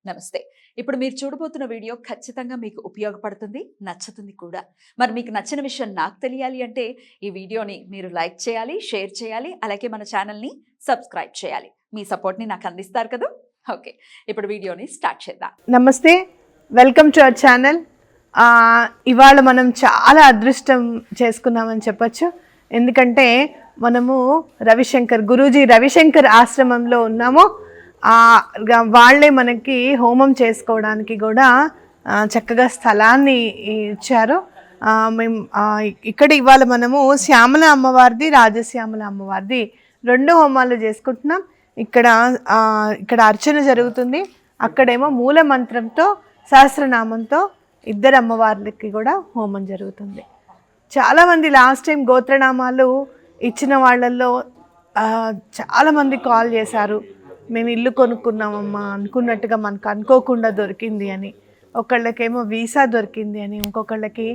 నమస్తే. ఇప్పుడు మీరు చూడబోతున్న వీడియో ఖచ్చితంగా మీకు ఉపయోగపడుతుంది, నచ్చుతుంది కూడా. మరి మీకు నచ్చిన విషయం నాకు తెలియాలి అంటే ఈ వీడియోని మీరు లైక్ చేయాలి, షేర్ చేయాలి, అలాగే మన ఛానల్ని సబ్స్క్రైబ్ చేయాలి. మీ సపోర్ట్ని నాకు అందిస్తారు కదా. ఓకే, ఇప్పుడు వీడియోని స్టార్ట్ చేద్దాం. నమస్తే, వెల్కమ్ టు అవర్ ఛానల్. ఇవాళ మనం చాలా అదృష్టం చేసుకున్నామని చెప్పచ్చు. ఎందుకంటే మనము గురూజీ రవిశంకర్ ఆశ్రమంలో ఉన్నాము. వాళ్ళే మనకి హోమం చేసుకోవడానికి కూడా చక్కగా స్థలాన్ని ఇచ్చారు. మేము ఇక్కడ ఇవాళ మనము శ్యామల అమ్మవారిది, రాజశ్యామల అమ్మవారిది 2 హోమాలు చేసుకుంటున్నాం. ఇక్కడ అర్చన జరుగుతుంది, అక్కడేమో మూల మంత్రంతో సహస్రనామంతో 2 అమ్మవార్లకి కూడా హోమం జరుగుతుంది. చాలామంది లాస్ట్ టైం గోత్రనామాలు ఇచ్చిన వాళ్ళల్లో చాలామంది కాల్ చేశారు, మేము ఇల్లు కొనుక్కున్నామమ్మా, అనుకున్నట్టుగా మనకు అనుకోకుండా దొరికింది అని. ఒకళ్ళకేమో వీసా దొరికింది అని, ఇంకొకళ్ళకి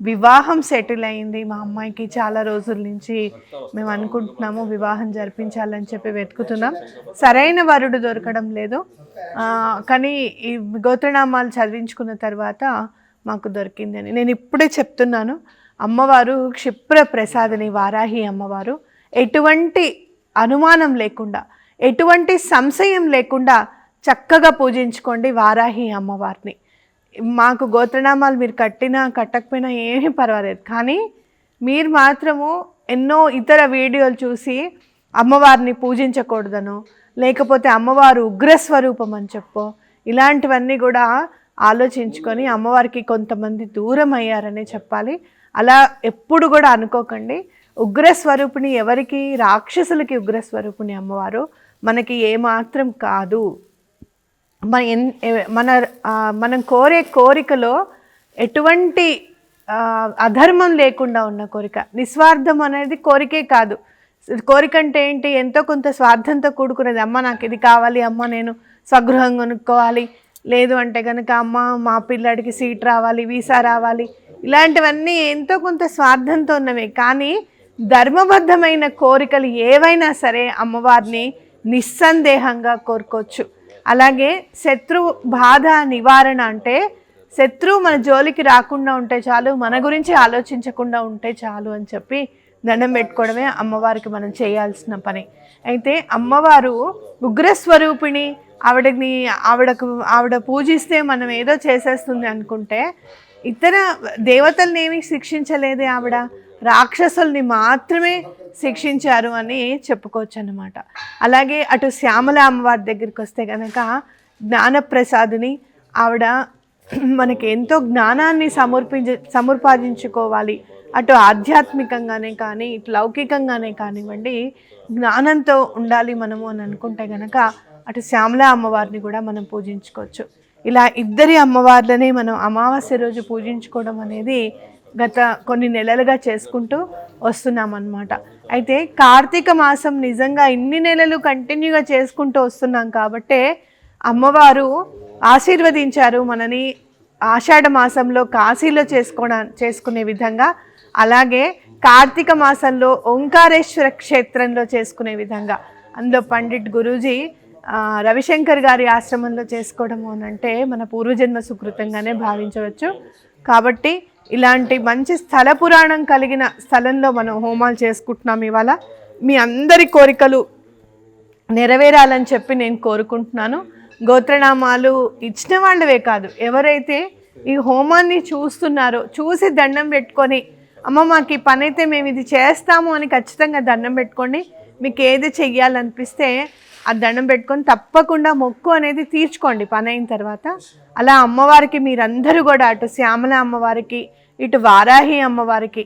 వివాహం సెటిల్ అయింది. మా అమ్మాయికి చాలా రోజుల నుంచి మేము అనుకుంటున్నాము వివాహం జరిపించాలని చెప్పి వెతుకుతున్నాం, సరైన వరుడు దొరకడం లేదు. కానీ ఈ గోత్రనామాలు చదివించుకున్న తర్వాత మాకు దొరికింది అని. నేను ఇప్పుడే చెప్తున్నాను, అమ్మవారు క్షిప్ర ప్రసాదిని వారాహి అమ్మవారు. ఎటువంటి అనుమానం లేకుండా, ఎటువంటి సంశయం లేకుండా చక్కగా పూజించుకోండి వారాహి అమ్మవారిని. మాకు గోత్రనామాలు మీరు కట్టినా కట్టకపోయినా ఏమీ పర్వాలేదు, కానీ మీరు మాత్రము ఎన్నో ఇతర వీడియోలు చూసి అమ్మవారిని పూజించకూడదనో, లేకపోతే అమ్మవారు ఉగ్రస్వరూపం అని చెప్పో, ఇలాంటివన్నీ కూడా ఆలోచించుకొని అమ్మవారికి కొంతమంది దూరం అయ్యారనే చెప్పాలి. అలా ఎప్పుడు కూడా అనుకోకండి. ఉగ్రస్వరూపిణి ఎవరికి? రాక్షసులకి ఉగ్రస్వరూపిణి అమ్మవారు, మనకి ఏమాత్రం కాదు. మనం కోరే కోరికలో ఎటువంటి అధర్మం లేకుండా ఉన్న కోరిక. నిస్వార్థం అనేది కోరికే కాదు. కోరిక అంటే ఏంటి? ఎంతో కొంత స్వార్థంతో కూడుకునేది. అమ్మ నాకు ఇది కావాలి, అమ్మ నేను స్వగృహం కొనుక్కోవాలి, లేదు అంటే కనుక అమ్మ మా పిల్లాడికి సీట్ రావాలి, వీసా రావాలి, ఇలాంటివన్నీ ఎంతో కొంత స్వార్థంతో ఉన్నవే. కానీ ధర్మబద్ధమైన కోరికలు ఏవైనా సరే అమ్మవారిని నిస్సందేహంగా కోరుకోవచ్చు. అలాగే శత్రు బాధ నివారణ అంటే శత్రువు మన జోలికి రాకుండా ఉంటే చాలు, మన గురించి ఆలోచించకుండా ఉంటే చాలు అని చెప్పి దండం పెట్టుకోవడమే అమ్మవారికి మనం చేయాల్సిన పని. అయితే అమ్మవారు ఉగ్రస్వరూపిణి, ఆవిడ పూజిస్తే మనం ఏదో చేసేస్తుంది అనుకుంటే, ఇతర దేవతల్ని ఏమీ శిక్షించలేదే ఆవిడ, రాక్షసుల్ని మాత్రమే శిక్షించారు అని చెప్పుకోవచ్చు అన్నమాట. అలాగే అటు శ్యామల అమ్మవారి దగ్గరికి వస్తే కనుక జ్ఞానప్రసాదిని, ఆవిడ మనకి ఎంతో జ్ఞానాన్ని సముపార్జించుకోవాలి. అటు ఆధ్యాత్మికంగానే కానీ ఇటు లౌకికంగానే కానివ్వండి, జ్ఞానంతో ఉండాలి మనము అని అనుకుంటే కనుక అటు శ్యామల అమ్మవారిని కూడా మనం పూజించుకోవచ్చు. ఇలా 2 అమ్మవార్లనే మనం అమావాస్య రోజు పూజించుకోవడం అనేది గత కొన్ని నెలలుగా చేసుకుంటూ వస్తున్నాం అన్నమాట. అయితే కార్తీక మాసం నిజంగా ఇన్ని నెలలు కంటిన్యూగా చేసుకుంటూ వస్తున్నాం కాబట్టే అమ్మవారు ఆశీర్వదించారు మనని ఆషాఢ మాసంలో కాశీలో చేసుకునే విధంగా, అలాగే కార్తీక మాసంలో ఓంకారేశ్వర క్షేత్రంలో చేసుకునే విధంగా. అందులో పండిట్ గురూజీ రవిశంకర్ గారి ఆశ్రమంలో చేసుకోవడము అని అంటే మన పూర్వజన్మ సుకృతంగానే భావించవచ్చు. కాబట్టి ఇలాంటి మంచి స్థల పురాణం కలిగిన స్థలంలో మనం హోమాలు చేసుకుంటున్నాం. ఇవాళ మీ అందరి కోరికలు నెరవేరాలని చెప్పి నేను కోరుకుంటున్నాను. గోత్రనామాలు ఇచ్చిన వాళ్ళవే కాదు, ఎవరైతే ఈ హోమాన్ని చూస్తున్నారో, చూసి దండం పెట్టుకొని అమ్మ మాకు ఈ పని అయితే మేము ఇది చేస్తాము అని ఖచ్చితంగా దండం పెట్టుకోండి. మీకు ఏది చెయ్యాలనిపిస్తే ఆ దండం పెట్టుకొని తప్పకుండా మొక్కు అనేది తీర్చుకోండి పని అయిన తర్వాత. అలా అమ్మవారికి మీరందరూ కూడా అటు శ్యామల అమ్మవారికి, ఇటు వారాహి అమ్మవారికి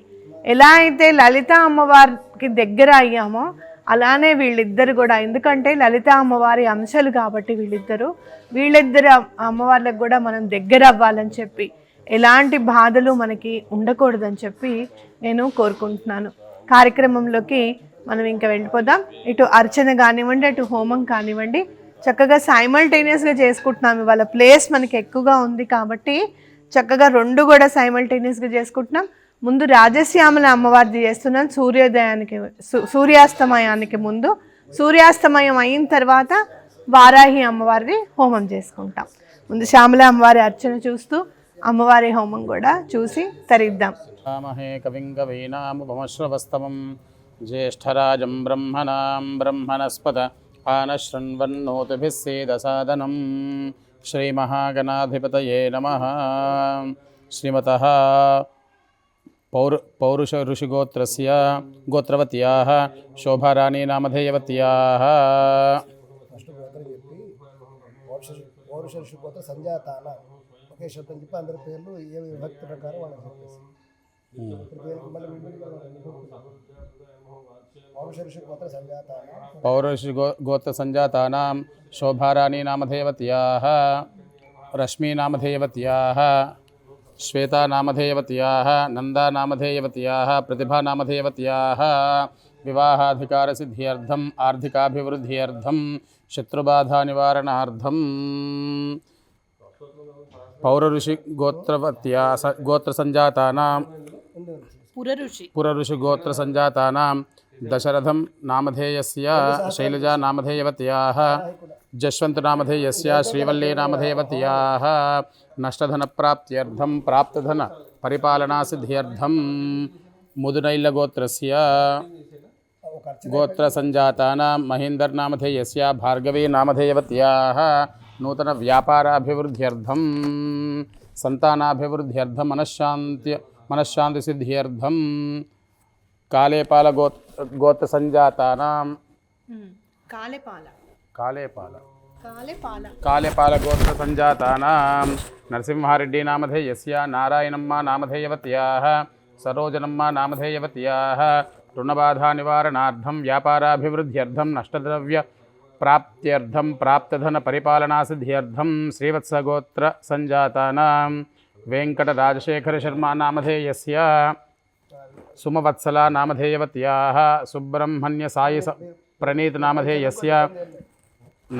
ఎలా అయితే లలిత అమ్మవారికి దగ్గర అయ్యామో అలానే వీళ్ళిద్దరు కూడా, ఎందుకంటే లలిత అమ్మవారి అంశాలు కాబట్టి వీళ్ళిద్దరు అమ్మవార్లకు కూడా మనం దగ్గర అవ్వాలని చెప్పి, ఎలాంటి బాధలు మనకి ఉండకూడదని చెప్పి నేను కోరుకుంటున్నాను. కార్యక్రమంలోకి మనం ఇంకా వెళ్ళిపోదాం. ఇటు అర్చన కానివ్వండి, అటు హోమం కానివ్వండి, చక్కగా సైమల్టేనియస్గా చేసుకుంటున్నాం. ఇవాళ ప్లేస్ మనకి ఎక్కువగా ఉంది కాబట్టి చక్కగా 2 కూడా సైమల్టేనియస్గా చేసుకుంటున్నాం. ముందు రాజశ్యామల అమ్మవారిది చేస్తున్నాం సూర్యాస్తమయానికి ముందు. సూర్యాస్తమయం అయిన తర్వాత వారాహి అమ్మవారిది హోమం చేసుకుంటాం. ముందు శ్యామల అమ్మవారి అర్చన చూస్తూ అమ్మవారి హోమం కూడా చూసి తరిద్దాం. రామహే కవిం కవీనాముపమశ్రవస్తమం జ్యేష్ఠరాజం బ్రహ్మణాం బ్రహ్మణస్పద ఆనశృణ్వన్నోతిభిः సేదసాదనం శ్రీమహాగణాధిపతయే నమః. శ్రీమతः పౌరుష ఋషిగోత్రస్య గోత్రవత్యాः శోభారాణి నామధేయవత్యాः పౌరుష ఋషిగోత్ర సంజాతాన ఒకే శబ్దం చెప్పి అందరి పేర్లు ఏ విభక్తి ప్రకారం వాళ్ళకి చెప్పేసి పౌరుష ఋషిగోత్ర సంజాతాన పౌరుషగోత్ర సంజాతానాం శోభారాణి నామధేయవత్యాः రశ్మీ నామధేయవత్యాः శ్వేతా నామధేయవత్యాः నందా నామధేయవత్యాः ప్రతిభా నామధేయవత్యాः వివాహాధికారసిద్ధ్యర్థం ఆర్థికాభివృద్ధ్యర్థం శత్రుబాధా నివారణార్థం పౌరఋషి గోత్రవత్యా గోత్ర సంజాతానాం పురఋషి గోత్ర సంజాతానాం దశరథం నామధేయస్య శైలజా నామధేయవత్యాः జశ్వంత్ నామధేయస్య శ్రీవల్లీ నామధేయవత్యాः నష్టధనప్రాప్త్యర్థం ప్రాప్తధన పరిపాలనాసిద్ధ్యర్థం ముదునైలగోత్రస్య గోత్ర సంజాతానాం మహేందర్ నామధేయస్య భార్గవీ నామధేయవత్యాः నూతన వ్యాపారాభివృద్ధ్యర్థం సంతానాభివృద్ధ్యర్థం మనశ్శాంతి సిద్ధ్యర్థం కాలేపాల గోత్ర సంజాతానాం కాలేపాల గోత్ర సంజాతానాం నరసింహారెడ్డి నామధేయస్య నారాయణమ్మ నామధేయవత్యాः సరోజనమ్మ నామధేయవత్యాः రుణబాధా నివారణార్థం వ్యాపారాభివృద్ధ్యర్థం నష్టద్రవ్య ప్రాప్త్యర్థం ప్రాప్తధన పరిపాలనాసిద్ధ్యర్థం శ్రీవత్సగోత్ర సంజాతానాం వెంకటరాజశేఖర శర్మ నామధేయస్య సుమవత్సల నామధేయవత్యాः సుబ్రహ్మణ్య సాయి ప్రణీత్ నామధేయస్య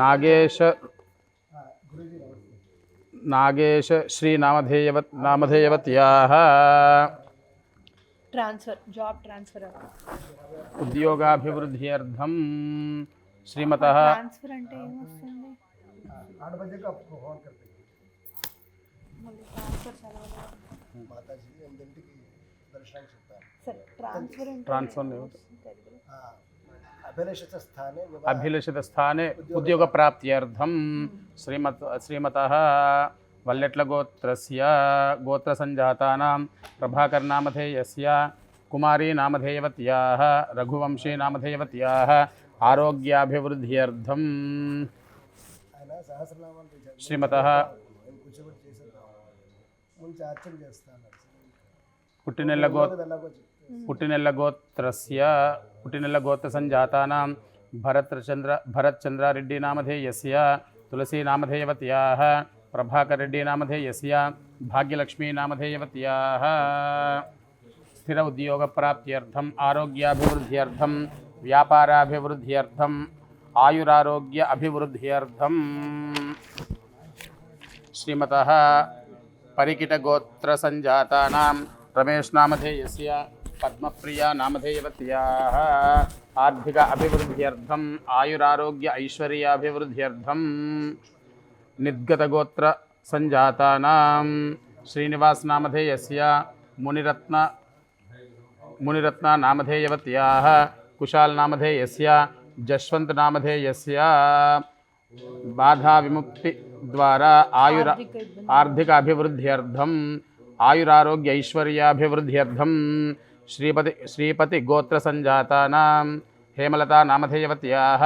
నాగేశ శ్రీ నామధేయవత్యాः జాబ్ ట్రాన్స్ఫర్ ఉద్యోగాభివృద్ధ్యర్థం శ్రీమతः ట్రాన్స్ఫర్ అంటే ఏమొస్తుంది? ట్రాన్స్ఫర్ అభిలషిత అభిలషిత స్థానే ఉద్యోగ ప్రాప్త్యర్థం శ్రీమతः వల్లెట్ల గోత్రస్య గోత్ర సంజాతానాం ప్రభాకర్ నామధేయస్య కుమారీ నామధేయవత్యాः రఘువంశీ నామధేయవత్యాः ఆరోగ్యాభివృద్ధ్యర్థం ఆయన సహస్రనామాలు శ్రీమతः కూర్చోబెట్టి చేసేద్దాం ముందు అర్చన చేస్తాను పుట్టినెల్ల గోత్ర సంజాతానాం భరత్చంద్రారెడ్డి నామధేయస్య తులసీ నామధేయవత్యాः ప్రభాకర్ రెడ్డి నామధేయస్య భాగ్యలక్ష్మీ నామధేయవత్యాः స్థిర ఉద్యోగ ప్రాప్త్యర్థం ఆరోగ్యాభివృద్ధ్యర్థం వ్యాపారాభివృద్ధ్యర్థం ఆయురారోగ్య అభివృద్ధ్యర్థం శ్రీమతः పరికిటగోత్ర సంజాతానాం రమేష్ నామధేయస్య పద్మప్రియా నామధేయవత్యాः ఆర్థిక అభివృద్ధ్యర్థం ఆయురారోగ్య ఐశ్వర్యాభివృద్ధ్యర్థం నిర్గతగోత్ర సంజాతానాం శ్రీనివాస్ నామధేయస్య మునిరత్న నామధేయవత్యాः కుశాల్ నామధేయస్య జశ్వంత్ నామధేయస్య బాధా విముక్తి ద్వారా ఆర్థిక అభివృద్ధ్యర్థం ఆయురారోగ్య ఐశ్వర్యాభివృద్ధ్యర్థం శ్రీపతి గోత్ర సంజాతానాం హేమలతా నామధేయవత్యాः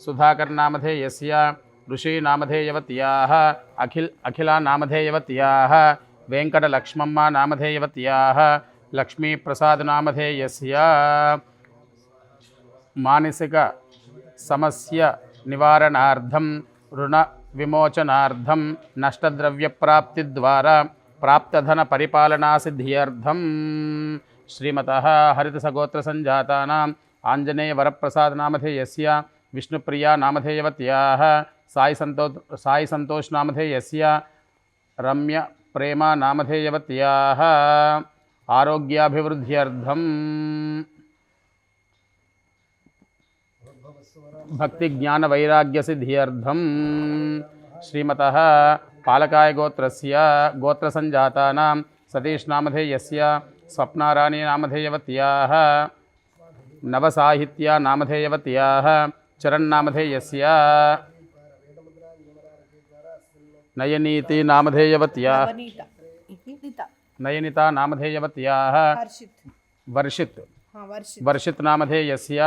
సుధాకర్ నామధేయస్య ఋషి నామధేయవత్యాः అఖిలా నామధేయవత్యాः వెంకటలక్ష్మమ్మ నామధేయవత్యాः లక్ష్మీప్రసాద్ నామధేయస్య మానసిక సమస్య నివారణార్థం రుణ విమోచనార్థం నష్టద్రవ్యప్రాప్తి ద్వారా ప్రాప్తధన పరిపాలనాసిద్ధ్యర్థం శ్రీమతः హరితసగోత్ర సంజాతానాం ఆంజనేయ వరప్రసాద్ నామధేయస్య విష్ణుప్రియా నామధేయవత్యాः సాయి సంతోష్ నామధేయస్య రమ్య ప్రేమ నామధేయవత్యాः ఆరోగ్యాభివృద్ధ్యర్థం భక్తి జ్ఞాన వైరాగ్య సిద్ధ్యర్థం శ్రీమతः पालकायगोत्रस्य गोत्रसञ्जातानां सतीशनामधेयस्य स्वप्नाराणीनामधेयवत्याः नवसाहित्या नामधेयवत्याः चरन्नामधेयस्य नयनीति नामधेयवत्याः नवनीत इति नीता नयनिता नामधेयवत्याः हर्षित वर्षित् हाँ वर्षित वर्षित नामधेयस्य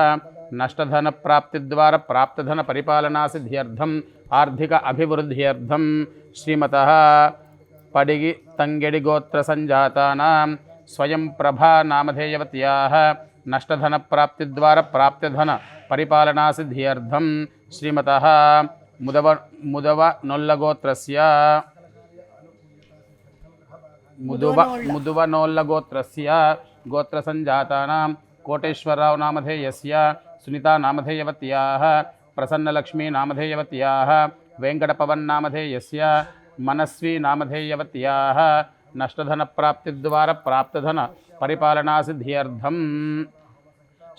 नष्टधनप्राप्तिद्वार प्राप्तधनपरिपालनासिद्ध्यर्थम् आर्थिक अभिवृद्ध्यर्थं श्रीमतः पडिगि तङ्गेडिगोत्रसञ्जातानां स्वयं प्रभा नामधेयवत्याः नष्टधनप्राप्तिद्वार प्राप्तधनपरिपालनासिद्ध्यर्थं श्रीमतः मुदवनोल्लगोत्रस्य मुदुवनोल्लगोत्रस्य गोत्रसञ्जातानां कोटेश्वरराव नामधेयस्य सुनीता नामधेयवत्याः प्रसन्नलक्ष्मी नामधेयवत्याः वेङ्कटपवन्नामधेयस्य मनस्वी नामधेयवत्याः नष्टधनप्राप्तिद्वारा प्राप्तधनपरिपालनासिद्ध्यर्थं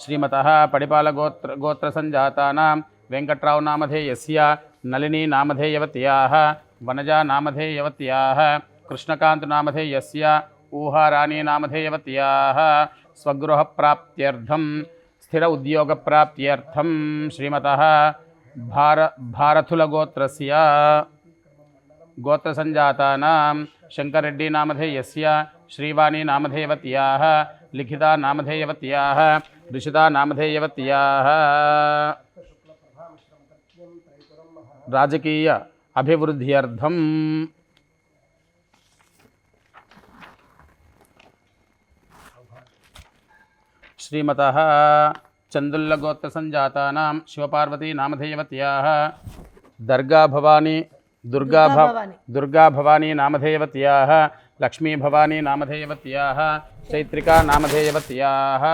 श्रीमतः पडिपालगोत्रसञ्जातानां वेङ्कटराव नामधेयस्य नलिनी नामधेयवत्याः वनजा नामधेयवत्याः कृष्णकान्त नामधेयस्य ऊहाराणी नामधेयवत्याः स्वगृहप्राप्त्यर्थं स्थिर उद्योगप्राप्त्यर्थं श्रीमतः भारथुलगोत्रस्य गोत्रसञ्जातानां शङ्कररेड्डी नामधेयस्य श्रीवाणी नामधेयवत्याः लिखिता नामधेयवत्याः ऋषिता नामधेयवत्याः राजकीय अभिवृद्ध्यर्थं श्रीमतः चन्दुल्लगोत्रसञ्जातानां शिवपार्वती नामधेयवत्याः दुर्गा भवानी नामधेयवत्याः लक्ष्मी भवानी नामधेयवत्याः चैत्रिका नामधेयवत्याः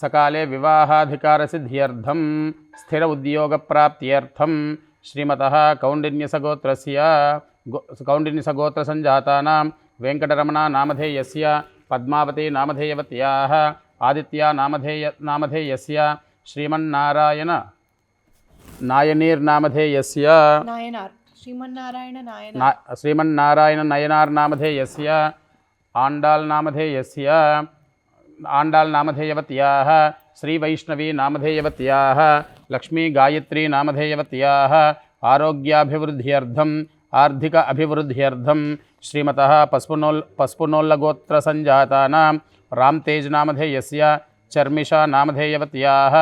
सकाले विवाहाधिकारसिद्ध्यर्थं स्थिर उद्योगप्राप्त्यर्थं श्रीमतः कौण्डिन्यसगोत्रसञ्जातानां वेङ्कटरमणा नामधेयस्य पद्मावती नामधेयवत्याः आदित्या नामधेयस्य श्रीमन्नारायण नायनीर्नामधेयस्य श्रीमन्नारायण नयनार् नामधेयस्य आण्डाल् नामधेयवत्याः श्रीवैष्णवी नामधेयवत्याः लक्ष्मी गायत्री नामधेयवत्याः आरोग्याभिवृद्ध्यर्थं आर्थिक अभिवृद्ध्यर्थं श्रीमतः पस्पुनोल्लगोत्रसञ्जातानां रामतेज नामधेयस्य चर्मिषा नामधेयवत्याः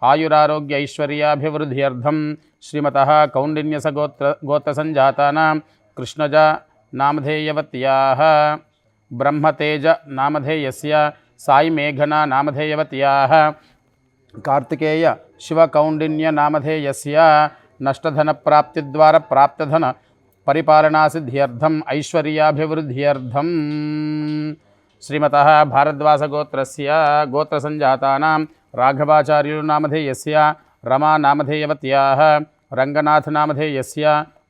आयुरारोग्य ऐश्वर्याभिवृद्ध्यर्थं श्रीमतः कौण्डिन्यसगोत्रसञ्जातानां कृष्णजा नामधेयवत्याः ब्रह्मतेज नामधेयस्य साईमेघना नामधेयवत्याः कार्तिकेय शिवकौण्डिन्य नामधेयस्य नष्टधनप्राप्तिद्वारा प्राप्तधन परिपालनासिद्ध्यर्थम् ऐश्वर्याभिवृद्ध्यर्थं श्रीमतः भारद्वासगोत्रस्य गोत्रसञ्जातानां राघवाचार्युलु नामधेयस्य रमा नामधेयवत्याः रङ्गनाथ नामधेयस्य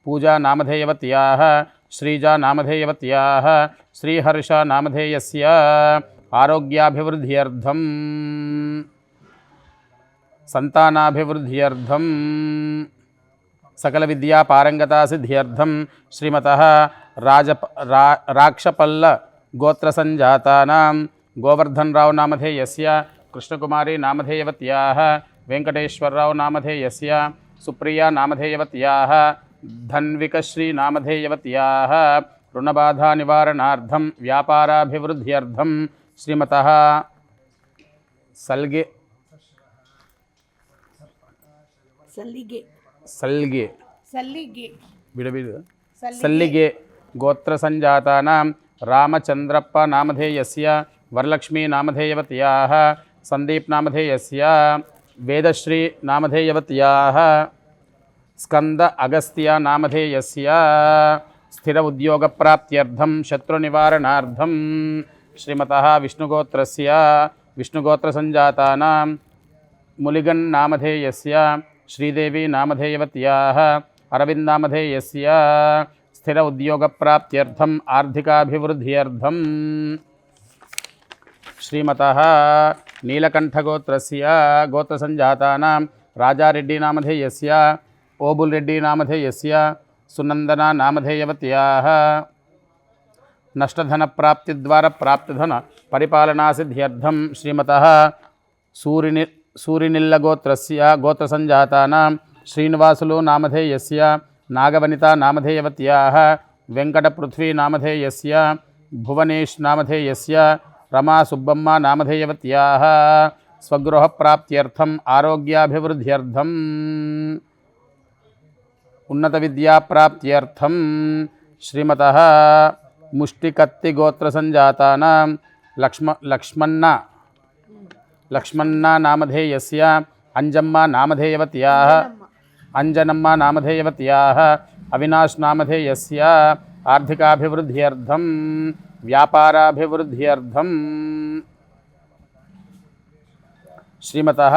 पूजा नामधेयवत्याः श्रीजा नामधेयवत्याः श्रीहर्षा नामधेयस्य आरोग्याभिवृद्ध्यर्थं संतानाभिवृद्ध्यर्थं सकलविद्यापारङ्गतासिद्ध्यर्थं श्रीमतः राक्षपल्ल गोत्रसञ्जातानां गोवर्धनराव नामधेयस्य कृष्णकुमारी नामधेयवत्याः वेङ्कटेश्वरराव नामधेयस्य सुप्रिया नामधेयवत्याः धन्विकश्री नामधेयवत्याः ऋणबाधानिवारणार्थं व्यापाराभिवृद्ध्यर्थं श्रीमतः सल्लिगे गोत्रसञ्जातानां रामचन्द्रप्प नामधेयस्य वरलक्ष्मी नामधेयवत्याः संदीप नामधेयस्य वेदश्री नामधेयवत्याः स्कंद अगस्त्य नामधेयस्य स्थिर उद्योगप्राप्त्यर्थं शत्रुनिवारणार्थं श्रीमतः विष्णुगोत्रस्य विष्णुगोत्रसञ्जातानां मुलिगन् नामधेयस्य श्रीदेवी नामधेयवत्याः अरविन्द नामधेयस्य स्थिर उद्योगप्राप्त्यर्थम् आर्थिकाभिवृद्ध्यर्थं श्रीमतः नीलकण्ठगोत्रस्य गोत्रसञ्जातानां राजारेड्डी नामधेयस्य ओबुल् रेड्डी नामधेयस्य సునందనా నామధేయవత్యాः నష్టధనప్రాప్తిద్వారా ప్రాప్తిధన పరిపాలనాసిద్ధ్యర్థం శ్రీమతः సూరినిల్లగోత్రస్య గోత్రసంజాతానాం శ్రీనివాసులు నామధేయస్య నాగవనితా నామధేయవత్యాः వెంకటపృథ్వీ నామధేయస్య భువనేష్ నామధేయస్య రమా సుబ్బమ్మ నామధేయవత్యాः స్వగృహప్రాప్త్యర్థం ఆరోగ్యాభివృద్ధ్యర్థం ఉన్నతవిద్యాప్రాప్త్యర్థం శ్రీమతः ముష్టికత్తిగోత్రసంజాతానాం లక్ష్మణ నామధేయస్య అంజమ్మ నామధేయవత్యాः అవినాష్ నామధేయస్య ఆర్థికాభివృద్ధ్యర్థం వ్యాపారాభివృద్ధ్యర్థం శ్రీమతः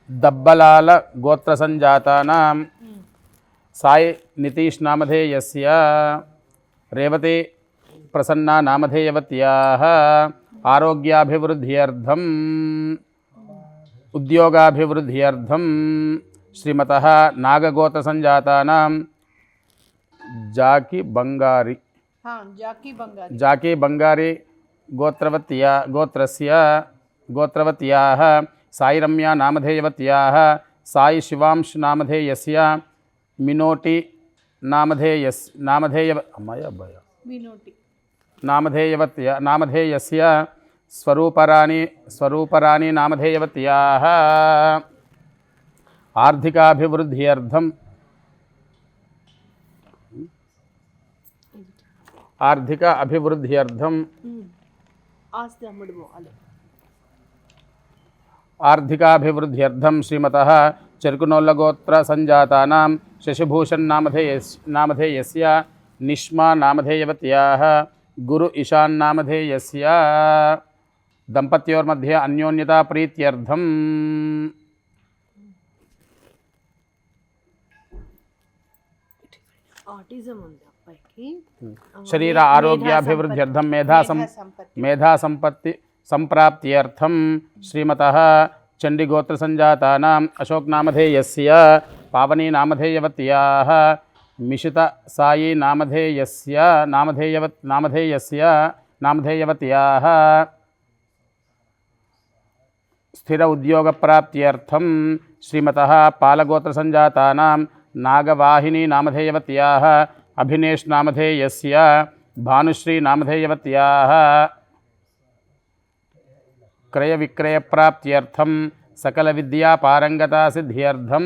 దబ్బలాల గోత్రసంజాతానాం సాయి నితీష్ నామధేయస్య రేవతి ప్రసన్నా నామధేయవత్యాः ఆరోగ్యాభివృద్ధ్యర్థం ఉద్యోగాభివృద్ధ్యర్థం శ్రీమతः నాగగోత్రసంజాతానాం జాకి బంగారి గోత్రవత్యాः సాయిరమ్య నామధేయవత్యాः సాయి శివాంశ్ నామధేయస్య మినోటి నామధేయస్య స్వరూపరాణి నామధేయవత్యాः ఆర్థికాభివృద్ధ్యర్థం ఆర్థికాభివృద్ధ్యర్థం శ్రీమతः చెరుకునోళ్ళగోత్రసంజాతానాం శశిభూషణ్ నామధేయస్య నిష్మా నామధేయవత్యాः గురు ఇషాన్ నామధేయస్య దంపత్యోర్మధ్య అన్యోన్యతా ప్రీత్యర్థం శరీర ఆరోగ్యాభివృద్ధ్యర్థం మేధా సంపత్తి సంప్రాప్త్యర్థం శ్రీమతः చండీగోత్రసంజాతానాం అశోక్ నామధేయస్య పావనీ నామధేయవత్యాः మిషిత సాయి నామధేయవత్యాः స్థిర ఉద్యోగప్రాప్త్యర్థం శ్రీమతः పాలగోత్రసంజాతానాం నాగవాహిని నామధేయవత్యాः అభినేష్ నామధేయస్య భానుశ్రీ నామధేయవత్యాः క్రయ విక్రయప్రాప్త్యర్థం సకల విద్యా పారంగతా సిద్ధ్యర్థం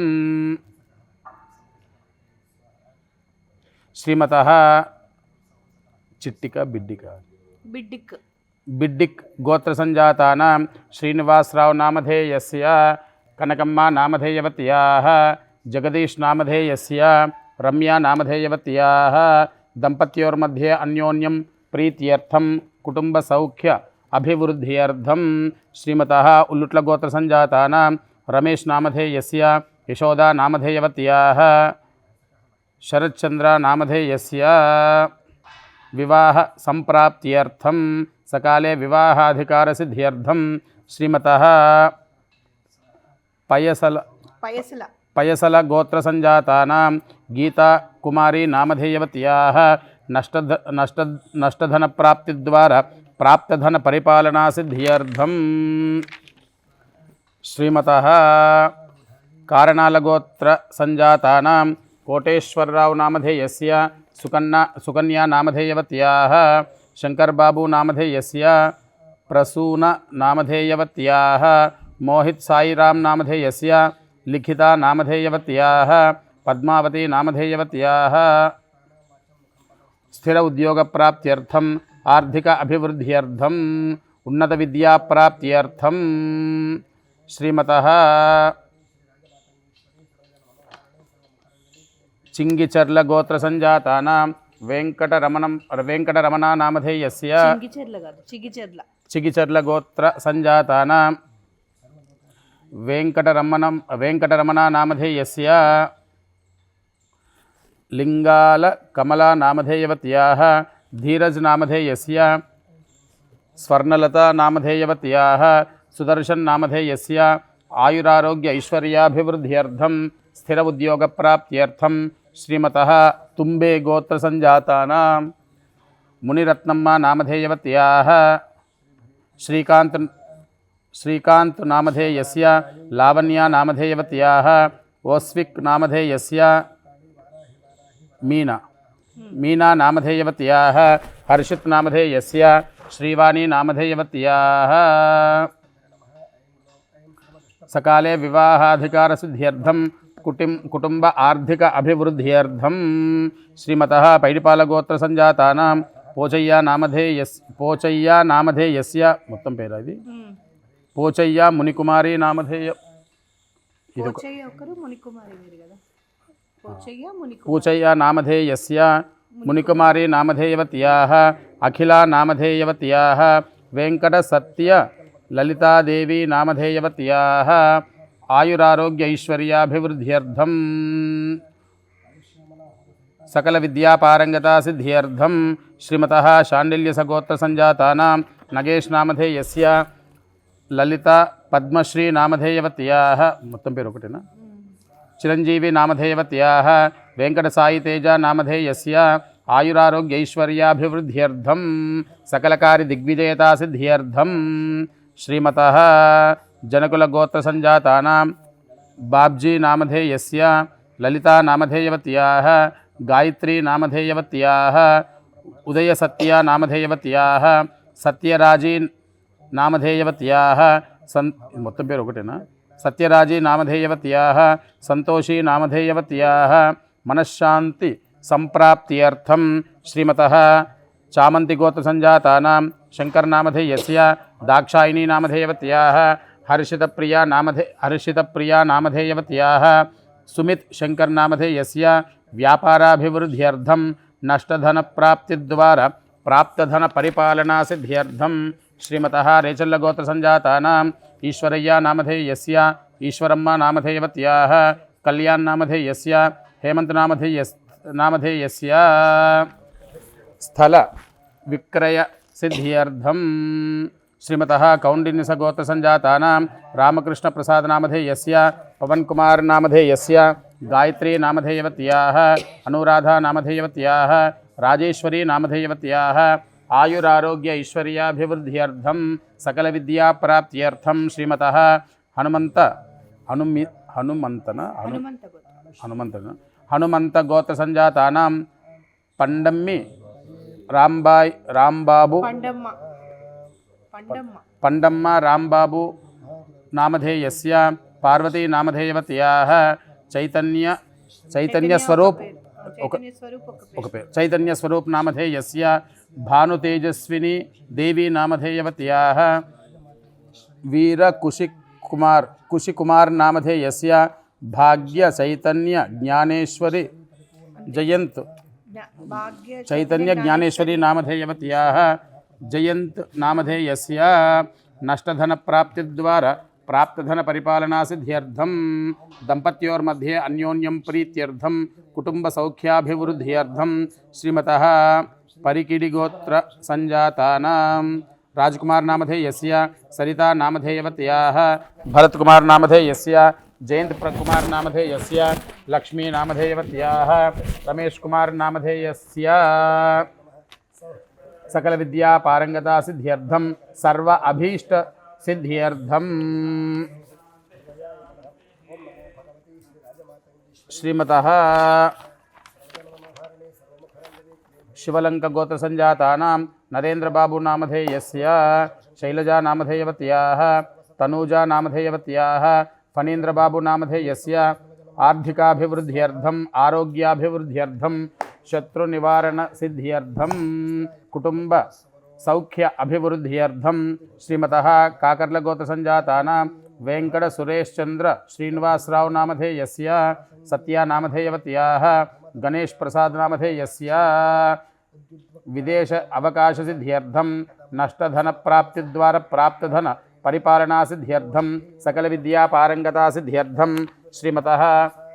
శ్రీమతः బిడ్డిక్ గోత్రసంజాతానాం శ్రీనివాసరావు నామధేయస్య కనకమ్మ నామధేయవత్యాः జగదీష్ నామధేయస్య రమ్య నామధేయవత్యాः దంపత్యోర్మధ్యే అన్యోన్యం ప్రీత్యర్థం కుటుంబ సౌఖ్య అభివృద్ధ్యర్థం శ్రీమతः ఉల్లుట్లగోత్రసంజాతానాం రమేష్ నామధేయస్య యశోదా నామధేయవత్యాः శరత్చంద్ర నామధేయస్య వివాహ సంప్రాప్త్యర్థం సకాలే వివాహాధికారసిద్ధ్యర్థం శ్రీమతः పయసల గోత్రసంజాతానాం గీతా కుమారి నామధేయవత్యాः నష్టధనప్రాప్తిద్వారా ప్రాప్తధన పరిపాలనాసిద్ధ్యర్థం శ్రీమతः కారణాలగోత్రసంజాతానాం కోటేశ్వరరావు నామధేయస్య సుకన్యా నామధేయవత్యాः శంకర్బాబు నామధేయస్య ప్రసూన నామధేయవత్యాः మోహిత్ సాయిరామ్ నామధేయస్య లిఖితా నామధేయవత్యాः పద్మావతి నామధేయవత్యాः స్థిర ఉద్యోగప్రాప్త్యర్థం ఆర్థిక అభివృద్ధ్యర్థం ఉన్నత విద్యాప్రాప్త్యర్థం శ్రీమతः చింగిచర్ల గోత్రసంజాతానాం వెంకటరమణ నామధేయస్య చిగిచర్ల గోత్రసంజాతానాం వెంకటరమణ నామధేయస్య లింగాల కమలా నామధేయవత్యాः ధీరజ్ నామధేయస్య స్వర్ణలతా నామధేయవత్యాः సుదర్శన్ నామధేయస్య ఆయురారోగ్య ఐశ్వర్యాభివృద్ధ్యర్థం స్థిర ఉద్యోగప్రాప్త్యర్థం श्रीमतः तुम्बे गोत्रसञ्जातानां मुनिरत्नम्मा नामधेयवत्याः श्रीकान्त नामधेयस्य लावण्या नामधेयवत्याः ओस्विक् नामधेयस्य मीना नामधेयवत्याः हर्षित् नामधेयस्य श्रीवाणी नामधेयवत्याः सकाले विवाहाधिकारसिद्ध्यर्थं कुटुंब आर्थिक अभिवृद्ध्यर्थं श्रीमतः पैडिपालगोत्रसञ्जातानां पोचय्या नामधेयस्य మొత్తం పేరు ఇది పోచయ్య మునికుమారి నామధేయ పూచయ్య నామధేయస్య మునికుమారి నామధేయవత్యాः అఖిలా నామధేయవత్యాः వెంకట సత్య లలితాదేవి నామధేయవత్యాः ఆయురారోగ్య ఐశ్వర్యాభివృద్ధ్యర్థం सकल विद्यापारंगता सिद्ध्यर्थम श्रीमतः शाण्डिल्यसगोत्रसञ्जातानां नगेश नामधेयस्य ललिता पद्मश्री नामधेयवत्याः మొత్తం పేరు ఒకటేనా चिरंजीवी नामधेयवत्याः वेंकटसाई तेज नामधेयस्य आयुरारोग्यैश्वर्याभिवृद्ध्यर्थं सकलकार्यदिग्विजयता सिद्ध्यर्थं श्रीमतः जनकुलगोत्रसञ्जातानां बाब्जी नामधेयस्य ललिता नामधेयवत्याः गायत्री नामधेयवत्याः उदयसत्या नामधेयवत्याः सत्यराजी नामधेयवत्याः మొత్తం పేరు ఒకటేనా सत्यराजी नामधेयवत्याः संतोषी नामधेयवत्याः मनश्शांति संप्राप्त्यर्थं श्रीमतः चामन्तिगोत्रसञ्जातानां शंकर नामधेयस्य दाक्षायिनी नामधेयवत्याः हर्षितप्रिया नामधेयवत्याः सुमित शंकर नामधेयस्य व्यापाराभिवृद्ध्यर्थं नष्टधनप्राप्तिद्वारा प्राप्तधनपरिपालनासिद्ध्यर्थं श्रीमतः रेचल्लगोत्रसञ्जातानां ईश्वरय्या नामधेयस्य ईश्वरम्मा नामधेयवत्याः कल्याण नामधेयस्य हेमंत नामधेयस्य स्थल विक्रय सिद्ध्यर्थं श्रीमतः कौंडिन्यसगोत्रसञ्जातानां रामकृष्ण प्रसाद नामधेयस्य पवन कुमार नामधेयस्य गायत्री नामधेयवत्याः अनुराधा नामधेयवत्याः राजेश्वरी नामधेयवत्याः आयुरारोग्य ऐश्वर्याभिवृद्ध्यर्थं सकल विद्या प्राप्त्यर्थं श्रीमतः हनुमंत गोत्रसञ्जातानां पंडम्मी रामबाबू पंडम्मा रामबाबू नामधेयस्य पार्वती नामधेयवत्याः चैतन्य स्वरूप चैतन्य स्वरूप नामधेयस्य भानुतेजस्विनी देवी नामधेयवत्याः वीर कुशिकुमार नामधेयस्य भाग्य चैतन्य ज्ञानेश्वरी जयंत चैतन्य ज्ञानेश्वरी नामधेयवत्याः जयंत नामधेयस्य नष्टधन प्राप्तिद्वारा प्राप्तधन परिपालना सिद्ध्यर्थं दंपत्योर्मध्ये अन्योन्यं प्रीत्यर्थं कुटुंब सौख्याभिवृद्ध्यर्थं श्रीमतः परिकिडिगोत्र संजातानां राजकुमार नामधेयस्य सरिता नामधेयवत्याः भरतकुमार नामधेयस्य जयंत कुमार नामधेयस्य लक्ष्मी नामधेयवत्याः रमेश कुमार नामधेयस्य सकल विद्या पारंगता सिद्ध्यर्थं सर्व अभीष्ट सिद्ध्यर्थं श्रीमतः शिवलंक गोत्र संजातानां नरेंद्र बाबू नामधेयस्य शैलजा नामधेयवत्याः तनूजा नामधेयवत्याः फणीन्द्र बाबू नामधेयस्य आर्थिकाभिवृद्ध्यर्थं आरोग्याभिवृद्ध्यर्थं शत्रुनिवारण सिद्ध्यर्थं कुटुंब सौख्य अभिवृद्ध्यर्थं श्रीमतः काकर्लगोत्रसञ्जातानां वेंकट सुरेश चंद्र श्रीनिवासराव नामधेयस्य सत्या नामधेयवत्याः गणेश प्रसाद नामधेयस्य विदेश अवकाश सिद्ध्यर्थं नष्टधन प्राप्तिद्वारा प्राप्तधन परिपालना सिद्ध्यर्थं सकल विद्या पारंगता सिद्ध्यर्थं श्रीमतः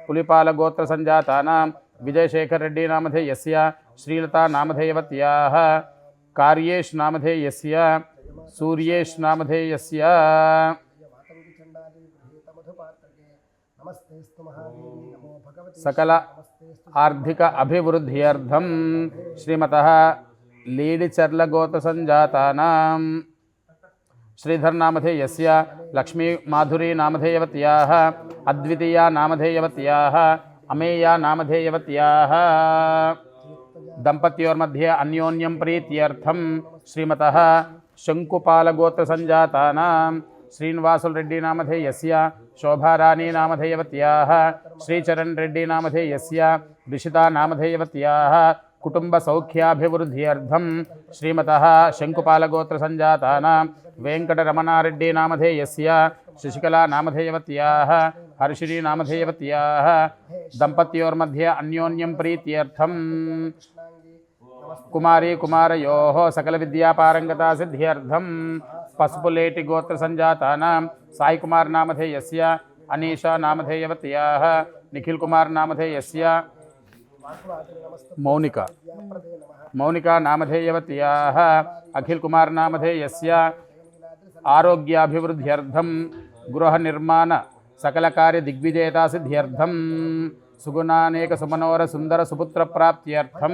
पुलिपाल गोत्र संजातानां विजयशेखर रेड्डी नामधेयस्य श्रीलता नामधेयवत्याः कार्येश नामधेयस्य सूर्येश नामधेयस्य నమస్తేస్తు మహాదేవి నమో భగవతి సకల ఆర్థిక అభివృద్ధ్యర్థం శ్రీమతః లీడిచర్ల గోత్ర సంజాతానాం శ్రీధర్ నామధేయస్య లక్ష్మీ మాధురీ నామధేయవత్యాః అద్వితీయా నామధేయవత్యాః అమేయా నామధేయవత్యాః దంపత్యోర్मध्ये అన్యోన్యం ప్రీత్యర్థం శ్రీమతః శంకుపాలగోత్ర సంజాతానాం శ్రీనివాసులు రెడ్డి నామధేయస్య శోభారాణి నామధేయవత్యాః శ్రీచరణ్ రెడ్డి నామధేయస్య రిషితా నామధేయవత్యాః కుటుంబ సౌఖ్యాభివృద్ధ్యర్థం శ్రీమతః శంకుపాలగోత్ర సంజాతానాం వెంకటరమణారెడ్డి నామధేయస్య శశికళా నామధేయవత్యాః హర్షిణీ నామధేయవత్యాః దంపత్యోర్मध्ये అన్యోన్యం ప్రీత్యర్థం కుమారీ కుమారయోః సకల విద్యాపారంగతా సిద్ధ్యర్థం పసుపులేటి గోత్ర సంజాతానాం సాయి కుమార్ నామధేయస్య అనీషా నామధేయవత్యాః నిఖిల్ కుమార్ నామధేయస్య మౌనికా నామధేయవత్యాః అఖిల్ కుమార్ నామధేయస్య ఆరోగ్యాభివృద్ధ్యర్థం గృహ నిర్మాణ సకల కార్య దిగ్విజేతా సిద్ధ్యర్థం సుగుణానేక సుమనోర సుందర సుపుత్ర ప్రాప్త్యర్థం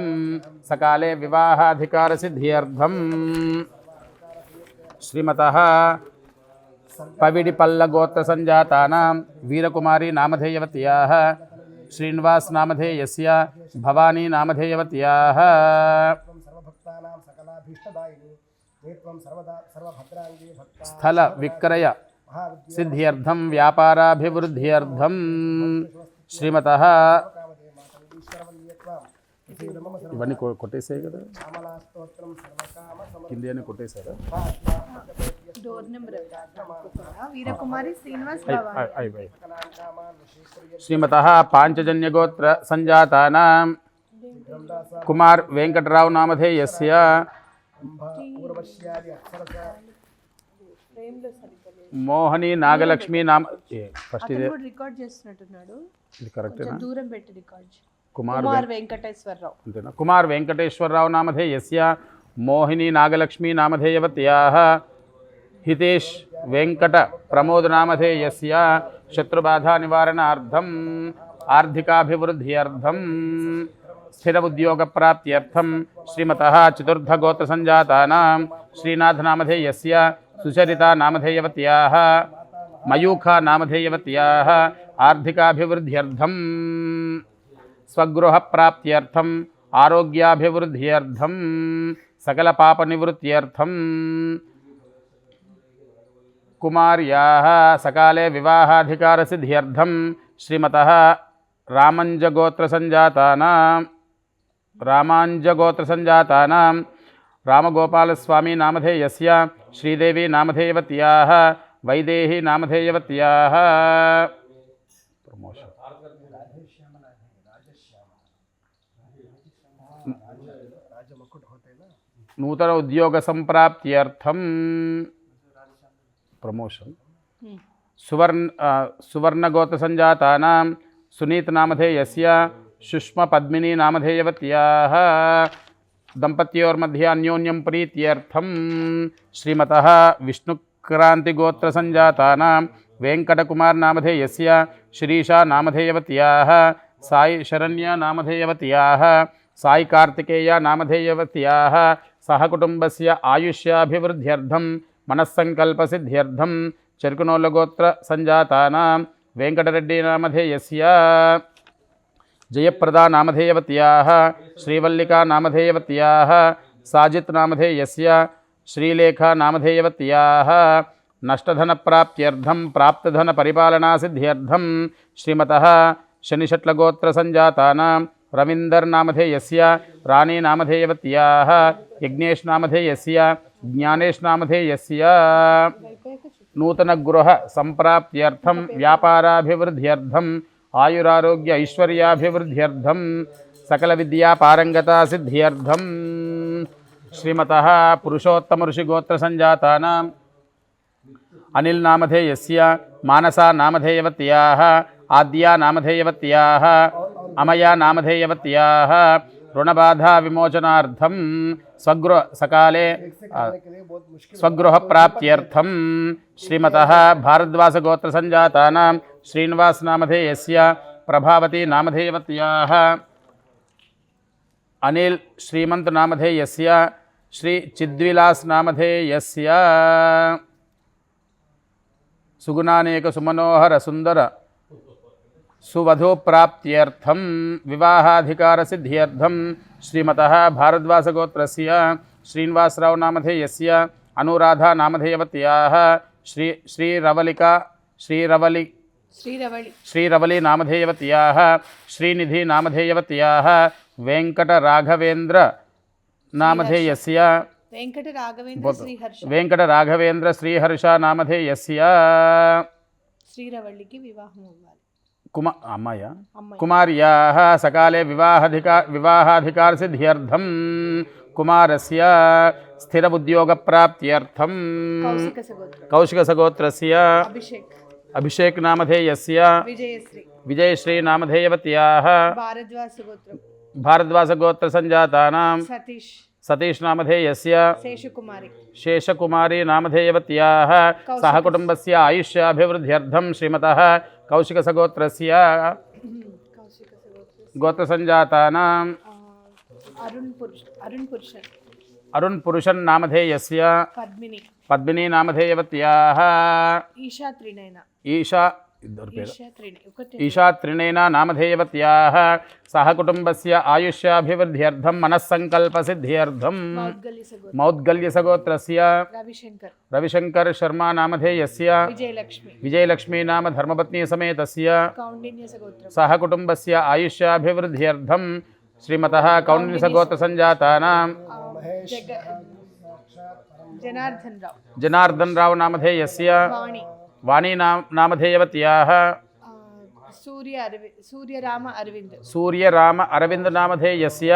సకాలే వివాహాధికార సిద్ధ్యర్థం శ్రీమతః పవిడిపల్ల గోత్ర సంజాతానాం వీరకుమారి నామధేయవత్యాః శ్రీనివాస్ నామధేయస్య భవానీ నామధేయవత్యాః సర్వభక్తానాం సకలాభీష్టదాయిని నేత్వం సర్వభద్రాంగి భక్త స్థల విక్రయ సిద్ధ్యర్థం వ్యాపారాభివృద్ధ్యర్థం శ్రీమతః ఇవన్నీ కొట్టేసాయి కదా శ్యామలాస్తోత్రం సర్వకామ కింది అని కొట్టేశారు డోర్ నెంబర్ వీరకుమారి శ్రీనివాస్ శ్రీమతః పాంచజన్యగోత్ర సంజాతానాం కుమార్ వెంకటరావు నామధేయస్య పూర్వశ్యాది అక్షరస మోహని నాగలక్ష్మి నామ ఫస్ట్ ఇదే రికార్డ్ చేస్తున్నట్టున్నాడు ఇది కరెక్టేనా దూరం పెట్టి రికార్డ్ కుమార్ వెంకటేశ్వరరావు అంతేనా కుమార్ వెంకటేశ్వరరావు నామధేయస్య మోహిని నాగలక్ష్మి నామధేయవత్యాః హితేష్ వెంకట ప్రమోద్ నామధేయస్య శత్రుబాధా నివారణార్థం ఆర్థికాభివృద్ధ్యర్థం స్థిర ఉద్యోగ ప్రాప్త్యర్థం శ్రీమతః చతుర్థ గోత్ర సంజాతానాం శ్రీనాథ్ నామధేయస్య సుచరితా నామధేయవత్యాః మయూఖా నామధేయవత్యాః ఆర్థికాభివృద్ధ్యర్థం స్వగృహ ప్రాప్త్యర్థం ఆరోగ్యాభివృద్ధ్యర్థం సకల పాప నివృత్త్యర్థం కుమార్యాః సకాలే వివాహాధికార సిద్ధ్యర్థం శ్రీమతః రామాంజగోత్ర సంజాతానాం రామగోపాలస్వామి నామధేయస్య శ్రీదేవి నామధేయవత్యాః వైదేహి నామధేయవత్యాః ప్రమోషన్ నూతన ఉద్యోగ సంప్రాప్త్యర్థం ప్రమోషన్ సువర్ణగోత్ర సంజాతానాం సునీత్ నామధేయస్య సుష్మ పద్మిని నామధేయవత్యాః దంపత్యోర్मध्ये అన్యోన్యం ప్రీత్యర్థం శ్రీమతః విష్ణుక్రాంతిగోత్ర సంజాతానాం వెంకటకుమార్ నామధేయస్య శిరీషా నామధేయవత్యాః సాయి శరణ్య నామధేయవత్యాః సాయి కార్తికేయ నామధేయవత్యాః సహకుటుంబస్య ఆయుష్యాభివృద్ధ్యర్థం మనస్సంకల్పసిద్ధ్యర్థం చెరుకునోళ్ళగోత్ర సంజాతానాం వెంకటరెడ్డి నామధేయస్య జయప్రదా నామధేయవత్యాః శ్రీవల్లికా నామధేయవత్యాః సాజిత్ నామధేయస్య శ్రీలేఖా నామధేయవత్యాః నష్టధన ప్రాప్త్యర్థం ప్రాప్తధన పరిపాలనా సిద్ధ్యర్థం శ్రీమతః శనిషట్లగోత్ర సంజాతానాం రవీందర్ నామధేయస్య రాణి నామధేయవత్యాః యజ్ఞేష్ నామధేయస్య జ్ఞానేష్ నామధేయస్య నూతన గృహ సంప్రాప్త్యర్థం వ్యాపారాభివృద్ధ్యర్థం ఆయురారోగ్య ఐశ్వర్యాభివృద్ధ్యర్థం సకల విద్యా పారంగతా సిద్ధ్యర్థం శ్రీమతః పురుషోత్తమ ఋషిగోత్ర సంజాతానాం అనిల్ నామధేయస్య మానసా నామధేయవత్యాః ఆద్యా నామధేయవత్యాః అమయా నామధేయవత్యాః రుణబాధా విమోచనార్థం స్వగృహ ప్రాప్త్యర్థం శ్రీమతః భారద్వాస గోత్ర సంజాతానాం శ్రీనివాస్ నామధేయస్య ప్రభావతి నామధేయవత్యాః అనిల్ శ్రీమంత్ నామధేయస్య శ్రీ చిద్విలాస్ నామధేయస్య సుగుణానేక సుమనోహర సుందర సువధూ ప్రాప్త్యర్థం వివాహాధికార సిద్ధ్యర్థం శ్రీమతః భారద్వాసగోత్రస్య శ్రీనివాసరావు నామధేయస్య అనురాధా నామధేయవత్యాః శ్రీరవళి నామధేయవత్యాః శ్రీనిధి నామధేయవత్యాః వెంకటరాఘవేంద్ర నామధేయస్య వెంకట రాఘవేంద్ర శ్రీహర్ష నామధేయస్య శ్రీరవళికి వివాహం అవ్వాలి. అమ్మాయ కుమార్యాः సకాలే వివాహాధికార సిద్ధ్యర్థం కుమారస్య స్థిర ఉద్యోగ ప్రాప్త్యర్థం కౌశిక సగోత్రస్య అభిషేక్ నామధేయస్య విజయశ్రీ నామధేయవత్యాః భారద్వాస గోత్ర సంజాతానాం సతీష్ నామధేయస్య శేషకుమారి నామధేయవత్యాః సహ కుటుంబస్య ఆయుష్యాభివృద్ధ్యర్థం శ్రీమతః కౌశిక సగోత్రస్య గోత్ర సంజాతానాం అరుణ్ పురుషన్ నామధేయస్య పద్మిని నామధేయవత్యాః ఈశా త్రినేన నామధేయవత్యాః సహ కుటుంబస్య ఆయుష్యాభివృద్ధ్యర్థం మనస్సంకల్ప సిద్ధ్యర్థం మౌద్గల్య సగోత్రస్య రవిశంకర్ శర్మ నామధేయస్య విజయలక్ష్మీ నామ ధర్మపత్ని సమేతస్య సహ కుటుంబస్య ఆయుష్యాభివృద్ధ్యర్థం శ్రీమతః కౌండిన్య సగోత్ర సంజాతానాం జనార్దన్ రావు నామధేయస్య వాణి నామధేయవత్యాః సూర్యరామ అరవింద్ నామధేయస్య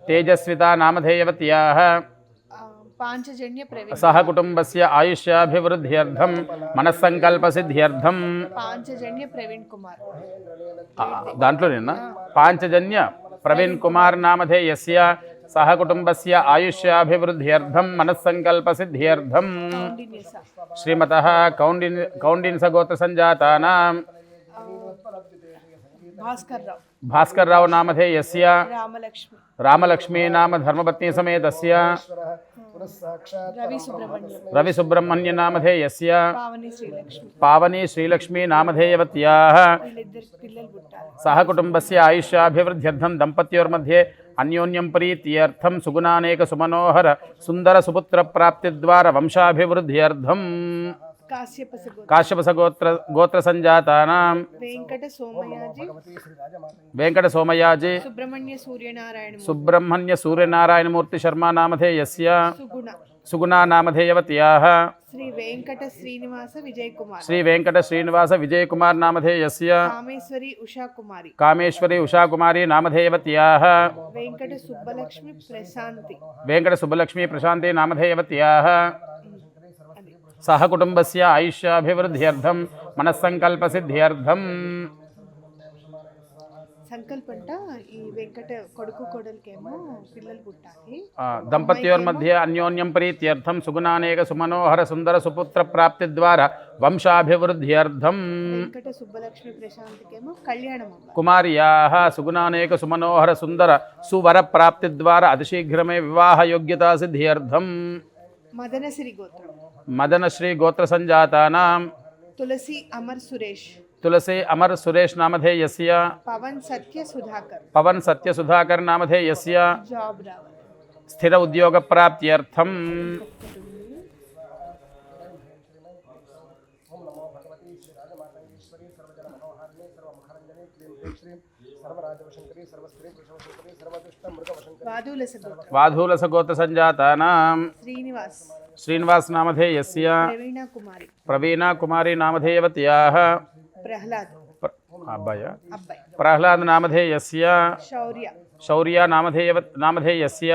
తేజస్వితా నామధేయవత్యాః సహ కుటుంబస్య ఆయుష్యాభివృద్ధ్యర్థం మనస్సంకల్ప సిద్ధ్యర్థం దాంట్లోనేనా పాంచజన్య ప్రవీణ్ కుమార్ నామధేయస్య సహ కుటుంబస్య ఆయుష్యాభివృద్ధ్యర్థం మనస్సంకల్ప సిద్ధ్యర్థం శ్రీమతః కౌండిన్య సగోత్ర సంజాతానాం భాస్కర్రావు నామధేయస్య రామలక్ష్మీ నామ ధర్మపత్ని సమేతస్య రవిసుబ్రహ్మణ్య నామధేయస్య పావని శ్రీలక్ష్మీ నామధేయవత్యాః సహ కుటుంబస్య ఆయుష్యాభివృద్ధ్యర్థం దంపత్యోర్मध्ये అన్యోన్యం ప్రీత్యర్థం సుగుణానేక సుమనోహర సుందర సుపుత్ర ప్రాప్తి ద్వారా వంశాభివృద్ధ్యర్థం కాశ్యప గోత్ర సంజాతానాం వెంకట సోమయాజి సుబ్రహ్మణ్య సూర్యనారాయణమూర్తి శర్మ నామధేయస్య సుగుణా నామధేయవత్యాః శ్రీ వెంకట శ్రీనివాస విజయకుమార్ నామధేయస్య కామేశ్వరి ఉషాకుమారి నామధేయవత్యాః వెంకట సుబ్బలక్ష్మి ప్రశాంతి నామధేయవత్యాః సహ కుటుంబస్య ఆయుష్యాభివృద్ధ్యర్థం మనస్సంకల్ప సిద్ధ్యర్థం సంకల్పంట ఈ వెంకట కొడుకు కోడలికేమో పిల్లలు పుట్టాలి. దంపత్యోర్मध्ये అన్యోన్యం ప్రీత్యర్థం సుగుణానేక సుమనోహర సుందర సుపుత్ర ప్రాప్తి ద్వారా వంశాభివృద్ధ్యర్థం వెంకట సుబ్బలక్ష్మి ప్రశాంతికేమో కళ్యాణం కుమార్యాః సుగుణానేక సుమనోహర సుందర సువర ప్రాప్తి ద్వారా అతిశీఘ్రమే వివాహ యోగ్యతా సిద్ధ్యర్థం మదనశ్రీ గోత్ర సంజాతానాం తులసి అమర్ సురేష్ నామధేయస్య పవన్ సత్య సుధాకర్ నామధేయస్య స్థిర ఉద్యోగ ప్రాప్త్యర్థం వాధూలస గోత్ర సంజాతానాం శ్రీనివాస్ నామధేయస్య ప్రవీణా కుమారి నామధేయవత్యాః ప్రహ్లాద్ నామధేయస్య శౌర్య నామధేయస్య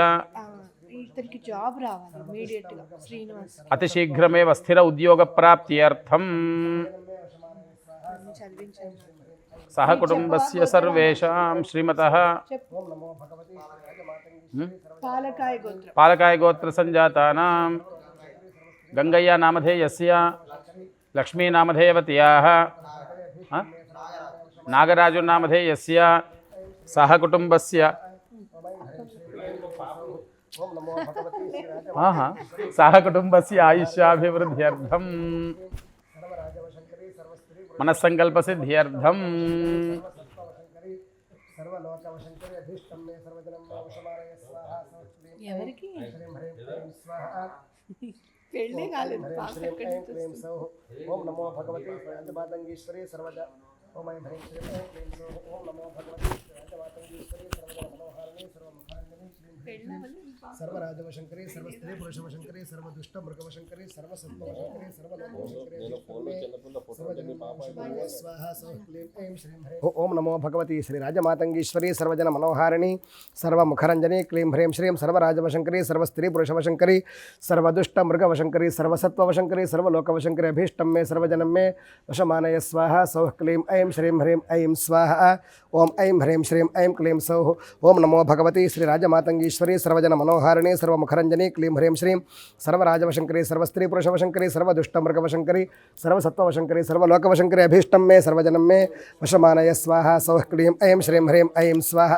అతిశీఘ్రమేవ స్థిర ఉద్యోగ ప్రాప్త్యర్థం సహ కుటుంబస్య సర్వేషాం శ్రీమతః పాలకాయ గోత్ర సంజాతానాం గంగయ్య నామధేయస్య లక్ష్మీ నామధేయవత్యాః నాగరాజునామధేయస్య సహ కుటుంబస్య ఓం నమో భగవతి శ్రీరాజ సహ కుటుంబస్య ఆయుష్యాభివృద్ధ్యర్థం సర్వరాజవశంకరీ సర్వస్త్రీ మనస్సంకల్పసిద్ధ్యర్థం సర్వసత్వవశంకరీ సర్వలోకవశంకరీ అభీష్టం మే సర్వజనం మోక్షమారయ స్వాహా సౌక్లీం ఎవరికి హ్రీం హ్రీం క్లీం స్వాహా పెళ్ళే కాలేదు హ్రీం శ్రీం ఐం క్లీం సౌః ఓం నమో భగవతి శ్రీరాజమాతంగీశ్వరీ సర్వజ ఓం ఐం హ్రీం శ్రీం ఐం క్లీం సౌః ఓం నమో భగవతి శ్రీరాజమాతంగీశ్వరీ సర్వజ మనోహారిణి సర్వముఖారంజని శ్రీం సర్వరాజవశంకరీ సర్వస్త్రీ పురుషవశంకరీ సర్వదుష్ట మృగవశంకరీ సర్వసత్వవశంకరీ ఓం నమో భగవతి శ్రీరాజమాతంగీశ్వరీ సర్వజన మనోహారిణి సర్వముఖరంజని క్లీం హ్రీం శ్రీం సర్వరాజవశంకరీ సర్వస్త్రీ పురుషవశంకరీ సర్వదుష్ట మృగవశంకరీ సర్వసత్వవశంకరీ సర్వలోకవశంకరీ అభీష్టం మే సర్వజనం మే వశమానయ స్వాహ సౌః క్లీం ఐం శ్రీం హ్రీం ఐం స్వాహ ఓం ఐం హ్రీం శ్రీం ఐం క్లీం సౌః ఓం నమో భగవతి శ్రీరాజమాతంగీశ్వరీ సర్వజన మనోహారిణి సర్వముఖరంజని క్లీం హ్రీం శ్రీం సర్వరాజవశంకరీ సర్వస్త్రీ పురుషవశంకరీ సర్వదుష్ట మృగవశంకరీ సర్వసత్వవశంకరీ సర్వలోకవశంకరీ అభీష్టం మే సర్వజనం మే వశమానయ స్వాహ సౌః క్లీం ఐం శ్రీం హ్రీం ఐం స్వాహ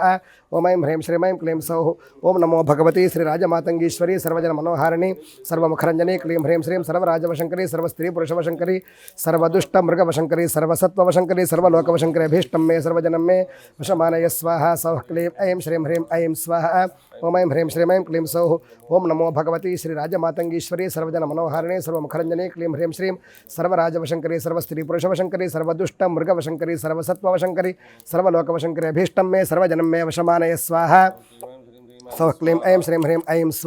ఓం ఐం హ్రీం శ్రీం ఐం క్లీం సౌః ఓం నమో భగవతి శ్రీరాజమాతంగీశ్వరీ సర్వజన మనోహారిణి సర్వముఖరంజని క్లీం హ్రీం శ్రీం సర్వరాజవశంకరీ సర్వస్త్రీ పురుషవశంకరీ సర్వదుష్ట మృగవశంకరీ సర్వసత్వవశంకరీ సర్వలోకవశంకరీ అభీష్టం మే సర్వజనం మే వశమానయ స్వాహ సౌః క్లీం ఐం శ్రీం హ్రీం ఐం స్వాహ ఓం ఐం హ్రీం శ్రీం ఐం క్లీం సౌః ఓం నమో భగవతి శ్రీరాజమాతంగీశ్వరీ సర్వజన మనోహారిణి సర్వముఖరంజని క్లీం హ్రీం శ్రీం సర్వరాజవశంకరీ సర్వస్త్రీ పురుషవశంకరీ సర్వదుష్ట మృగవశంకరీ సర్వసత్వవశంకరీ సర్వలోకవశంకరీ అభీష్టం మే సర్వజనం మే వశమానయ స్వాహ సౌః క్లీం ఐం శ్రీం హ్రీం ఐం స్వాహ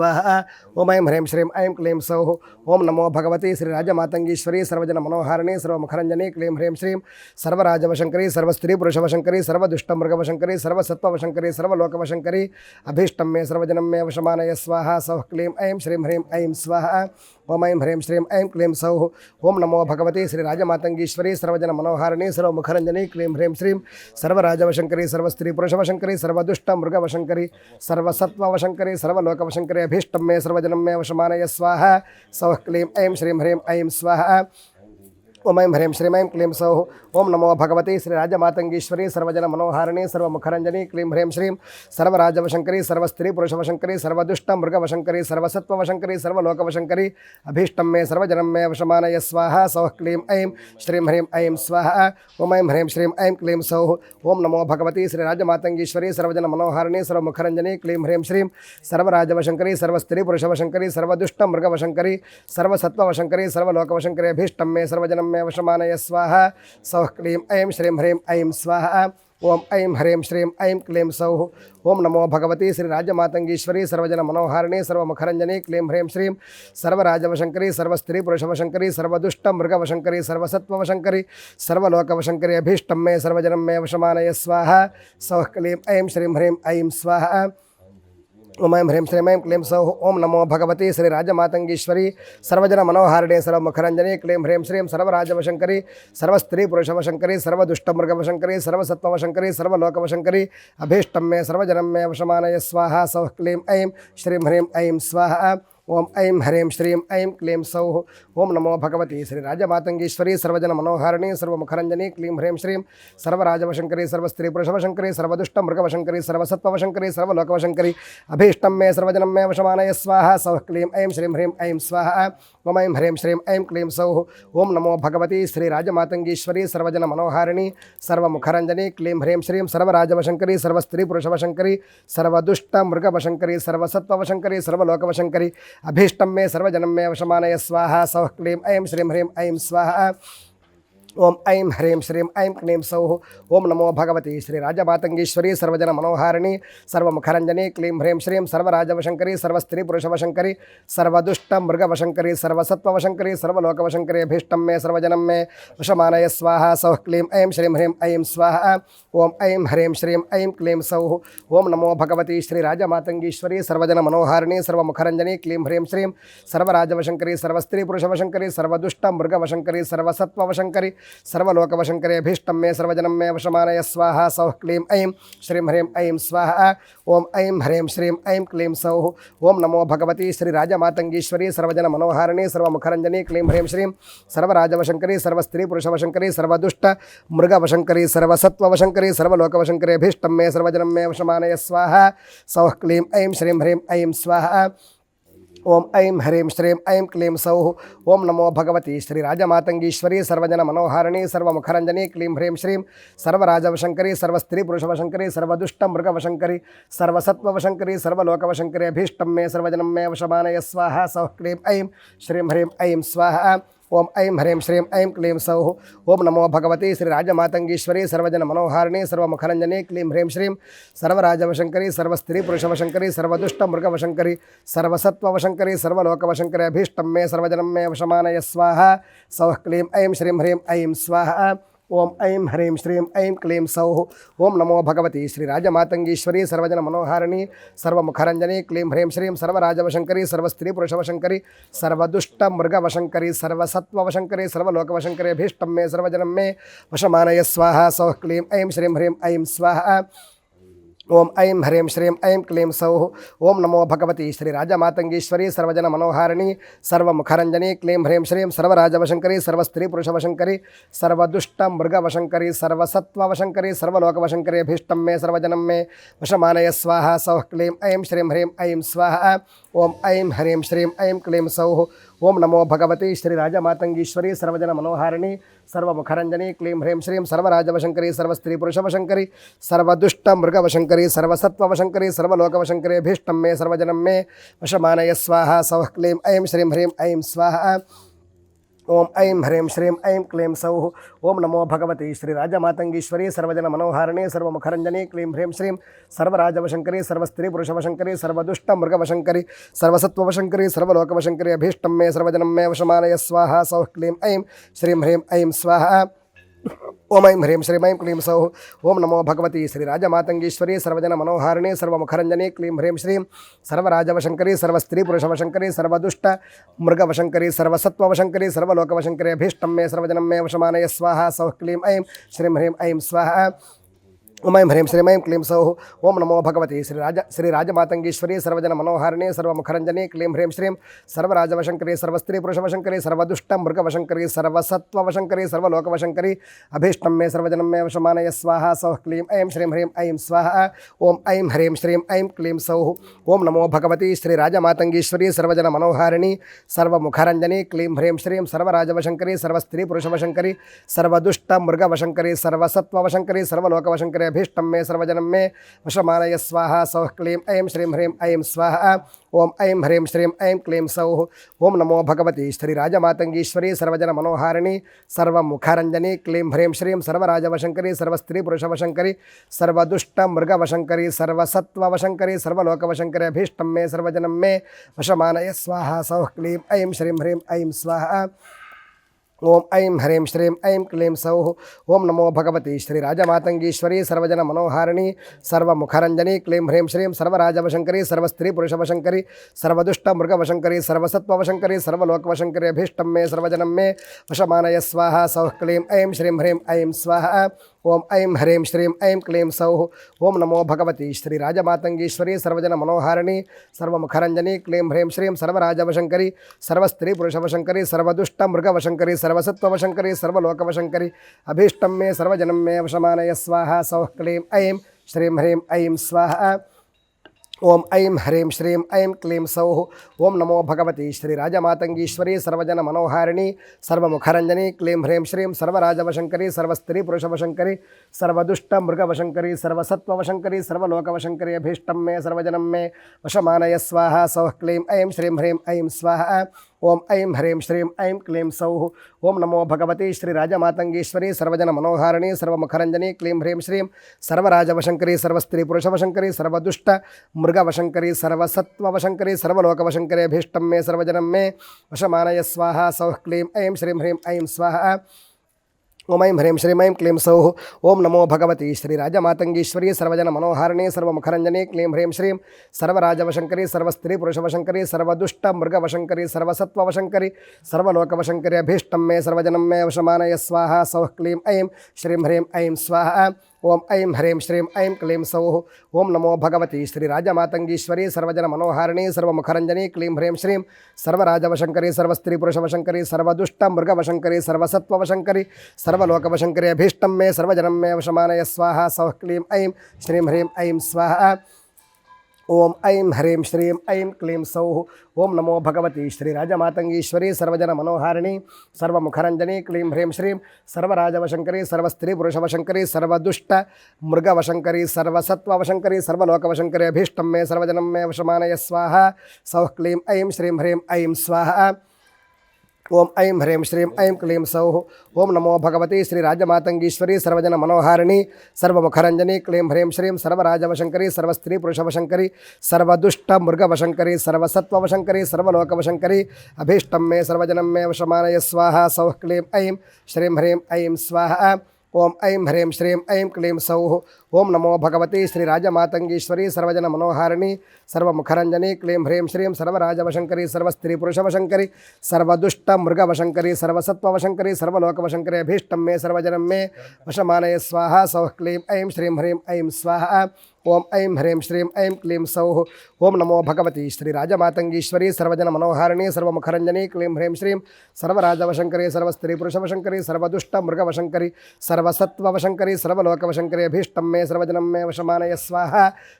ఓం ఐం హ్రీం శ్రీం ఐం క్లీం సౌః ఓం నమో భగవతి శ్రీరాజమాతంగీశ్వరీ సర్వజన మనోహారిణి సర్వముఖరంజని క్లీం హ్రీం శ్రీం సర్వరాజవశంకరీ సర్వస్త్రీ పురుషవశంకరీ సర్వదుష్ట మృగవశంకరీ సర్వసత్వవశంకరీ సర్వలోకవశంకరీ అభీష్టం మే సర్వజనం మే వశమానయ స్వాహ సౌః క్లీం ఐం శ్రీం హ్రీం ఐం స్వాహ ఓం ఐం హ్రీం శ్రీం ఐం క్లీం సౌః ఓం నమో భగవతి శ్రీరాజమాతంగీశ్వరీ సర్వజన మనోహారిణి సర్వముఖరంజని క్లీం హ్రీం శ్రీం సర్వరాజవశంకరీ సర్వస్త్రీ పురుషవశంకరీ సర్వదుష్ట మృగవశంకరీ సర్వసత్వవశంకరీ సర్వలోకవశంకరీ అభీష్టం మే సర్వజనం మే వశమానయ స్వాహ సౌః క్లీం ఐం శ్రీం హ్రీం ఐం స్వాహ ఓం ఐం హ్రీం శ్రీం ఐం క్లీం సౌః ఓం నమో భగవతి శ్రీరాజమాతంగీశ్వరీ సర్వజన మనోహారిణి సర్వముఖరంజని క్లీం హ్రీం శ్రీం సర్వరాజవశంకరీ సర్వస్త్రీ పురుషవశంకరీ సర్వదుష్ట మృగవశంకరీ సర్వసత్వవశంకరీ సర్వలోకవశంకరీ అభీష్టం మే సర్వజనం మే వశమానయ స్వాహ సౌః క్లీం ఐం శ్రీం హ్రీం ఐం స్వాహ ఓం ఐం హ్రీం శ్రీం ఐం క్లీం సౌః ఓం నమో భగవతి శ్రీరాజమాతంగీశ్వరీ సర్వజన మనోహారిణి సర్వముఖరంజని క్లీం హ్రీం శ్రీం సర్వరాజవశంకరీ సర్వస్త్రీ పురుషవశంకరీ సర్వదుష్ట మృగవశంకరీ సర్వసత్వవశంకరీ సర్వలోకవశంకరీ అభీష్టం మే సర్వజనం మే వశమానయ స్వాహ సౌః క్లీం ఐం శ్రీం హ్రీం ఐం స్వాహ ఓం ఐం హ్రీం శ్రీం ఐం క్లీం సౌః ఓం నమో భగవతి శ్రీరాజమాతంగీశ్వరీ సర్వజన మనోహారిణి సర్వముఖరంజని క్లీం హ్రీం శ్రీం సర్వరాజవశంకరీ సర్వస్త్రీ పురుషవశంకరీ సర్వదుష్ట మృగవశంకరీ సర్వసత్వవశంకరీ సర్వలోకవశంకరీ అభీష్టం మే సర్వజనం మే వశమానయ స్వాహ సౌః క్లీం ఐం శ్రీం హ్రీం ఐం స్వాహ ఓం ఐం హ్రీం శ్రీం ఐం క్లీం సౌః ఓం నమో భగవతి శ్రీరాజమాతంగీశ్వరీ సర్వజన మనోహారిణి సర్వముఖరంజని క్లీం హ్రీం శ్రీం సర్వరాజవశంకరీ సర్వస్త్రీ పురుషవశంకరీ సర్వదుష్ట మృగవశంకరీ సర్వసత్వవశంకరీ సర్వలోకవశంకరీ అభీష్టం మే సర్వజనం మే వశమానయ స్వాహ సౌః క్లీం ఐం శ్రీం హ్రీం ఐం స్వాహ ఓం ఐం హ్రీం శ్రీం ఐం క్లీం సౌః ఓం నమో భగవతి శ్రీరాజమాతంగీశ్వరీ సర్వజన మనోహారిణి సర్వముఖరంజని క్లీం హ్రీం శ్రీం సర్వరాజవశంకరీ సర్వస్త్రీ పురుషవశంకరీ సర్వదుష్ట మృగవశంకరీ సర్వసత్వవశంకరీ సర్వలోకవశంకరీ అభీష్టం మే సర్వజనం మే వశమానయ స్వాహ సౌః క్లీం ఐం శ్రీం హ్రీం ఐం స్వాహ ఓం ఐం హ్రీం శ్రీం ఐం క్లీం సౌః ఓం నమో భగవతి శ్రీరాజమాతంగీశ్వరీ సర్వజన మనోహారిణి సర్వముఖరంజని క్లీం హ్రీం శ్రీం సర్వరాజవశంకరీ సర్వస్త్రీ పురుషవశంకరీ సర్వదుష్ట మృగవశంకరీ సర్వసత్వవశంకరీ సర్వలోకవశంకరీ అభీష్టం మే సర్వజనం మే వశమానయ స్వాహ సౌః క్లీం ఐం శ్రీం హ్రీం ఐం స్వాహ ఓం ఐం హ్రీం శ్రీం ఐం క్లీం సౌః ఓం నమో భగవతి శ్రీరాజమాతంగీశ్వరీ సర్వజన మనోహారిణి సర్వముఖరంజని క్లీం హ్రీం శ్రీం సర్వరాజవశంకరీ సర్వస్త్రీ పురుషవశంకరీ సర్వదుష్ట మృగవశంకరీ సర్వసత్వవశంకరీ సర్వలోకవశంకరీ అభీష్టం మే సర్వజనం మే వశమానయ స్వాహ సౌః క్లీం ఐం శ్రీం హ్రీం ఐం స్వాహ ఓం ఐం హ్రీం శ్రీం ఐం క్లీం సౌః ఓం నమో భగవతి శ్రీరాజమాతంగీశ్వరీ సర్వజన మనోహారిణి సర్వముఖరంజని క్లీం హ్రీం శ్రీం సర్వరాజవశంకరీ సర్వస్త్రీ పురుషవశంకరీ సర్వదుష్ట మృగవశంకరీ సర్వసత్వవశంకరీ सर्वलोकवशङ्करी अभीष्टं मे सर्वजनं मे वशमानय स्वाहा सौः क्लीं ऐं श्रीं ह्रीं ऐं स्वाहा ओम ऐं ह्रीं श्रीं ऐं क्लीं सौः ओम नमो भगवती श्रीराजमातङ्गीश्वरी सर्वजनमनोहारिणी सर्वमुखरञ्जनी क्लीं ह्रीं श्रीं सर्वराजवशङ्करी सर्वस्त्रीपुरुषवशङ्करी सर्वदुष्ट मृगवशङ्करी सर्वसत्त्ववशङ्करी सर्वलोकवशङ्करी अभीष्टं मे सर्वजनं मे वशमानय स्वाहा सौः क्लीं ऐं श्रीं ह्रीं ऐं स्वाहा ओम ऐं ह्रीं श्रीं ऐं क्लीं सौः ओम नमो भगवती श्रीराजमातङ्गीश्वरी सर्वजनमनोहारिणी सर्वमुखरञ्जनी क्लीं ह्रीं श्रीं सर्वराजवशङ्करी सर्वस्त्रीपुरुषवशङ्करी सर्वदुष्टमृगवशङ्करी सर्वसत्त्ववशङ्करी सर्वलोकवशङ्करी अभीष्टं मे सर्वजनं मे वशमानय स्वाहा सौः क्लीं ऐं श्रीं ह्रीं ऐं स्वाहा ओम ऐं ह्रीं श्रीं ऐं क्लीं सौः ओम नमो भगवती श्रीराजमातङ्गीश्वरी सर्वजनमनोहारिणी सर्वमुखरञ्जनी क्लीं ह्रीं श्रीं सर्वराजवशङ्करी सर्वस्त्रीपुरुषवशङ्करी सर्वदुष्टमृगवशङ्करी सर्वसत्त्ववशङ्करी सर्वलोकवशङ्करी अभीष्टं मे सर्वजनं मे वशमानय स्वाहा सौः क्लीं ऐं श्रीं ह्रीं ऐं स्वाहा ओम ऐं ह्रीं श्रीं ऐं क्लीं सौः ओम नमो भगवती श्रीराजमातङ्गीश्वरी सर्वजनमनोहारिणी सर्वमुखरञ्जनी क्लीं ह्रीं श्रीं सर्वराजवशङ्करी सर्वस्त्रीपुरुषवशङ्करी सर्वदुष्टमृगवशङ्करी सर्वसत्त्ववशङ्करी सर्वलोकवशङ्करी अभीष्टं मे सर्वजनं मे वशमानय स्वाहा सौः क्लीं ऐं श्रीं ह्रीं ऐं स्वाहा ओम ऐं ह्रीं श्रीं ऐं क्लीं सौः ओम नमो भगवती श्रीराजमातङ्गीश्वरी सर्वजनमनोहारिणी सर्वमुखरञ्जनी क्लीं ह्रीं श्रीं सर्वराजवशङ्करी सर्वस्त्रीपुरुषवशङ्करी सर्वदुष्टमृगवशङ्करी सर्वसत्त्ववशङ्करी सर्वलोकवशङ्करी अभीष्टं मे सर्वजनं मे वशमानय स्वाहा सौः क्लीं ऐं श्रीं ह्रीं ऐं स्वाहा ओम ऐं ह्रीं श्रीं ऐं क्लीं सौः ओम नमो भगवती श्रीराजमातङ्गीश्वरी सर्वजनमनोहारिणी सर्वमुखरञ्जनी क्लीं ह्रीं श्रीं सर्वराजवशङ्करी सर्वस्त्रीपुरुषवशङ्करी सर्वदुष्टमृगवशङ्करी सर्वसत्त्ववशङ्करी सर्वलोकवशङ्करी अभीष्टं मे सर्वजनं मे वशमानय स्वाहा सौः क्लीं ऐं श्रीं ह्रीं ऐं स्वाहा ओम ऐं ह्रीं श्रीं ऐं क्लीं सौः ओम नमो भगवती श्रीराजमातङ्गीश्वरी सर्वजनमनोहारिणी सर्वमुखरञ्जनी क्लीं ह्रीं श्रीं सर्वराजवशङ्करी सर्वस्त्रीपुरुषवशङ्करी सर्वदुष्टमृगवशङ्करी सर्वसत्त्ववशङ्करी सर्वलोकवशङ्करी अभीष्टं मे सर्वजनं मे वशमानय स्वाहा सौः क्लीं ऐं श्रीं ह्रीं ऐं स्वाहा ओम ऐं ह्रीं श्रीं ऐं क्लीं सौः ओम नमो भगवती श्रीराजमातङ्गीश्वरी सर्वजनमनोहारिणी सर्वमुखरञ्जनी क्लीं ह्रीं श्रीं सर्वराजवशङ्करी सर्वस्त्रीपुरुषवशङ्करी सर्वदुष्टमृगवशङ्करी सर्वसत्त्ववशङ्करी सर्वलोकवशङ्करी अभीष्टं मे सर्वजनं मे वशमानय स्वाहा सौः क्लीं ऐं श्रीं ह्रीं ऐं स्वाहा ओम ऐं ह्रीं श्रीं ऐं क्लीं सौः ओम नमो भगवती श्रीराजमातङ्गीश्वरी सर्वजनमनोहारिणी सर्वमुखरञ्जनी क्लीं ह्रीं श्रीं सर्वराजवशङ्करी सर्वस्त्रीपुरुषवशङ्करी सर्वदुष्टमृगवशङ्करी सर्वसत्त्ववशङ्करी सर्वलोकवशङ्करी अभीष्टं मे सर्वजनं मे वशमानय स्वाहा सौः क्लीं ऐं श्रीं ह्रीं ऐं स्वाहा ओम ऐं ह्रीं श्रीं ऐं क्लीं सौः ओम नमो भगवती श्रीराजमातङ्गीश्वरी सर्वजनमनोहारिणी सर्वमुखरञ्जनी क्लीं ह्रीं श्रीं सर्वराजवशङ्करी सर्वस्त्रीपुरुषवशङ्करी सर्वदुष्टमृगवशङ्करी सर्वसत्त्ववशङ्करी सर्वलोकवशङ्करी अभीष्टं मे सर्वजनं मे वशमानय स्वाहा सौः क्लीं ऐं श्रीं ह्रीं ऐं स्वाहा ओम ऐं ह्रीं श्रीं ऐं क्लीं सौः ओम नमो भगवती श्रीराजमातङ्गीश्वरी सर्वजनमनोहारिणी सर्वमुखरञ्जनी क्लीं ह्रीं श्रीं सर्वराजवशङ्करी सर्वस्त्रीपुरुषवशङ्करी सर्वदुष्टमृगवशङ्करी सर्वसत्त्ववशङ्करी सर्वलोकवशङ्करी अभीष्टं मे सर्वजनं मे वशमानय स्वाहा सौः क्लीं ऐं श्रीं ह्रीं ऐं स्वाहा ओम ऐं ह्रीं श्रीं ऐं क्लीं सौः ओम नमो भगवती श्रीराजमातङ्गीश्वरी सर्वजनमनोहारिणी सर्वमुखरञ्जनी क्लीं ह्रीं श्रीं सर्वराजवशङ्करी सर्वस्त्रीपुरुषवशङ्करी सर्वदुष्टमृगवशङ्करी सर्वसत्त्ववशङ्करी सर्वलोकवशङ्करी अभीष्टं मे सर्वजनं मे वशमानय स्वाहा सौः क्लीं ऐं श्रीं ह्रीं ऐं स्वाहा ओम ऐं ह्रीं श्रीं ऐं क्लीं सौः ओम नमो भगवती श्रीराजमातङ्गीश्वरी सर्वजनमनोहारिणी सर्वमुखरञ्जनी क्लीं ह्रीं श्रीं सर्वराजवशङ्करी सर्वस्त्रीपुरुषवशङ्करी सर्वदुष्टमृगवशङ्करी सर्वसत्त्ववशङ्करी सर्वलोकवशङ्करी अभीष्टं मे सर्वजनं मे वशमानय स्वाहा सौः क्लीं ऐं श्रीं ह्रीं ऐं स्वाहा ओम ऐं ह्रीं श्रीं ऐं क्लीं सौः ओम नमो भगवती श्रीराजमातङ्गीश्वरी सर्वजनमनोहारिणी सर्वमुखरञ्जनी क्लीं ह्रीं श्रीं सर्वराजवशङ्करी सर्वस्त्रीपुरुषवशङ्करी सर्वदुष्टमृगवशङ्करी सर्वसत्त्ववशङ्करी सर्वलोकवशङ्करी अभीष्टं मे सर्वजनं मे वशमानय स्वाहा सौः क्लीं ऐं श्रीं ह्रीं ऐं स्वाहा ओम ऐं ह्रीं श्रीं ऐं क्लीं सौः ओम नमो भगवती श्रीराजमातङ्गीश्वरी सर्वजनमनोहारिणी सर्वमुखरञ्जनी क्लीं ह्रीं श्रीं सर्वराजवशङ्करी सर्वस्त्रीपुरुषवशङ्करी सर्वदुष्टमृगवशङ्करी सर्वसत्त्ववशङ्करी सर्वलोकवशङ्करी अभीष्टं मे सर्वजनं मे वशमानय स्वाहा सौः क्लीं ऐं श्रीं ह्रीं ऐं स्वाहा ఓం ఐం హ్రీం శ్రీం ఐం క్లీం సౌః ఓం నమో భగవతి శ్రీరాజమాతంగీశ్వరీ సర్వజన మనోహారిణి సర్వముఖరంజని క్లీం హ్రీం శ్రీం సర్వరాజవశంకరి సర్వస్త్రీ పురుషవశంకరి సర్వదుష్ట మృగవశంకరి సర్వసత్వవశంకరి సర్వలోకవశంకరి అభీష్టం మే సర్వజనం మే వశమానయ స్వాహ సౌః క్లీం ఐం శ్రీం హ్రీం ఐం స్వాహ ఓం ఐం హ్రీం శ్రీం ఐం క్లీం సౌః ఓం నమో భగవతి శ్రీరాజమాతంగీశ్వరీ సర్వజన మనోహారిణి సర్వముఖరంజని క్లీం హ్రీం శ్రీం సర్వరాజవశంకరి సర్వస్త్రీ పురుషవశంకరి సర్వదుష్ట మృగవశంకరి సర్వసత్వవశంకరి సర్వలోకవశంకరి అభీష్టం మే సర్వజనం మే వశమానయ స్వాహ సౌః క్లీం ఐం శ్రీం హ్రీం ఐం స్వాహ ఓం ఐం హ్రీం శ్రీం ఐం క్లీం సౌః ఓం నమో భగవతి శ్రీరాజమాతంగీశ్వరీ సర్వజన మనోహారిణి సర్వముఖరంజని క్లీం హ్రీం శ్రీం సర్వరాజవశంకరి సర్వస్త్రీ పురుషవశంకరి సర్వదుష్ట మృగవశంకరి సర్వసత్వవశంకరి సర్వలోకవశంకరి అభీష్టం మే సర్వజనం మే వశమానయ స్వాహ సౌః క్లీం ఐం శ్రీం హ్రీం ఐం స్వాహ ఓం ఐం హ్రీం శ్రీం ఐం క్లీం సౌః ఓం నమో భగవతి శ్రీరాజమాతంగీశ్వరీ సర్వజన మనోహారిణి సర్వముఖరంజని క్లీం హ్రీం శ్రీం సర్వరాజవశంకరి సర్వస్త్రీ పురుషవశంకరి సర్వదుష్ట మృగవశంకరి సర్వసత్వవశంకరి సర్వలోకవశంకరి అభీష్టం మే సర్వజనం మే వశమానయ స్వాహ సౌః క్లీం ఐం శ్రీం హ్రీం ఐం స్వాహ ఓం ఐం హ్రీం శ్రీం ఐం క్లీం సౌః ఓం నమో భగవతి శ్రీరాజమాతంగీశ్వరీ సర్వజన మనోహారిణి సర్వముఖరంజని క్లీం హ్రీం శ్రీం సర్వరాజవశంకరి సర్వస్త్రీ పురుషవశంకరి సర్వదుష్ట మృగవశంకరి సర్వసత్వవశంకరి సర్వలోకవశంకరి అభీష్టం మే సర్వజనం మే వశమానయ స్వాహ సౌః క్లీం ఐం శ్రీం హ్రీం ఐం స్వాహ ఓం ఐం హ్రీం శ్రీం ఐం క్లీం సౌః ఓం నమో భగవతి శ్రీరాజమాతంగీశ్వరీ సర్వజన మనోహారిణి సర్వముఖరంజని క్లీం హ్రీం శ్రీం సర్వరాజవశంకరి సర్వస్త్రీ పురుషవశంకరి సర్వదుష్ట మృగవశంకరి సర్వసత్వవశంకరి సర్వలోకవశంకరి అభీష్టం మే సర్వజనం మే వశమానయ స్వాహ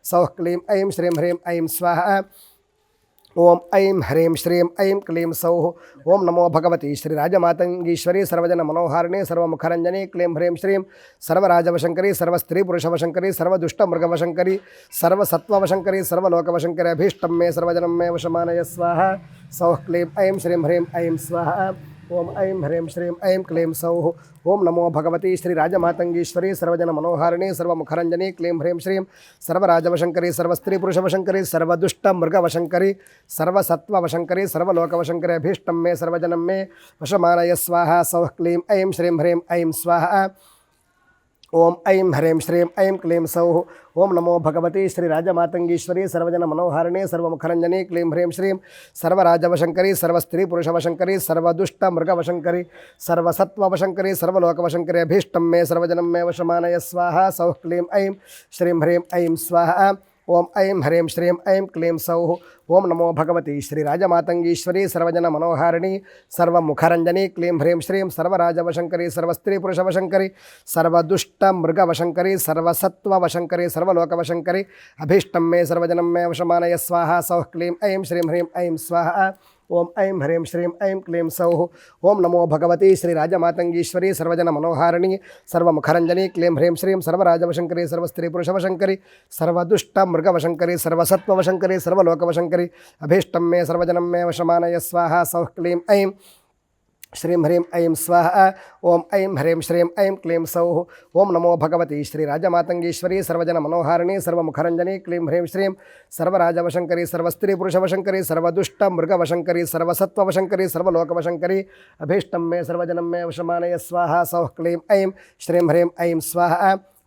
సౌః క్లీం ఐం శ్రీం హ్రీం ఐం స్వాహ ఓం ఐం హ్రీం శ్రీం ఐం క్లీం సౌః ఓం నమో భగవతి శ్రీరాజమాతంగీశ్వరీ సర్వజన మనోహారిణి సర్వముఖరంజని క్లీం హ్రీం శ్రీం సర్వరాజవశంకరి సర్వస్త్రీ పురుషవశంకరి సర్వదుష్ట మృగవశంకరి సర్వసత్వవశంకరి సర్వలోకవశంకరి అభీష్టం మే సర్వజనం మే వశమానయ స్వాహ సౌః క్లీం ఐం శ్రీం హ్రీం ఐం స్వాహ ఓం ఐం హ్రీం శ్రీం ఐం క్లీం సౌః ఓం నమో భగవతి శ్రీరాజమాతంగీశ్వరీ సర్వజన మనోహారిణి సర్వముఖరంజని క్లీం హ్రీం శ్రీం సర్వరాజవశంకరి సర్వస్త్రీ పురుషవశంకరి సర్వదుష్ట మృగవశంకరి సర్వసత్వవశంకరి సర్వలోకవశంకరి అభీష్టం మే సర్వజనం మే వశమానయ స్వాహ సౌః క్లీం ఐం శ్రీం హ్రీం ఐం స్వాహ ఓం ఐం హ్రీం శ్రీం ఐం క్లీం సౌః ఓం నమో భగవతి శ్రీరాజమాతంగీశ్వరీ సర్వజన మనోహారిణి సర్వముఖరంజని క్లీం హ్రీం శ్రీం సర్వరాజవశంకరి సర్వస్త్రీ పురుషవశంకరి సర్వదుష్ట మృగవశంకరి సర్వసత్వవశంకరి సర్వలోకవశంకరి అభీష్టం మే సర్వజనం మే వశమానయ స్వాహ సౌః క్లీం ఐం శ్రీం హ్రీం ఐం స్వాహ ఓం ఐం హ్రీం శ్రీం ఐం క్లీం సౌః ఓం నమో భగవతి శ్రీరాజమాతంగీశ్వరీ సర్వజన మనోహారిణి సర్వముఖరంజని క్లీం హ్రీం శ్రీం సర్వరాజవశంకరి సర్వస్త్రీ పురుషవశంకరి సర్వదుష్ట మృగవశంకరి సర్వసత్వవశంకరి సర్వలోకవశంకరి అభీష్టం మే సర్వజనం మే వశమానయ స్వాహ సౌః క్లీం ఐం శ్రీం హ్రీం ఐం స్వాహ ఓం ఐం హ్రీం శ్రీం ఐం క్లీం సౌః ఓం నమో భగవతి శ్రీరాజమాతంగీశ్వరీ సర్వజన మనోహారిణి సర్వముఖరంజని క్లీం హ్రీం శ్రీం సర్వరాజవశంకరి సర్వస్త్రీ పురుషవశంకరి సర్వదుష్ట మృగవశంకరి సర్వసత్వవశంకరి సర్వలోకవశంకరి అభీష్టం మే సర్వజనం మే వశమానయ స్వాహ సౌః క్లీం ఐం శ్రీం హ్రీం ఐం స్వాహ ఓం ఐం హ్రీం శ్రీం ఐం క్లీం సౌః ఓం నమో భగవతి శ్రీరాజమాతంగీశ్వరీ సర్వజన మనోహారిణి సర్వముఖరంజని క్లీం హ్రీం శ్రీం సర్వరాజవశంకరి సర్వస్త్రీ పురుషవశంకరి సర్వదుష్ట మృగవశంకరి సర్వసత్వవశంకరి సర్వలోకవశంకరి అభీష్టం మే సర్వజనం మే వశమానయ స్వాహ సౌః క్లీం ఐం శ్రీం హ్రీం ఐం స్వాహ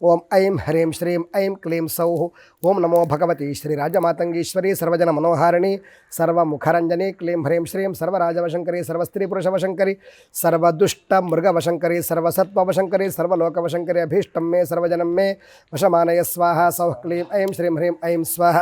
ఓం ఐం హ్రీం శ్రీం ఐం క్లీం సౌః ఓం నమో భగవతి శ్రీరాజమాతంగీశ్వరీ సర్వజన మనోహారిణి సర్వముఖరంజని క్లీం హ్రీం శ్రీం సర్వరాజవశంకరి సర్వస్త్రీ పురుషవశంకరి సర్వదుష్ట మృగవశంకరి సర్వసత్వవశంకరి సర్వలోకవశంకరి అభీష్టం మే సర్వజనం మే వశమానయ స్వాహ సౌః క్లీం ఐం శ్రీం హ్రీం ఐం స్వాహ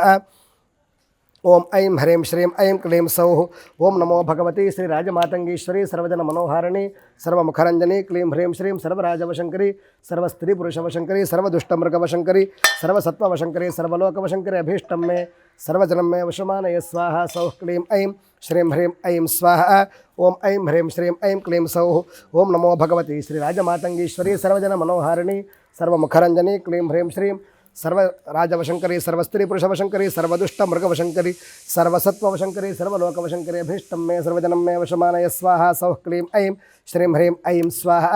ఓం ఐం హ్రీం శ్రీం ఐం క్లీం సౌః ఓం నమో భగవతి శ్రీరాజమాతంగీశ్వరీ సర్వజన మనోహారిణి సర్వముఖరంజని క్లీం హ్రీం శ్రీం సర్వరాజవశంకరి సర్వస్త్రీ పురుషవశంకరి సర్వదుష్ట మృగవశంకరి సర్వసత్వవశంకరి సర్వలోకవశంకరి అభీష్టం మే సర్వజనం మే వశమానయ స్వాహ సౌః క్లీం ఐం శ్రీం హ్రీం ఐం స్వాహ ఓం ఐం హ్రీం శ్రీం ఐం క్లీం సౌః ఓం నమో భగవతి శ్రీరాజమాతంగీశ్వరీ సర్వజన మనోహారిణి సర్వముఖరంజని క్లీం హ్రీం శ్రీం సర్వరాజవశంకరి సర్వస్త్రీ పురుషవశంకరి సర్వదుష్ట మృగవశంకరి సర్వసత్వవశంకరి సర్వలోకవశంకరి అభీష్టం మే సర్వజనం మే వశమానయ స్వాహ సౌః క్లీం ఐం శ్రీం హ్రీం ఐం స్వాహ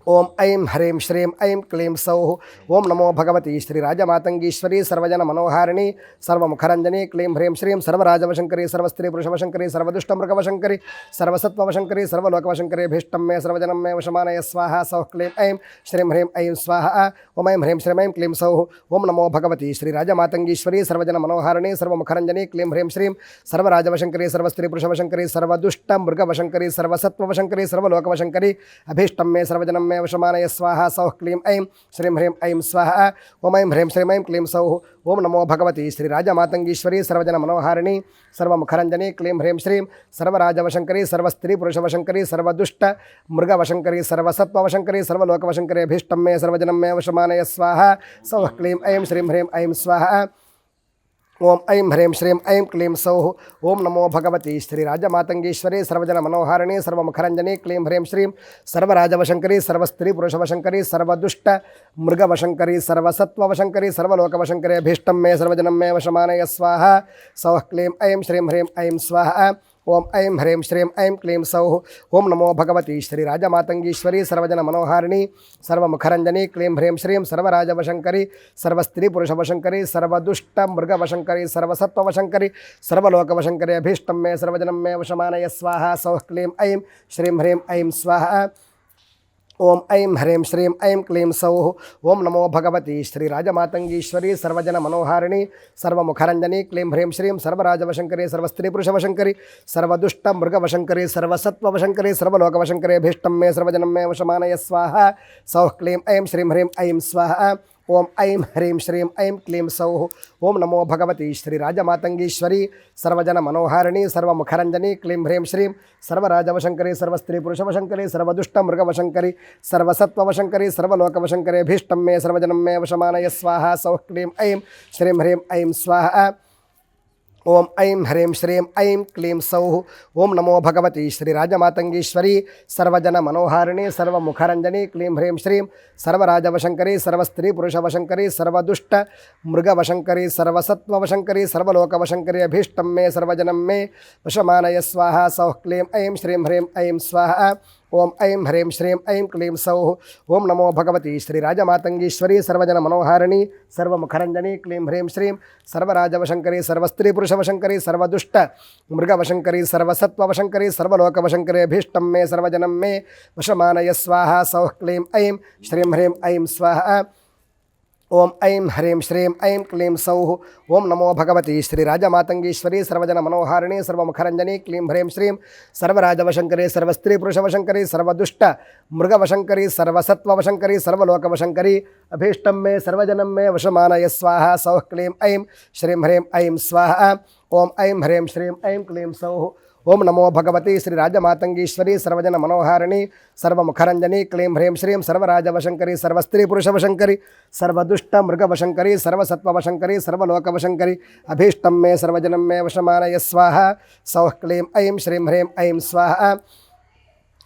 ఓం ఐం హ్రీం శ్రీం ఐం క్లీం సౌః ఓం నమో భగవతి శ్రీరాజమాతంగీశ్వరీ సర్వజన మనోహారిణి సర్వముఖరంజని క్లీం హ్రీం శ్రీం సర్వరాజవశంకరి సర్వస్త్రీ పురుషవశంకరి సర్వదుష్టమృగవశంకరి సర్వసత్వవశంకరి సర్వలోకవశంకరి భీష్టం మే సర్వజనం మే వశమానయ స్వాహ సౌః క్లీం ఐం శ్రీం హ్రీం ఐం స్వాహ ఓం ఐం హ్రీం శ్రీం ఐం క్లీం సౌః ఓం నమో భగవతి శ్రీరాజమాతంగీశ్వరీ సర్వజన మనోహారిణి సర్వముఖరంజని క్లీం హ్రీం శ్రీం సర్వరాజవశంకరి సర్వస్త్రీ పురుషవశంకరి సర్వదుష్టమృగవశంకరి సర్వసత్వవశంకరి సర్వలోకవశంకరి అభీష్టం మే సర్వజనం మే వశమానయ స్వాహ సౌః క్లీం ఐం శ్రీం హ్రీం ఐం స్వాహ ఓం ఐం హ్రీం శ్రీం ఐం క్లీం సౌః ఓం నమో భగవతి శ్రీరాజమాతంగీశ్వరీ సర్వజన మనోహారిణి సర్వముఖరంజని క్లీం హ్రీం శ్రీం సర్వరాజవశంకరి సర్వస్త్రీ పురుషవశంకరి సర్వదుష్ట మృగవశంకరి సర్వసత్వవశంకరి సర్వలోకవశంకరి అభీష్టం మే సర్వజనం మే వశమానయ స్వాహ సౌః క్లీం ఐం శ్రీం హ్రీం ఐం స్వాహ ఓం ఐం హ్రీం శ్రీం ఐం క్లీం సౌః ఓం నమో భగవతి శ్రీరాజమాతంగీశ్వరీ సర్వజన మనోహారిణి సర్వముఖరంజని క్లీం హ్రీం శ్రీం సర్వరాజవశంకరి సర్వస్త్రీ పురుషవశంకరి సర్వదుష్ట మృగవశంకరి సర్వసత్వవశంకరి సర్వలోకవశంకరి అభీష్టం మే సర్వజనం మే వశమానయ స్వాహ సౌః క్లీం ఐం శ్రీం హ్రీం ఐం స్వాహ ఓం ఐం హ్రీం శ్రీం ఐం క్లీం సౌః ఓం నమో భగవతి శ్రీరాజమాతంగీశ్వరీ సర్వజన మనోహారిణి సర్వముఖరంజని క్లీం హ్రీం శ్రీం సర్వరాజవశంకరి సర్వస్త్రీ పురుషవశంకరి సర్వదుష్ట మృగవశంకరి సర్వసత్వవశంకరి సర్వలోకవశంకరి అభీష్టం మే సర్వజనం మే వశమానయ స్వాహ సౌః క్లీం ఐం శ్రీం హ్రీం ఐం స్వాహ ఓం ఐం హ్రీం శ్రీం ఐం క్లీం సౌః ఓం నమో భగవతి శ్రీరాజమాతంగీశ్వరీ సర్వజన మనోహారిణి సర్వముఖరంజని క్లీం హ్రీం శ్రీం సర్వరాజవశంకరి సర్వస్త్రీ పురుషవశంకరి సర్వదుష్ట మృగవశంకరి సర్వసత్వవశంకరి సర్వలోకవశంకరి అభీష్టం మే సర్వజనం మే వశమానయ స్వాహ సౌః క్లీం ఐం శ్రీం హ్రీం ఐం స్వాహ ఓం ఐం హ్రీం శ్రీం ఐం క్లీం సౌః ఓం నమో భగవతి శ్రీరాజమాతంగీశ్వరీ సర్వజన మనోహారిణి సర్వముఖరంజని క్లీం హ్రీం శ్రీం సర్వరాజవశంకరి సర్వస్త్రీ పురుషవశంకరి సర్వదుష్ట మృగవశంకరి సర్వసత్వవశంకరి సర్వలోకవశంకరి అభీష్టం మే సర్వజనం మే వశమానయ స్వాహ సౌః క్లీం ఐం శ్రీం హ్రీం ఐం స్వాహ ఓం ఐం హ్రీం శ్రీం ఐం క్లీం సౌః ఓం నమో భగవతి శ్రీరాజమాతంగీశ్వరీ సర్వజన మనోహారిణి సర్వముఖరంజని క్లీం హ్రీం శ్రీం సర్వరాజవశంకరి సర్వస్త్రీ పురుషవశంకరి సర్వదుష్ట మృగవశంకరి సర్వసత్వవశంకరి సర్వలోకవశంకరి అభీష్టం మే సర్వజనం మే వశమానయ స్వాహ సౌః క్లీం ఐం శ్రీం హ్రీం ఐం స్వాహ ఓం ఐం హ్రీం శ్రీం ఐం క్లీం సౌః ఓం నమో భగవతి శ్రీరాజమాతంగీశ్వరీ సర్వజన మనోహారిణి సర్వముఖరంజని క్లీం హ్రీం శ్రీం సర్వరాజవశంకరి సర్వస్త్రీ పురుషవశంకరి సర్వదుష్ట మృగవశంకరి సర్వసత్వవశంకరి సర్వలోకవశంకరి అభీష్టం మే సర్వజనం మే వశమానయ స్వాహ సౌః క్లీం ఐం శ్రీం హ్రీం ఐం స్వాహ ఓం ఐం హ్రీం శ్రీం ఐం క్లీం సౌః ఓం నమో భగవతి శ్రీరాజమాతంగీశ్వరీ సర్వజన మనోహారిణి సర్వముఖరంజని క్లీం హ్రీం శ్రీం సర్వరాజవశంకరి సర్వస్త్రీ పురుషవశంకరి సర్వదుష్ట మృగవశంకరి సర్వసత్వవశంకరి సర్వలోకవశంకరి అభీష్టం మే సర్వజనం మే వశమానయ స్వాహ సౌః క్లీం ఐం శ్రీం హ్రీం ఐం స్వాహ ఓం ఐం హ్రీం శ్రీం ఐం క్లీం సౌః ఓం నమో భగవతి శ్రీరాజమాతంగీశ్వరీ సర్వజన మనోహారిణి సర్వముఖరంజని క్లీం హ్రీం శ్రీం సర్వరాజవశంకరి సర్వస్త్రీ పురుషవశంకరి సర్వదుష్ట మృగవశంకరి సర్వసత్వవశంకరి సర్వలోకవశంకరి అభీష్టం మే సర్వజనం మే వశమానయ స్వాహ సౌః క్లీం ఐం శ్రీం హ్రీం ఐం స్వాహ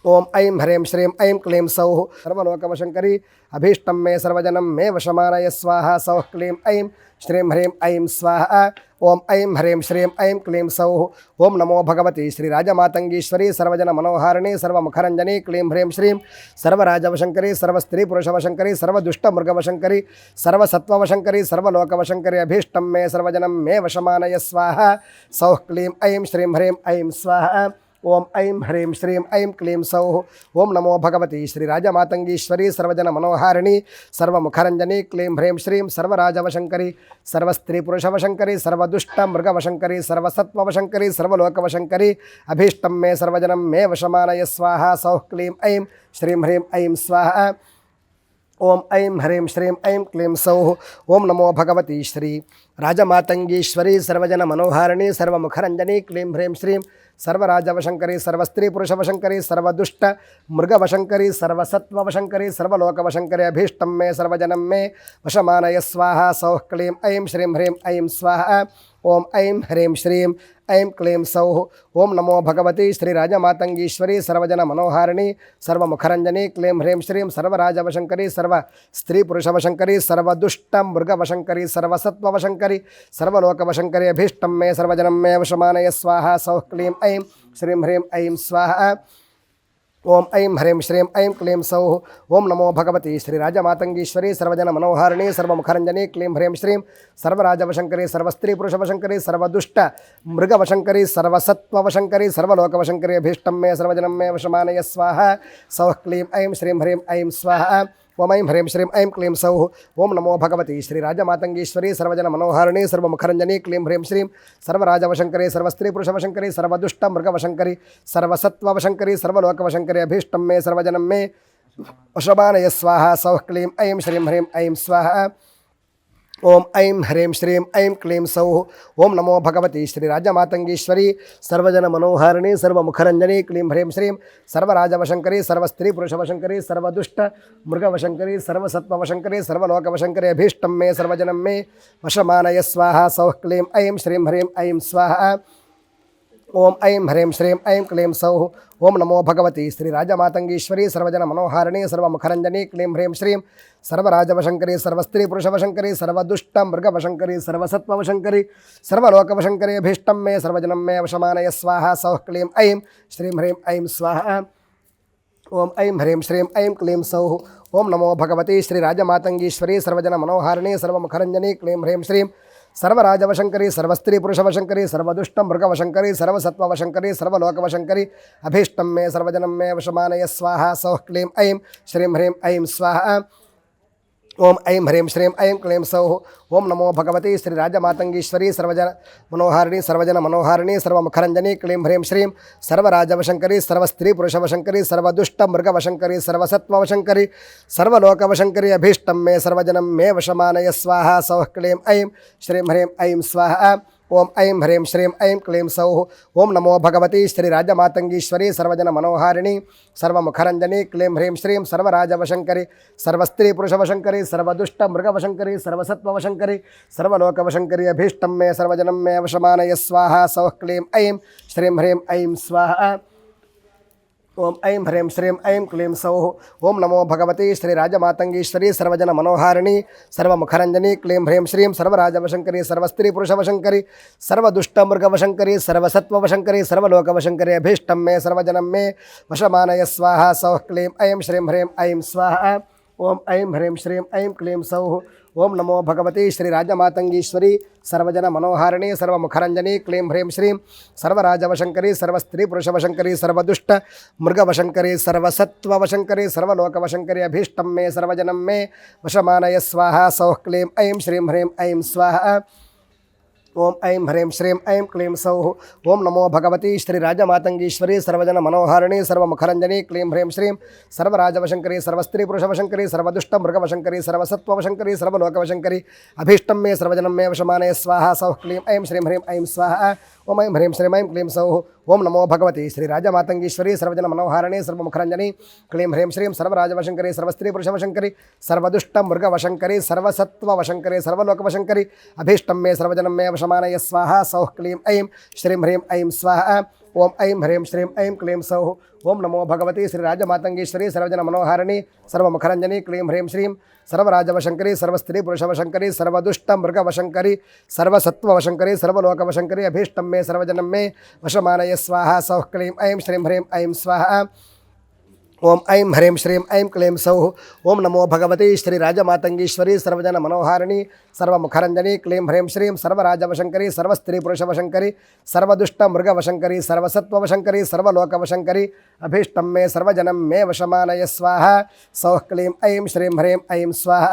ఓం ఐం హ్రీం శ్రీం ఐం క్లీం సౌః సర్వలోకవశంకరి అభీష్టం మే సర్వజనం మే వశమానయ స్వాహ సౌః క్లీం ఐం శ్రీం హ్రీం ఐం స్వాహ ఓం ఐం హ్రీం శ్రీం ఐం క్లీం సౌః ఓం నమో భగవతి శ్రీరాజమాతంగీశ్వరీ సర్వజన మనోహారిణి సర్వముఖరంజని క్లీం హ్రీం శ్రీం సర్వరాజవశంకరి సర్వస్త్రీ పురుషవశంకరి సర్వదుష్ట మృగవశంకరి సర్వసత్వవశంకరి సర్వలోకవశంకరి అభీష్టం మే సర్వజనం మే వశమానయ స్వాహ సౌః క్లీం ఐం శ్రీం హ్రీం ఐం స్వాహ ఓం ఐం హ్రీం శ్రీం ఐం క్లీం సౌః ఓం నమో భగవతి శ్రీరాజమాతంగీశ్వరీ సర్వజన మనోహారిణి సర్వముఖరంజని క్లీం హ్రీం శ్రీం సర్వరాజవశంకరి సర్వస్త్రీ పురుషవశంకరి సర్వదుష్ట మృగవశంకరి సర్వసత్వవశంకరి సర్వలోకవశంకరి అభీష్టం మే సర్వజనం మే వశమానయ స్వాహ సౌః క్లీం ఐం శ్రీం హ్రీం ఐం స్వాహ ఓం ఐం హ్రీం శ్రీం ఐం క్లీం సౌః ఓం నమో భగవతి శ్రీ రాజమాతంగీశ్వరీ సర్వజన మనోహారిణి సర్వముఖరంజని క్లీం హ్రీం శ్రీం సర్వరాజవశంకరి సర్వస్త్రీ పురుషవశంకరి సర్వదుష్ట మృగవశంకరి సర్వసత్వవశంకరి సర్వలోకవశంకరి అభీష్టం మే సర్వజనం మే వశమానయ స్వాహ సౌః క్లీం ఐం శ్రీం హ్రీం ఐం స్వాహ ఓం ఐం హ్రీం శ్రీం ఐం క్లీం సౌః ఓం నమో భగవతి శ్రీరాజమాతంగీశ్వరీ సర్వజన మనోహారిణి సర్వముఖరంజని క్లీం హ్రీం శ్రీం సర్వరాజవశంకరి సర్వ స్త్రీ పురుషవశంకరి సర్వదుష్ట మృగవశంకరి సర్వసత్వవశంకరి సర్వలోకవశంకరి అభీష్టం మే సర్వజనం మే వశమానయ స్వాహ సౌః క్లీం ఐం శ్రీం హ్రీం ఐం స్వాహ ఓం ఐం హ్రీం శ్రీం ఐం క్లీం సౌః ఓం నమో భగవతి శ్రీరాజమాతంగీశ్వరి సర్వజన మనోహారిణి సర్వముఖరంజని క్లీం హ్రీం శ్రీం సర్వరాజవశంకరి సర్వస్త్రీ పురుషవశంకరి సర్వదుష్ట మృగవశంకరి సర్వసత్వవశంకరి సర్వలోకవశంకరి అభీష్టం మే సర్వజనం మే వశమానయ స్వాహ సౌః క్లీం ఐం శ్రీం హ్రీం ఐం స్వాహ ఓం ఐం హ్రీం శ్రీం ఐం క్లీం సౌః ఓం నమో భగవతి శ్రీరాజమాతంగీశ్వరి సర్వజన మనోహారిణి సర్వముఖరంజని క్లీం హ్రీం శ్రీం సర్వరాజవశంకరి సర్వస్త్రీ పురుషవశంకరి సర్వదుష్ట మృగవశంకరి సర్వసత్వవశంకరి సర్వలోకవశంకరి అభీష్టం మే సర్వజనం మే వశమానయ స్వాహ సౌః క్లీం ఐం శ్రీం హ్రీం ఐం స్వాహ ఓం ఐం హ్రీం శ్రీం ఐం క్లీం సౌః ఓం నమో భగవతి శ్రీరాజమాతంగీశ్వరి సర్వజన మనోహారిణి సర్వముఖరంజని క్లీం హ్రీం శ్రీం సర్వరాజవశంకరి సర్వస్త్రీ పురుషవశంకరి సర్వదుష్ట మృగవశంకరి సర్వసత్వవశంకరి సర్వలోకవశంకరి అభీష్టం మే సర్వజనం మే వశమానయ స్వాహ సౌః క్లీం ఐం శ్రీం హ్రీం ఐం స్వాహ ఓం ఐం హ్రీం శ్రీం ఐం క్లీం సౌః ఓం నమో భగవతి శ్రీరాజమాతంగీశ్వరి సర్వజన మనోహారిణి సర్వముఖరంజని క్లీం హ్రీం శ్రీం సర్వరాజవశంకరి సర్వస్త్రీ పురుషవశంకరి సర్వదుష్ట మృగవశంకరి సర్వసత్వవశంకరి సర్వలోకవశంకరి అభీష్టం మే సర్వజనం మే వశమానయ స్వాహ సౌః క్లీం ఐం శ్రీం హ్రీం ఐం స్వాహ ఓం ఐం హ్రీం శ్రీం ఐం క్లీం సౌః ఓం నమో భగవతి శ్రీరాజమాతంగీశ్వరి సర్వజన మనోహారిణి సర్వముఖరంజని క్లీం హ్రీం శ్రీం సర్వరాజవశంకరి సర్వస్త్రీ పురుషవశంకరి సర్వదుష్ట మృగవశంకరి సర్వసత్వవశంకరి సర్వలోకవశంకరి అభీష్టం మే సర్వజనం మే వశమానయ స్వాహ సౌః క్లీం ఐం శ్రీం హ్రీం ఐం స్వాహ ఓం ఐం హ్రీం శ్రీం ఐం క్లీం సౌః ఓం నమో భగవతి శ్రీరాజమాతంగీశ్వరి సర్వజన మనోహారిణి సర్వముఖరంజని క్లీం హ్రీం శ్రీం సర్వరాజవశంకరి సర్వస్త్రీ పురుషవశంకరి సర్వదుష్ట మృగవశంకరి సర్వసత్వవశంకరి సర్వలోకవశంకరి అభీష్టం మే సర్వజనం మే వశమానయ స్వాహ సౌః క్లీం ఐం శ్రీం హ్రీం ఐం స్వాహ ఓం ఐం హ్రీం శ్రీం ఐం క్లీం సౌః ఓం నమో భగవతి శ్రీరాజమాతంగీశ్వరి సర్వజన మనోహారిణి సర్వముఖరంజని క్లీం హ్రీం శ్రీం సర్వరాజవశంకరి సర్వస్త్రీ పురుషవశంకరి సర్వదుష్ట మృగవశంకరి సర్వసత్వవశంకరి సర్వలోకవశంకరి అభీష్టం మే సర్వజనం మే వశమానయ స్వాహ సౌః క్లీం ఐం శ్రీం హ్రీం ఐం స్వాహ ఓం ఐం హ్రీం శ్రీం ఐం క్లీం సౌః ఓం నమో భగవతి శ్రీరాజమాతంగీశ్వరి సర్వజన మనోహారిణి సర్వముఖరంజని క్లీం హ్రీం శ్రీం సర్వరాజవశంకరి సర్వస్త్రీ పురుషవశంకరి సర్వదుష్ట మృగవశంకరి సర్వసత్వవశంకరి సర్వలోకవశంకరి అభీష్టం మే సర్వజనం మే వశమానయ స్వాహ సౌః క్లీం ఐం శ్రీం హ్రీం ఐం స్వాహ ఓం ఐం హ్రీం శ్రీం ఐం క్లీం సౌః ఓం నమో భగవతి శ్రీరాజమాతంగీశ్వరి సర్వజన మనోహారిణి సర్వముఖరంజని క్లీం హ్రీం శ్రీం సర్వరాజవశంకరి సర్వస్త్రీ పురుషవశంకరి సర్వదుష్ట మృగవశంకరి సర్వసత్వవశంకరి సర్వలోకవశంకరి అభీష్టం మే సర్వజనం మే వశమానయ స్వాహ సౌః క్లీం ఐం శ్రీం హ్రీం ఐం స్వాహ ఓం ఐం హ్రీం శ్రీం ఐం క్లీం సౌః ఓం నమో భగవతి శ్రీరాజమాతంగీశ్వరి సర్వజన మనోహారిణి సర్వముఖరంజని క్లీం హ్రీం శ్రీం సర్వరాజవశంకరి సర్వస్త్రీ పురుషవశంకరి సర్వదుష్ట మృగవశంకరి సర్వసత్వవశంకరి సర్వలోకవశంకరి అభీష్టం మే సర్వజనం మే వశమానయ స్వాహ సౌః క్లీం ఐం శ్రీం హ్రీం ఐం స్వాహ ఓం ఐం హ్రీం శ్రీం ఐం క్లీం సౌః ఓం నమో భగవతి శ్రీరాజమాతంగీశ్వరి సర్వజన మనోహారిణి సర్వముఖరంజని క్లీం హ్రీం శ్రీం సర్వరాజవశంకరి సర్వస్త్రీ పురుషవశంకరి సర్వదుష్ట మృగవశంకరి సర్వసత్వవశంకరి సర్వలోకవశంకరి అభీష్టం మే సర్వజనం మే వశమానయ స్వాహ సౌః క్లీం ఐం శ్రీం హ్రీం ఐం స్వాహ ఓం ఐం హ్రీం శ్రీం ఐం క్లీం సౌః ఓం నమో భగవతి శ్రీరాజమాతంగీశ్వరి సర్వజన మనోహారిణి సర్వముఖరంజని క్లీం హ్రీం శ్రీం సర్వరాజవశంకరి సర్వస్త్రీ పురుషవశంకరి సర్వదుష్ట మృగవశంకరి సర్వసత్వవశంకరి సర్వలోకవశంకరి అభీష్టం మే సర్వజనం మే వశమానయ స్వాహ సౌః క్లీం ఐం శ్రీం హ్రీం ఐం స్వాహ ఓం ఐం హ్రీం శ్రీం ఐం క్లీం సౌః ఓం నమో భగవతి శ్రీరాజమాతంగీశ్వరి సర్వజన మనోహారిణి సర్వముఖరంజని క్లీం హ్రీం శ్రీం సర్వరాజవశంకరి సర్వస్త్రీ పురుషవశంకరి సర్వదుష్ట మృగవశంకరి సర్వసత్వవశంకరి సర్వలోకవశంకరి అభీష్టం మే సర్వజనం మే వశమానయ స్వాహ సౌః క్లీం ఐం శ్రీం హ్రీం ఐం స్వాహ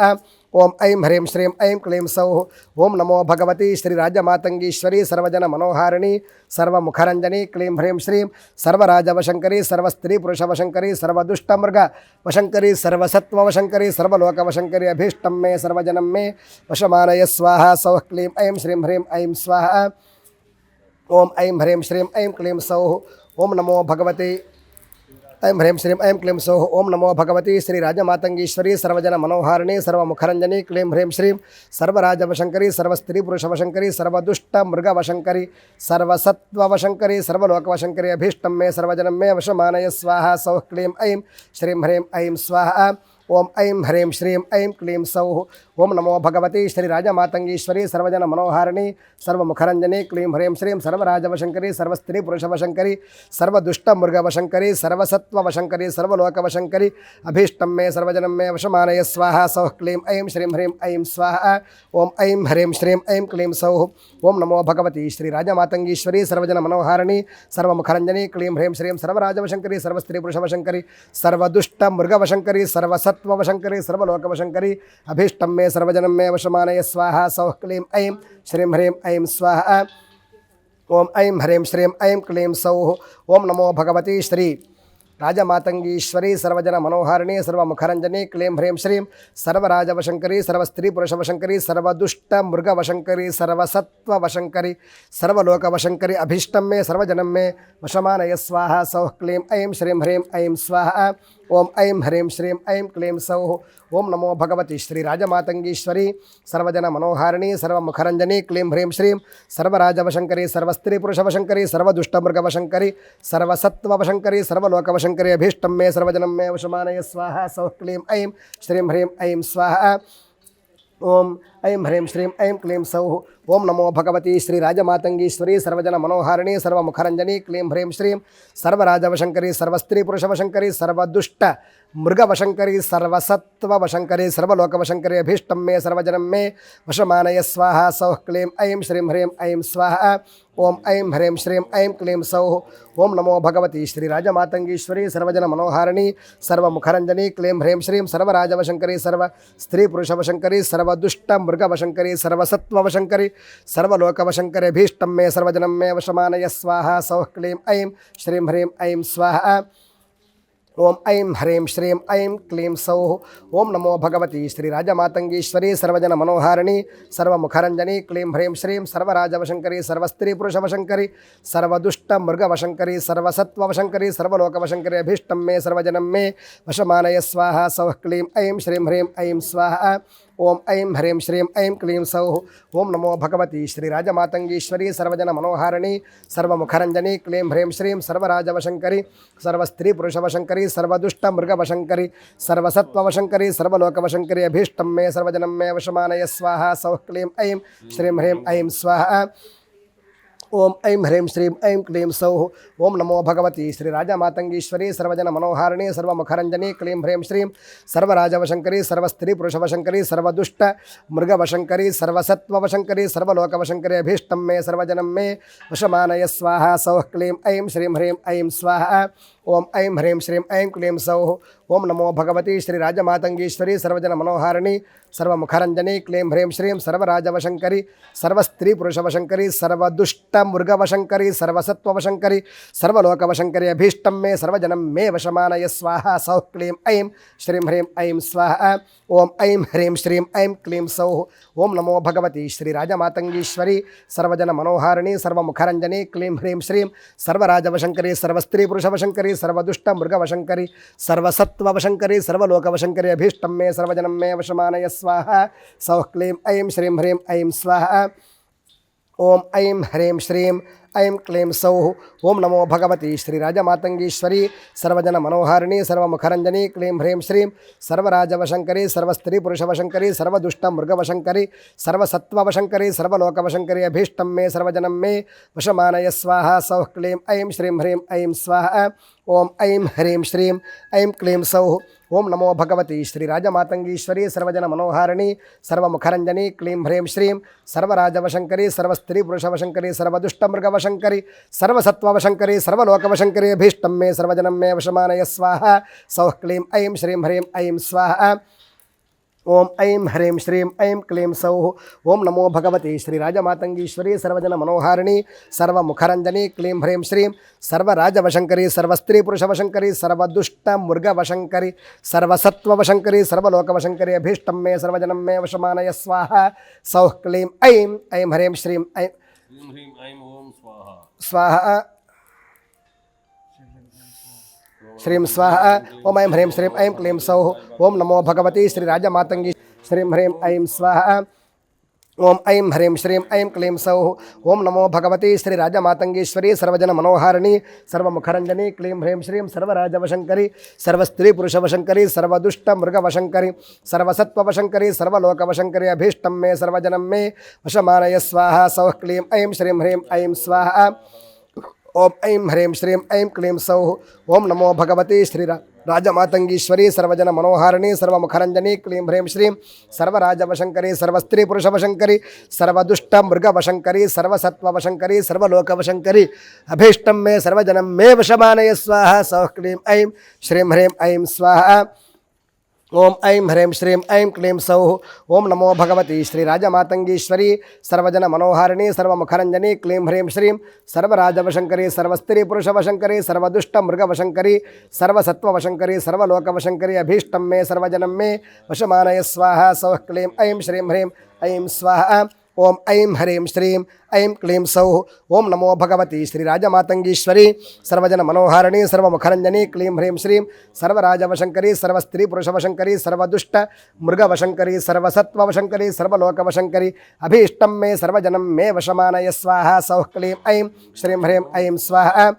ఓం ఐం హ్రీం శ్రీం ఐం క్లీం సౌః ఓం నమో భగవతి శ్రీరాజమాతంగీశ్వరి సర్వజన మనోహారిణి సర్వముఖరంజని క్లీం హ్రీం శ్రీం సర్వరాజవశంకరి సర్వస్త్రీ పురుషవశంకరి సర్వదుష్ట మృగవశంకరి సర్వసత్వవశంకరి సర్వలోకవశంకరి అభీష్టం మే సర్వజనం మే వశమానయ స్వాహ సౌః క్లీం ఐం శ్రీం హ్రీం ఐం స్వాహ ఓం ఐం హ్రీం శ్రీం ఐం క్లీం సౌః ఓం నమో భగవతి ఐం హ్రీం శ్రీం ఐం క్లీం సౌః ఓం నమో భగవతి శ్రీరాజమాతంగీశ్వరి సర్వజన మనోహారిణి సర్వముఖరంజని క్లీం హ్రీం శ్రీం సర్వరాజవశంకరి సర్వస్త్రీ పురుషవశంకరి సర్వదుష్ట మృగవశంకరి సర్వసత్వవశంకరి సర్వలోకవశంకరి అభీష్టం మే సర్వజనం మే వశమానయ స్వాహ సౌః క్లీం ఐం శ్రీం హ్రీం ఐం స్వాహ ఓం ఐం హ్రీం శ్రీం ఐం క్లీం సౌః ఓం నమో భగవతి శ్రీరాజమాతంగీశ్వరి సర్వజన మనోహారిణి సర్వముఖరంజని క్లీం హ్రీం శ్రీం సర్వరాజవశంకరి సర్వస్త్రీ పురుషవశంకరి సర్వదుష్టమృగవశంకరి సర్వసత్వవశంకరి సర్వలోకవశంకరి అభీష్టం మే సర్వజనం మే వశమానయ స్వాహ సౌః క్లీం ఐం శ్రీం హ్రీం ఐం స్వాహ ఓం ఐం హ్రీం శ్రీం ఐం క్లీం సౌః ఓం నమో భగవతి శ్రీరాజమాతంగీశ్వరి సర్వజన మనోహారిణి సర్వముఖరంజని క్లీం హ్రీం శ్రీం సర్వరాజవశంకరి సర్వస్త్రీ పురుషవశంకరి సర్వదుష్టమృగవశంకరి సర్వసత్వవశంకరి సర్వలోకవశంకరి అభీష్టం మే సర్వజనం మే వశమానయ స్వాహ సౌః క్లీం ఐం శ్రీం హ్రీం ఐం స్వాహ ఓం ఐం హ్రీం శ్రీం ఐం క్లీం సౌః ఓం నమో భగవతి శ్రీ రాజమాతంగీశ్వరి సర్వజన మనోహారిణి సర్వముఖరంజని క్లీం హ్రీం శ్రీం సర్వరాజవశంకరి సర్వస్త్రీ పురుషవశంకరి సర్వదుష్టమృగవశంకరి సర్వసత్వవశంకరి సర్వలోకవశంకరి అభీష్టం మే సర్వజనం మే వశమానయ స్వాహ సౌః క్లీం ఐం శ్రీం హ్రీం ఐం స్వాహ ఓం ఐం హ్రీం శ్రీం ఐం క్లీం సౌః ఓం నమో భగవతి శ్రీరాజమాతంగీశ్వరి సర్వజన మనోహారిణి సర్వముఖరంజని క్లీం హ్రీం శ్రీం సర్వరాజవశంకరి సర్వస్త్రీ పురుషవశంకరి సర్వదుష్టమృగవశంకరి సర్వసత్వవశంకరి సర్వలోకవశంకరి అభీష్టం మే సర్వజనం మే వశమానయ స్వాహ సౌః క్లీం ఐం శ్రీం హ్రీం ఐం స్వాహ ఓం ఐం హ్రీం శ్రీం ఐం క్లీం సౌః ఓం నమో భగవతి శ్రీరాజమాతంగీశ్వరి సర్వజన మనోహారిణి సర్వముఖరంజని క్లీం హ్రీం శ్రీం సర్వరాజవశంకరి సర్వస్త్రీ పురుషవశంకరి సర్వదుష్ట మృగవశంకరి సర్వసత్వవశంకరి సర్వలోకవశంకరి అభీష్టం మే సర్వజనం మే వశమానయ స్వాహ సౌః క్లీం ఐం శ్రీం హ్రీం ఐం స్వాహ ఓం ఐం హ్రీం శ్రీం ఐం క్లీం సౌః ఓం నమో భగవతి శ్రీరాజమాతంగీశ్వరి సర్వజన మనోహారిణి సర్వముఖరంజని క్లీం హ్రీం శ్రీం సర్వరాజవశంకరి సర్వ స్త్రీ పురుషవశంకరి సర్వదుష్ట మృగవశంకరి సర్వసత్వవశంకరి సర్వలోకవశంకరి అభీష్టం మే సర్వజనం మే వశమానయ స్వాహ సౌః క్లీం ఐం శ్రీం హ్రీం ఐం స్వాహ ఓం ఐం హ్రీం శ్రీం ఐం క్లీం సౌః ఓం నమో భగవతి శ్రీరాజమాతంగీశ్వరి సర్వజన మనోహారిణి సర్వముఖరంజని క్లీం హ్రీం శ్రీం సర్వరాజవశంకరి సర్వస్త్రీ పురుషవశంకరి సర్వదుష్టమృగవశంకరి సర్వసత్వవశంకరి సర్వలోకవశంకరి అభీష్టం మే సర్వజనం మే వశమానయ స్వాహ సౌః క్లీం ఐం శ్రీం హ్రీం ఐం స్వాహ ఓం ఐం హ్రీం శ్రీం ఐం క్లీం సౌః ఓం నమో భగవతి శ్రీరాజమాతంగీశ్వరి సర్వజన మనోహారిణి సర్వముఖరంజని క్లీం హ్రీం శ్రీం సర్వరాజవశంకరి సర్వస్త్రీ పురుషవశంకరి సర్వదుష్టమృగవశంకరి సర్వసత్వవశంకరి సర్వలోకవశంకరి అభీష్టం మే సర్వజనం మే వశమానయ స్వాహ సౌః క్లీం ఐం శ్రీం హ్రీం ఐం స్వాహ ఓం ఐం హ్రీం శ్రీం ఐం క్లీం సౌః ఓం నమో భగవతి శ్రీరాజమాతంగీశ్వరి సర్వజన మనోహారిణి సర్వముఖరంజని క్లీం హ్రీం శ్రీం సర్వరాజవశంకరి సర్వస్త్రీ పురుషవశంకరి సర్వదుష్ట మృగవశంకరి సర్వసత్వవశంకరి సర్వలోకవశంకరి అభీష్టం మే సర్వజనం మే వశమానయ స్వాహ సౌః క్లీం ఐం శ్రీం హ్రీం ఐం స్వాహ ఓం ఐం హ్రీం శ్రీం ఐం క్లీం సౌః ఓం నమో భగవతి శ్రీరాజమాతంగీశ్వరి సర్వజన మనోహారిణి సర్వముఖరంజని క్లీం హ్రీం శ్రీం సర్వరాజవశంకరి సర్వస్త్రీ పురుషవశంకరి సర్వదుష్టమృగవశంకరి సర్వసత్వవశంకరి సర్వలోకవశంకరి అభీష్టం మే సర్వజనం మే వశమానయ స్వాహ సౌః క్లీం ఐం శ్రీం హ్రీం ఐం స్వాహ ఓం ఐం హ్రీం శ్రీం ఐం క్లీం సౌః ఓం నమో భగవతి శ్రీరాజమాతంగీశ్వరి సర్వజన మనోహారిణి సర్వముఖరంజని క్లీం హ్రీం శ్రీం సర్వరాజవశంకరి సర్వస్త్రీ పురుషవశంకరి సర్వదుష్టమృగవశంకరి సర్వసత్వవశంకరి సర్వలోకవశంకరి అభీష్టం మే సర్వజనం మే వశమానయ స్వాహ సౌః క్లీం ఐం శ్రీం హ్రీం ఐం స్వాహ ఓం ఐం హ్రీం శ్రీం ఐం క్లీం సౌః ఓం నమో భగవతి శ్రీరాజమాతంగీశ్వరి సర్వజన మనోహారిణి సర్వముఖరంజని క్లీం హ్రీం శ్రీం సర్వరాజవశంకరి సర్వస్త్రీ పురుషవశంకరి సర్వదుష్టమృగవశంకరి సర్వసత్వవశంకరి సర్వలోకవశంకరి అభీష్టం మే సర్వజనం మే వశమానయ స్వాహ సౌః క్లీం ఐం శ్రీం హ్రీం ఐం స్వాహ ఓం ఐం హ్రీం శ్రీం ఐం క్లీం సౌః ఓం నమో భగవతి శ్రీరాజమాతంగీశ్వరి సర్వజన మనోహారిణి సర్వముఖరంజని క్లీం హ్రీం శ్రీం సర్వరాజవశంకరి సర్వస్త్రీ పురుషవశంకరి సర్వదుష్టమృగవశంకరి సర్వసత్వవశంకరి సర్వలోకవశంకరి అభీష్టం మే సర్వజనం మే వశమానయ స్వాహ సౌః క్లీం ఐం శ్రీం హ్రీం ఐం స్వాహ ఓం ఐం హ్రీం శ్రీం ఐం క్లీం సౌః ఓం నమో భగవతి శ్రీరాజమాతంగీశ్వరి సర్వజన మనోహారిణి సర్వముఖరంజని క్లీం హ్రీం శ్రీం సర్వరాజవశంకరి సర్వస్త్రీ పురుషవశంకరి సర్వదుష్టమృగవశంకరి సర్వసత్వవశంకరి సర్వలోకవశంకరి అభీష్టం మే సర్వజనం మే వశమానయ స్వాహ సౌః క్లీం ఐం ఐం హ్రీం శ్రీం ఐం స్వాహ శ్రీం స్వాహ ఓం ఐం హ్రీం శ్రీం ఐం క్లీం సౌః ఓం నమో భగవతి శ్రీరాజమాతంగి శ్రీం హ్రీం ఐం స్వాహ ఓం ఐం హ్రీం శ్రీం ఐం క్లీం సౌః ఓం నమో భగవతి శ్రీ రాజమాతంగేశ్వరి సర్వజన మనోహారిణి సర్వముఖరంజని క్లీం హ్రీం శ్రీం సర్వరాజవశంకరి సర్వస్త్రీ పురుషవశంకరి సర్వదుష్ట మృగవశంకరి సర్వసత్వవశంకరి సర్వలోకవశంకరి అభీష్టం మే సర్వజనం మే వశమానయ స్వాహ సౌః క్లీం ఐం శ్రీం హ్రీం ఐం స్వాహ ఓం ఐం హ్రీం శ్రీం ఐం క్లీం సౌః ఓం నమో భగవతి శ్రీ రాజమాతంగీశ్వరి సర్వజన మనోహారిణి సర్వముఖరంజని క్లీం హ్రీం శ్రీం సర్వరాజవశంకరి సర్వస్త్రీ పురుషవశంకరి సర్వదుష్ట మృగవశంకరి సర్వసత్వవశంకరి సర్వలోకవశంకరి అభీష్టం మే సర్వజనం మే వశమానయ స్వాహ సౌః క్లీం ఐం శ్రీం హ్రీం ఐం స్వాహ ఓం ఐం హ్రీం శ్రీం ఐం క్లీం సౌః ఓం నమో భగవతి శ్రీ రాజమాతంగీశ్వరి సర్వజన మనోహారిణి సర్వముఖరంజని క్లీం హ్రీం శ్రీం సర్వరాజవశంకరి సర్వస్త్రీ పురుషవశంకరి సర్వదుష్ట మృగవశంకరి సర్వసత్వవశంకరి సర్వలోకవశంకరి అభీష్టం మే సర్వజనం మే వశమానయ స్వాహ సౌః క్లీం ఐం శ్రీం హ్రీం ఐం స్వాహ ఓం ఐం హ్రీం శ్రీం ఐం క్లీం సౌః ఓం నమో భగవతి శ్రీ రాజమాతంగీశ్వరి సర్వజన మనోహారిణి సర్వముఖరంజని క్లీం హ్రీం శ్రీం సర్వరాజవశంకరి సర్వస్త్రీ పురుషవశంకరి సర్వదుష్ట మృగవశంకరి సర్వసత్వవశంకరి సర్వలోకవశంకరి అభీష్టం మే సర్వజనం మే వశమానయ స్వాహ సౌః క్లీం ఐం శ్రీం హ్రీం ఐం స్వాహ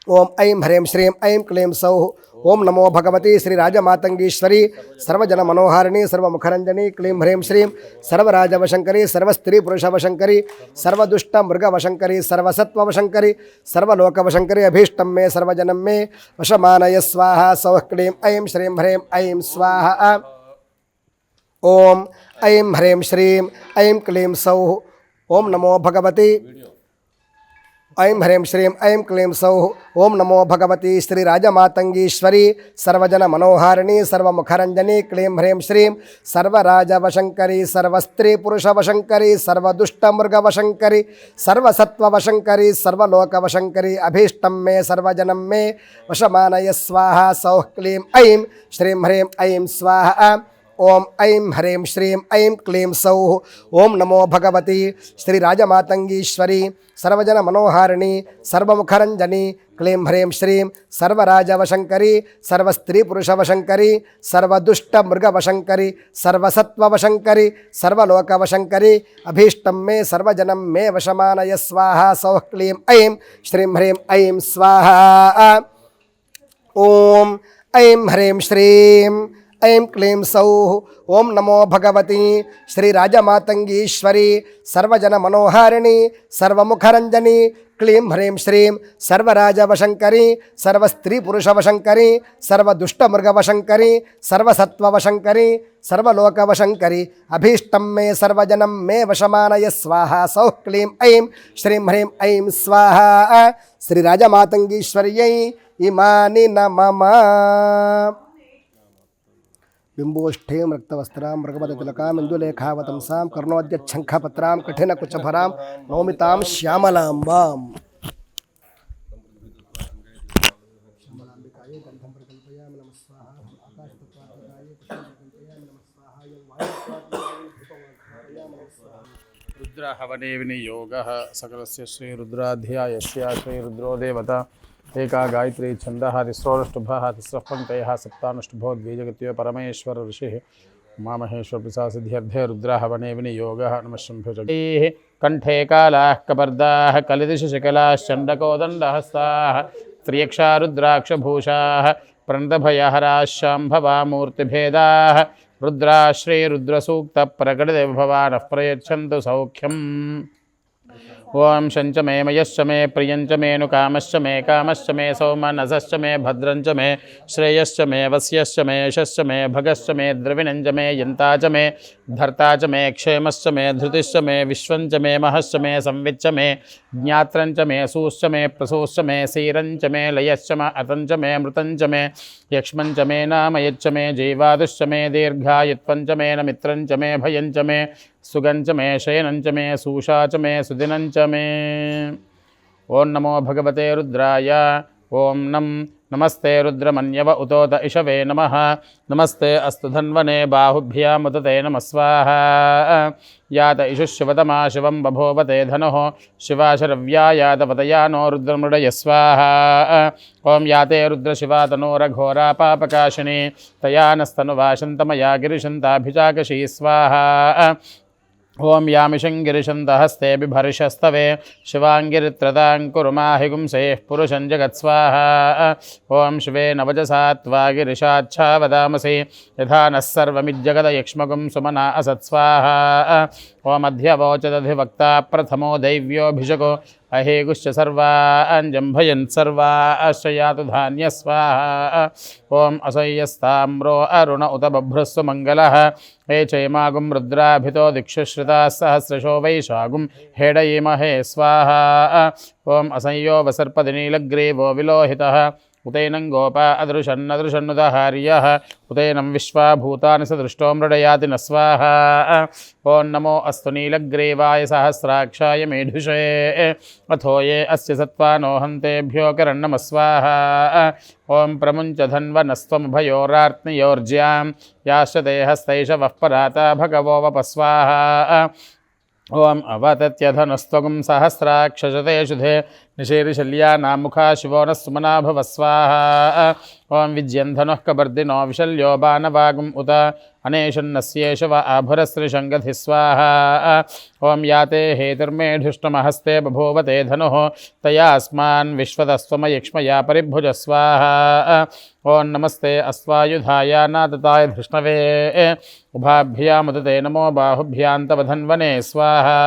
ఓం ఐం హ్రీం శ్రీం ఐం క్లీం సౌః ఓం నమో భగవతి శ్రీ రాజమాతంగీశ్వరి సర్వజన మనోహారిణి సర్వముఖరంజని క్లీం హ్రీం శ్రీం సర్వరాజవశంకరి సర్వస్త్రీ పురుషవశంకరి సర్వదుష్ట మృగవశంకరి సర్వసత్వవశంకరి సర్వలోకవశంకరి అభీష్టం మే సర్వజనం మే వశమానయ స్వాహ సౌః క్లీం ఐం శ్రీం హ్రీం ఐం స్వాహ ఓం ఐం హ్రీం శ్రీం ఐం క్లీం సౌః ఓం నమో భగవతి ఐం హ్రీం శ్రీం ఐం క్లీం సౌః ఓం నమో భగవతి శ్రీ రాజమాతంగీశ్వరి సర్వజన మనోహారిణి సర్వముఖరంజని క్లీం హ్రీం శ్రీం సర్వరాజవశంకరి సర్వస్త్రీ పురుషవశంకరి సర్వదుష్ట మృగవశంకరి సర్వసత్వవశంకరి సర్వలోకవశంకరి అభీష్టం మే సర్వజనం మే వశమానయ స్వాహ సౌః క్లీం ఐం శ్రీం హ్రీం ఐం స్వాహ ఓం ఐం హ్రీం శ్రీం ఐం క్లీం సౌః ఓం నమో భగవతి శ్రీ రాజమాతంగీశ్వరి సర్వజన మనోహారిణి సర్వముఖరంజని క్లీం హ్రీం శ్రీం సర్వరాజవశంకరి సర్వస్త్రీ పురుషవశంకరి సర్వదుష్ట మృగవశంకరి సర్వసత్వవశంకరి సర్వలోకవశంకరి అభీష్టం మే సర్వజనం మే వశమానయ స్వాహ సౌః క్లీం ఐం శ్రీం హ్రీం ఐం స్వాహ ఓం ఐం హ్రీం శ్రీం ఐం క్లీం సౌః ఓం నమో భగవతి శ్రీ రాజమాతంగీశ్వరి సర్వజన మనోహారిణి సర్వముఖరంజని క్లీం హ్రీం శ్రీం సర్వరాజవశంకరి సర్వస్త్రీ పురుషవశంకరి సర్వదుష్టమృగవశంకరి సర్వసత్వవశంకరి సర్వలోకవశంకరి అభీష్టం మే సర్వజనం మే వశమానయ స్వాహ సౌః క్లీం ఐం శ్రీం హ్రీం ఐం స్వాహ శ్రీ రాజమాతంగీశ్వర్యై ఇమాని నమః బింబోష్ఠేం రక్తవస్త్రాం మృగపదతిలకాం ఇందులేఖావతంసాం కర్ణోద్యశంఖపత్రాం కఠినకుచభరాం నౌమితాం శ్యామలాంబాం రుద్రహవనే వినియోగः సకలస్య శ్రీరుద్రాధ్యాయస్య శ్రీరుద్రో దేవతా ఏకా గాయత్రీ ఛందः తిస్రోనుష్ఠుభः తిస్రः పంక్తయः సప్తానుష్ఠుభో ద్విజగత్యో పరమేశ్వర ఋషిः ఉమామహేశ్వర ప్రసాసిద్ధ్యర్థే రుద్రహవనే వినియోగः నమః శంభుజగైः కంఠే కాలాः కపర్దాः కలిదిశశకలాశ్చండకోదండహస్తాः త్రియక్షా రుద్రాక్షభూషాः ప్రణతభయహరాः శాంభవామూర్తిభేదాः रुद्राश्रीरुद्रसूक्तप्रकटितविभवानः प्रयच्छन्तु सौख्यम् ओं शञ्च मे मयश्च मे प्रियञ्च मे नुकामश्च मे कामश्च मे सौमनसश्च मे भद्रञ्च मे श्रेयश्च मे वस्यश्च मे यशश्च मे भगश्च मे द्रविणञ्च मे यन्ता च मे धर्ता च मे क्षेमश्च मे धृतिश्च मे विश्वञ्च मे महश्च मे संविच्च मे ज्ञात्रञ्च मे सूश्च मे प्रसूश्च मे सीरञ्च मे लयश्च मे अतञ्च मे मृतञ्च मे यक्ष्मञ्च मे नामयच्च मे जीवादुश्च मे दीर्घायुत्वञ्च मे न मित्रञ्च मे भयञ्च मे सुगञ्च मे शयनञ्च मे सूषा च मे सुदिनञ्च मे ओं नमो भगवते रुद्राय ओं नमस्ते रुद्रमन्यव उतोत इषवे नमः नमस्ते अस्तु धन्वने बाहुभ्यामुदते नमः स्वाहा यात इषुः शिवतमा शिवं बभोवते धनुः शिवाशरव्या यातवतयानो रुद्रमृडय स्वाहा ओं याते रुद्रशिवा तनोरघोरा पापकाशिनी तया नस्तनुवाशन्तमया गिरिशन्ताभिचाकशी स्वाहा ఓం యామిషంగిరిశంతహస్తే బిభర్షస్తవే శివాంగిరిత్రతాంకురుమాహిగుంసే పురుషం జగత్స్వాహా ఓం శివే నవజసా త్వా గిరిశాచ్ఛా వదామసి యథా నః సర్వమిజ్జగదయక్ష్మగుం సుమనా అసత్స్వాహా ఓం అధ్యవోచదధివక్తా ప్రథమో దైవ్యోభిషకో అహేగుశ్చ సర్వాంజంభయన్ సర్వాశ్రయాతు ధాన్యస్వాహా ఓం అసయ్యస్తామ్రో అరుణ ఉత బభ్రస్సు మంగళః ఏ చైమాగుం రుద్రాభితో దిక్షుశ్రుతా సహస్రశో వైశాగుం హేడయీమహే స్వాహా ఓం అసంయో వసర్పదినీలగ్రీవో విలోహితః ఉతైనం గోపా అదృశన్నదృశన్నుదహార్యః ఉతైనం విశ్వాభూతాని సదృష్టో మృడయాతి న స్వాహా ఓం నమో అస్తు నీలగ్రీవాయ సహస్రాక్షాయ మేఢుషే అథో ఏ అస్య సత్వానో హంతేభ్యో కరణమస్వాహా ఓం ప్రముంచ ధన్వనస్త్వముభయోరార్త్నియోర్జ్యాం యాశ్చతే హస్తైషవః పరాతా భగవో వపస్వాహా ఓం అవతత్యధనస్త్వగుం సహస్రాక్షజతే శుధే నిశీర్షల్యానాం ముఖా శివో నః సుమనా భవ స్వాహా ఓం విజ్యంధనః కబర్దినో విశల్యో బాణవాగుం ఉత అనేషన్నస్యేష వ ఆభురస్త్రిశంగధి స్వాహా ఓం యాతే హేతుర్మేఢుష్టమహస్తే బభూవతే ధనుః తయాస్మాన్ విశ్వదస్త్వమయక్ష్మయా పరిభుజ స్వాహా ఓం నమస్తే అస్వాయుధాయ నాదతాయ ధృష్ణవే ఉభాభ్యాముదతే నమో బాహుభ్యాంతవధన్వనే స్వాహా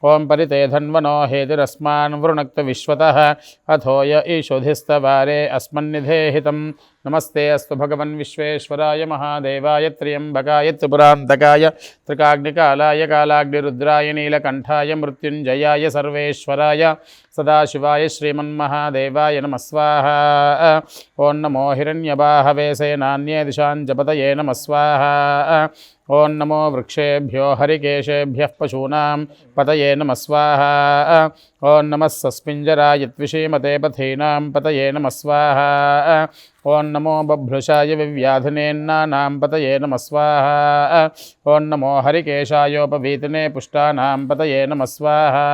ఓం పరితే ధన్వనో హేతురస్మాన్ వృణక్త విశ్వతః అథోయ ఈశోధిస్తవారే అస్మన్నిధేహితం నమస్తే అస్తు భగవన్ విశ్వేశ్వరాయ మహాదేవాయ త్ర్యంబకాయ త్రిపురాంతకాయ త్రికాగ్నికాలాయ కాలాగ్నిరుద్రాయ నీలకంఠాయ మృత్యుంజయాయ సర్వేశ్వరాయ సదాశివాయ శ్రీమన్మహాదేవాయ నమః స్వాహా ఓం నమో హిరణ్యబాహవే సేనాన్యే దిశాంజపతయే నమః స్వాహా ఓం నమో వృక్షేభ్యో హరికేశేభ్యః పశూనాం పతయే నమః స్వాహా ఓం నమః సస్మింజరాయ ద్విషీమతే పథీనాం పతయే నమః స్వాహా ఓం నమో బభ్రుషాయ వివ్యాధినేన్నానాం పతయే నమః స్వాహా ఓం నమో హరికేశాయోపవీతినే పుష్టానాం పతయే నమః స్వాహా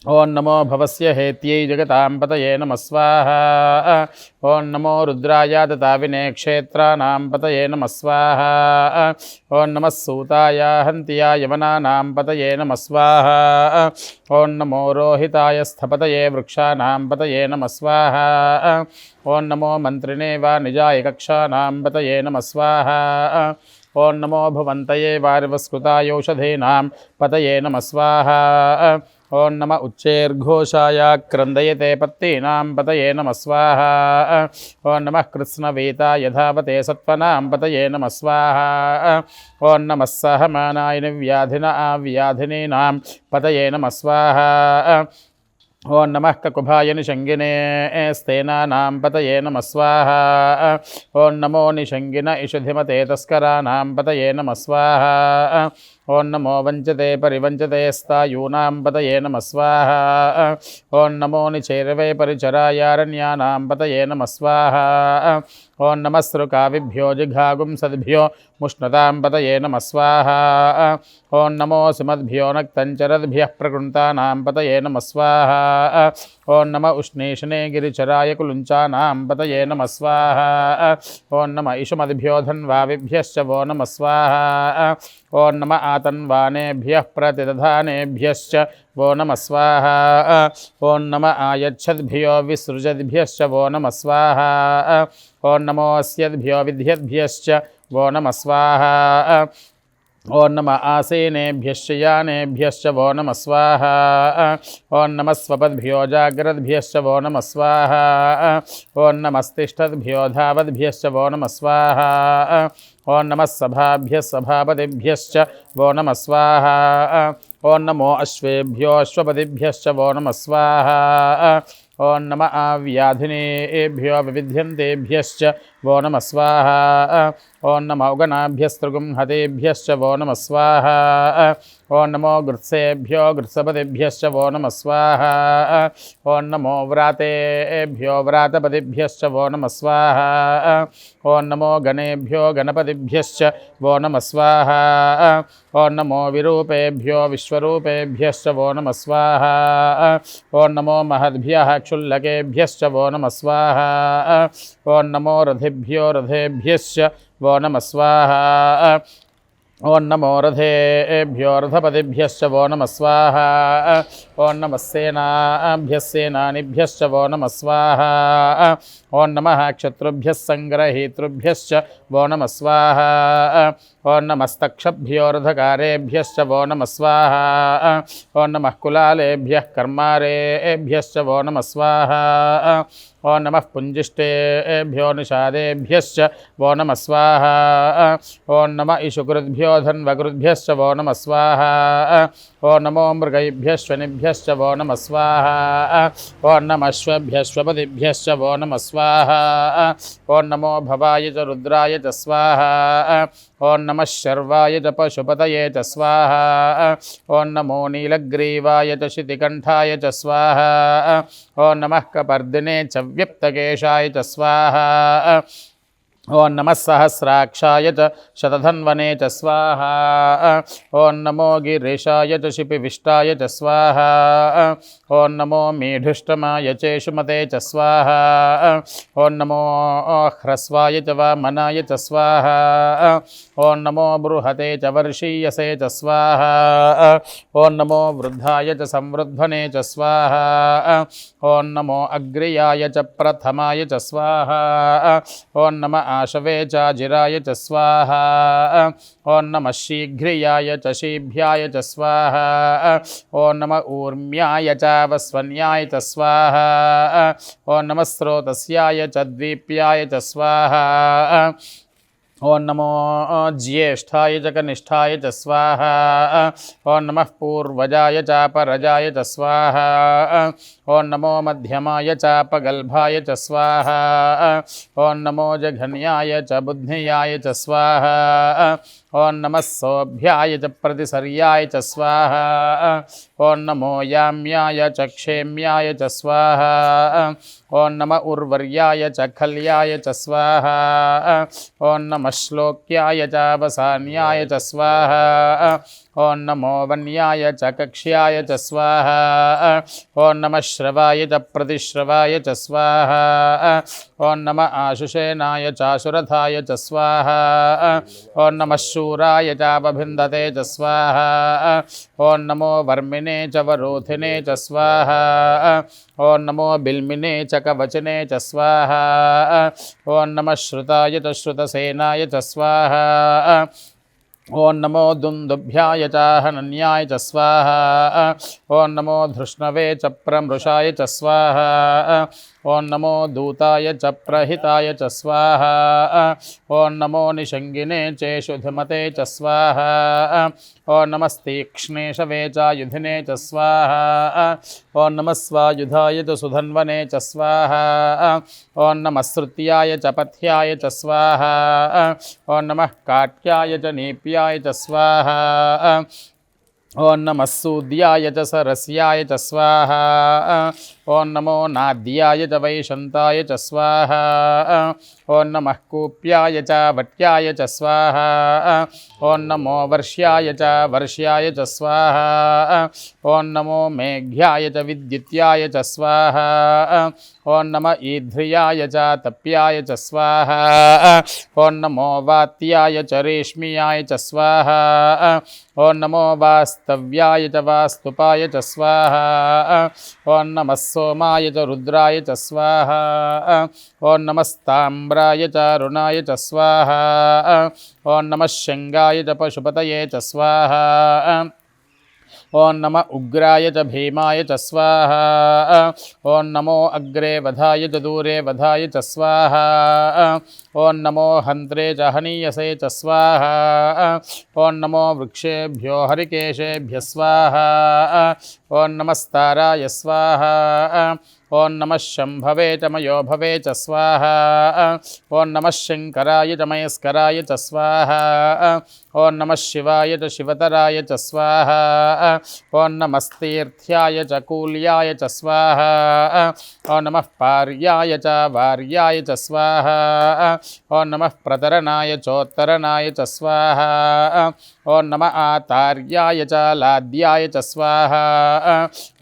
ఓం నమో భవస్య హేత్యై జగతాం పతయే నమః స్వాహా ఓం నమో రుద్రాయ దతావినే క్షేత్రానాం పతయే నమః స్వాహా ఓం నమః సూతాయ హంత్యా యవనానాం పతయే నమః స్వాహా ఓం నమో రోహితాయ స్థపతయే వృక్షానాం పతయే నమః స్వాహా ఓం నమో మంత్రిణే వా నిజాయ కక్షానాం పతయే నమః స్వాహా ఓం నమో భవంతయే వారివస్కృతాయౌషధీనాం పతయే నమః స్వాహా ఓం నమ ఉచ్చేర్ఘోషాయ క్రందయతే పత్తీనాం పతయే నమః స్వాహా ఓం నమః కృత్స్నవీతాయ ధావతే సత్వనాం పతయే నమః స్వాహా ఓం నమః సహమానాయ వ్యాధిన వ్యాధినీనాం పతయే నమః స్వాహా ఓం నమః కకుభాయ నిషంగినే స్థేనానాం పతయే నమః స్వాహా ఓం నమో నిషంగిన ఇషుధిమతే తస్కరానాం పతయే నమః స్వాహా ఓం నమో వంచతే పరివంచతే స్థాయూనాం పతయే నమః స్వాహా ఓం నమో నిచైరవే పరిచరాయారణ్యానాం పతయే నమః స్వాహా ఓం నమః సృకావిభ్యో జిఘాగుం సద్భ్యో ముష్ణతాం పతయే నమః స్వాహా ఓం నమో సుమద్భ్యో నక్తంచరద్భ్యః ప్రకృంతానాం పతయే నమః స్వాహా ఓం నమ ఉష్ణేషణే గిరిచరాయ కులుంచానాం పతయే నమః స్వాహా ఓం నమ ఇషుమద్భ్యో ధన్వావిభ్యశ్చ వో నమః స్వాహా ఓం నమ ఆతన్వానేభ్యః ప్రతిదధానేభ్యశ్చ वो नमः स्वाहा ओं नम आयच्छद्भ्यो विसृजद्भ्यश्च वो नमः स्वाहा ओं नमो अस्यद्भ्यो विद्यद्भ्यश्च वो नमः स्वाहा ओं नम आसीनेभ्यश्च यानेभ्यश्च वो नमः स्वाहा ओं नमः स्वपद्भ्यो जाग्रद्भ्यश्च वो नमः स्वाहा ओं नमस्तिष्ठद्भ्यो धावद्भ्यश्च वो नमः स्वाहा ओं नमः सभाभ्यः सभापतिभ्यश्च वो नमः स्वाहा ओं नमो अश्वेभ्यो अश्वपतिभ्यश्च वो नमः स्वाहा ओं नम आव्याधिनेभ्यो विविध्यन्तेभ्यश्च वो नमः स्वाहा ओं नमो गणाभ्यस्त्रुगुं हतेभ्यश्च वो नमः स्वाहा ओं नमो गृत्सेभ्यो गृत्सपतिभ्यश्च वो नमः स्वाहा ओं नमो व्रातेभ्यो व्रातपतिभ्यश्च वो नमः स्वाहा ओं नमो गणेभ्यो गणपतिभ्यश्च वो नमः स्वाहा ओं नमो विरूपेभ्यो विश्वरूपेभ्यश्च वो नमः स्वाहा ओं नमो महद्भ्यः क्षुल्लकेभ्यश्च वो नमः स्वाहा ओं नमो रथेभ्यो रथेभ्यश्च वो नमः स्वाहा ఓం నమో రథేభ్యో రథపతిభ్యశ్చ వో నమః స్వాహా ఓం నమః సేనాభ్యః సేనానిభ్యశ్చ వో నమః స్వాహా ఓం నమః క్షత్రుభ్యః సంగ్రహీతృభ్యశ్చ వో నమః స్వాహా ఓం నమస్తక్షభ్యో రథకారేభ్యశ్చ వో నమః స్వాహా ఓం నమః కులాలేభ్యః కర్మారేభ్యశ్చ వో నమః స్వాహా ఓం నమః పుంజిష్టేభ్యో నిషాదేభ్యశ్చ వో నమః స్వాహా ఓం నమ ఇషుకృద్భ్యో ధన్వకృద్భ్యశ్చ వో నమః స్వాహా ఓం నమో మృగైభ్యశ్వనిభ్యశ్చ వో నమః స్వాహా ఓం నమశ్వభ్యశ్వపతిభ్యశ్చ వో నమః స్వాహా ఓం నమో భవాయ చ రుద్రాయ చ స్వాహా ఓం నమః శర్వాయ చ పశుపతయే చ స్వాహా ఓం నమో నీలగ్రీవాయ చ శితికంఠాయ చ స్వాహా ఓం నమః కపర్దినే చ వ్యప్తకేశాయ చ స్వాహా ఓం నమః సహస్రాక్షాయ చ శతధన్వనే చ స్వాహా ఓం నమో గిరీశాయ చ శిపివిష్టాయ చ స్వాహా ఓం నమో మీఢుష్టమాయ చేషుమతే చ స్వాహా ఓం నమో హ్రస్వాయ చ వామనాయ చ స్వాహా ఓం నమో బృహతే చ వర్షీయసే చ స్వాహా ఓం నమో వృద్ధాయ చ సంవృధ్వనే చ స్వాహా ఓం నమో అగ్ర్యాయ చ ప్రథమాయ చ స్వాహా ఓం నమ ఆశవే చాజిరాయ చ స్వాహా ఓం నమః శీఘ్రియాయ చ శీభ్యాయ చ స్వాహా ఓం నమ ఊర్మ్యాయ చ వస్వన్యాయ చ స్వాహా ఓం నమః స్రోతస్యాయ చ ద్వీప్యాయ చ స్వాహా ఓం నమో జ్యేష్ఠాయ చ కనిష్ఠాయ చ స్వాహా ఓం నమః పూర్వజాయ చాపరజాయ చ స్వాహా ఓం నమో మధ్యమాయ చాపగల్భాయ చ స్వాహా ఓం నమో జఘన్యాయ చ బుద్ధియాయ చ స్వాహా ఓం నమః సోభ్యాయ చ ప్రతిసర్యాయ చ స్వాహా ఓం నమో యామ్యాయ చ క్షేమ్యాయ చ స్వాహా ఓం నమ ఉర్వర్యాయ చ ఖల్యాయ చ స్వాహా ఓం నమ శ్లోక్యాయ చ వసాన్యాయ చ స్వాహా ఓం నమో వన్యాయ చ కక్ష్యాయ చ స్వాహా ఓం నమ శ్రవాయ చ ప్రతిశ్రవాయ చ స్వాహా ఓం నమ ఆశుషేనాయ చాశురథాయ చ స్వాహా ఓం నమ శూరాయ చాపభిందతే చ స్వాహా ఓం నమో వర్మిణే చ వరోధినే చ స్వాహా ఓం నమో బిల్మినే చ కవచనే చ స్వాహా ఓం నమ శ్రుతాయ చ శ్రుతసేనాయ చ స్వాహా ఓం నమో దుందుభ్యాయ చ హనన్యాయ చ స్వాహా ఓం నమో ధృష్ణవే చ ప్రమృషాయ చ స్వాహా ఓం నమో దూతాయ చ ప్రహితాయ చ స్వాహా ఓం నమో నిషంగినే చేషుధిమతే చ స్వాహా ఓం నమస్తీక్ష్ణేషవే చ యుధినే చ స్వాహా ఓం నమ స్వాయుధాయ చ సుధన్వనే చ స్వాహా ఓం నమ శ్రుత్యాయ చ పథ్యాయ చ స్వాహా ఓం నమ కాట్యాయ చ నీప్యాయ చ స్వాహా ఓం నమ సూద్యాయ చ సరస్యాయ చ స్వాహా ఓం నమో నాద్యాయ చ వైశంతాయ చ స్వాహా ఓం నమ కూప్యాయ చ వట్యాయ చ స్వాహా ఓం నమో వర్ష్యాయ చ వర్ష్యాయ చ స్వాహా ఓం నమో మేఘ్యాయ చ విద్యుత్యాయ చ స్వాహా ఓం నమ ఈధ్రియాయ చ తప్యాయ చ స్వాహా ఓం నమో వాత్యాయ చ రేష్మియాయ చ స్వాహా ఓం నమో వాస్తవ్యాయ చ వాస్తుపాయ చ స్వాహా ఓం నమ సోమాయ చ రుద్రాయ చ స్వాహా ఓం నమస్తామ్రాయ చ అరుణాయ చ స్వాహా ఓం నమ శంగాయ చ పశుపతయే చ స్వాహా ఓం నమ ఉగ్రాయ చ భీమాయ చ స్వాహా ఓం నమో అగ్రే వధాయ చ దూరే వధాయ చ స్వాహా ఓం నమో హంత్రే చ హనీయసే చ స్వాహా ఓం నమో వృక్షేభ్యో హరికేశేభ్య స్వాహా ఓం నమస్తారాయ స్వాహా ఓం నమ శంభవే చ మయోభవే చ స్వాహా ఓం నమ శంకరాయ చ మయస్కరాయ చ స్వాహా ఓం నమ శివాయ చ శివతరాయ చ స్వాహా ఓం నమస్తీర్థ్యాయ చ కూల్యాయ చ స్వాహా ఓం నమ పార్యాయ చ వార్యాయ చ స్వాహా ఓం నమ ప్రతరణాయ చోత్తరణాయ చ స్వాహా ఓం నమ ఆతార్యాయ చ లాద్యాయ చ స్వాహా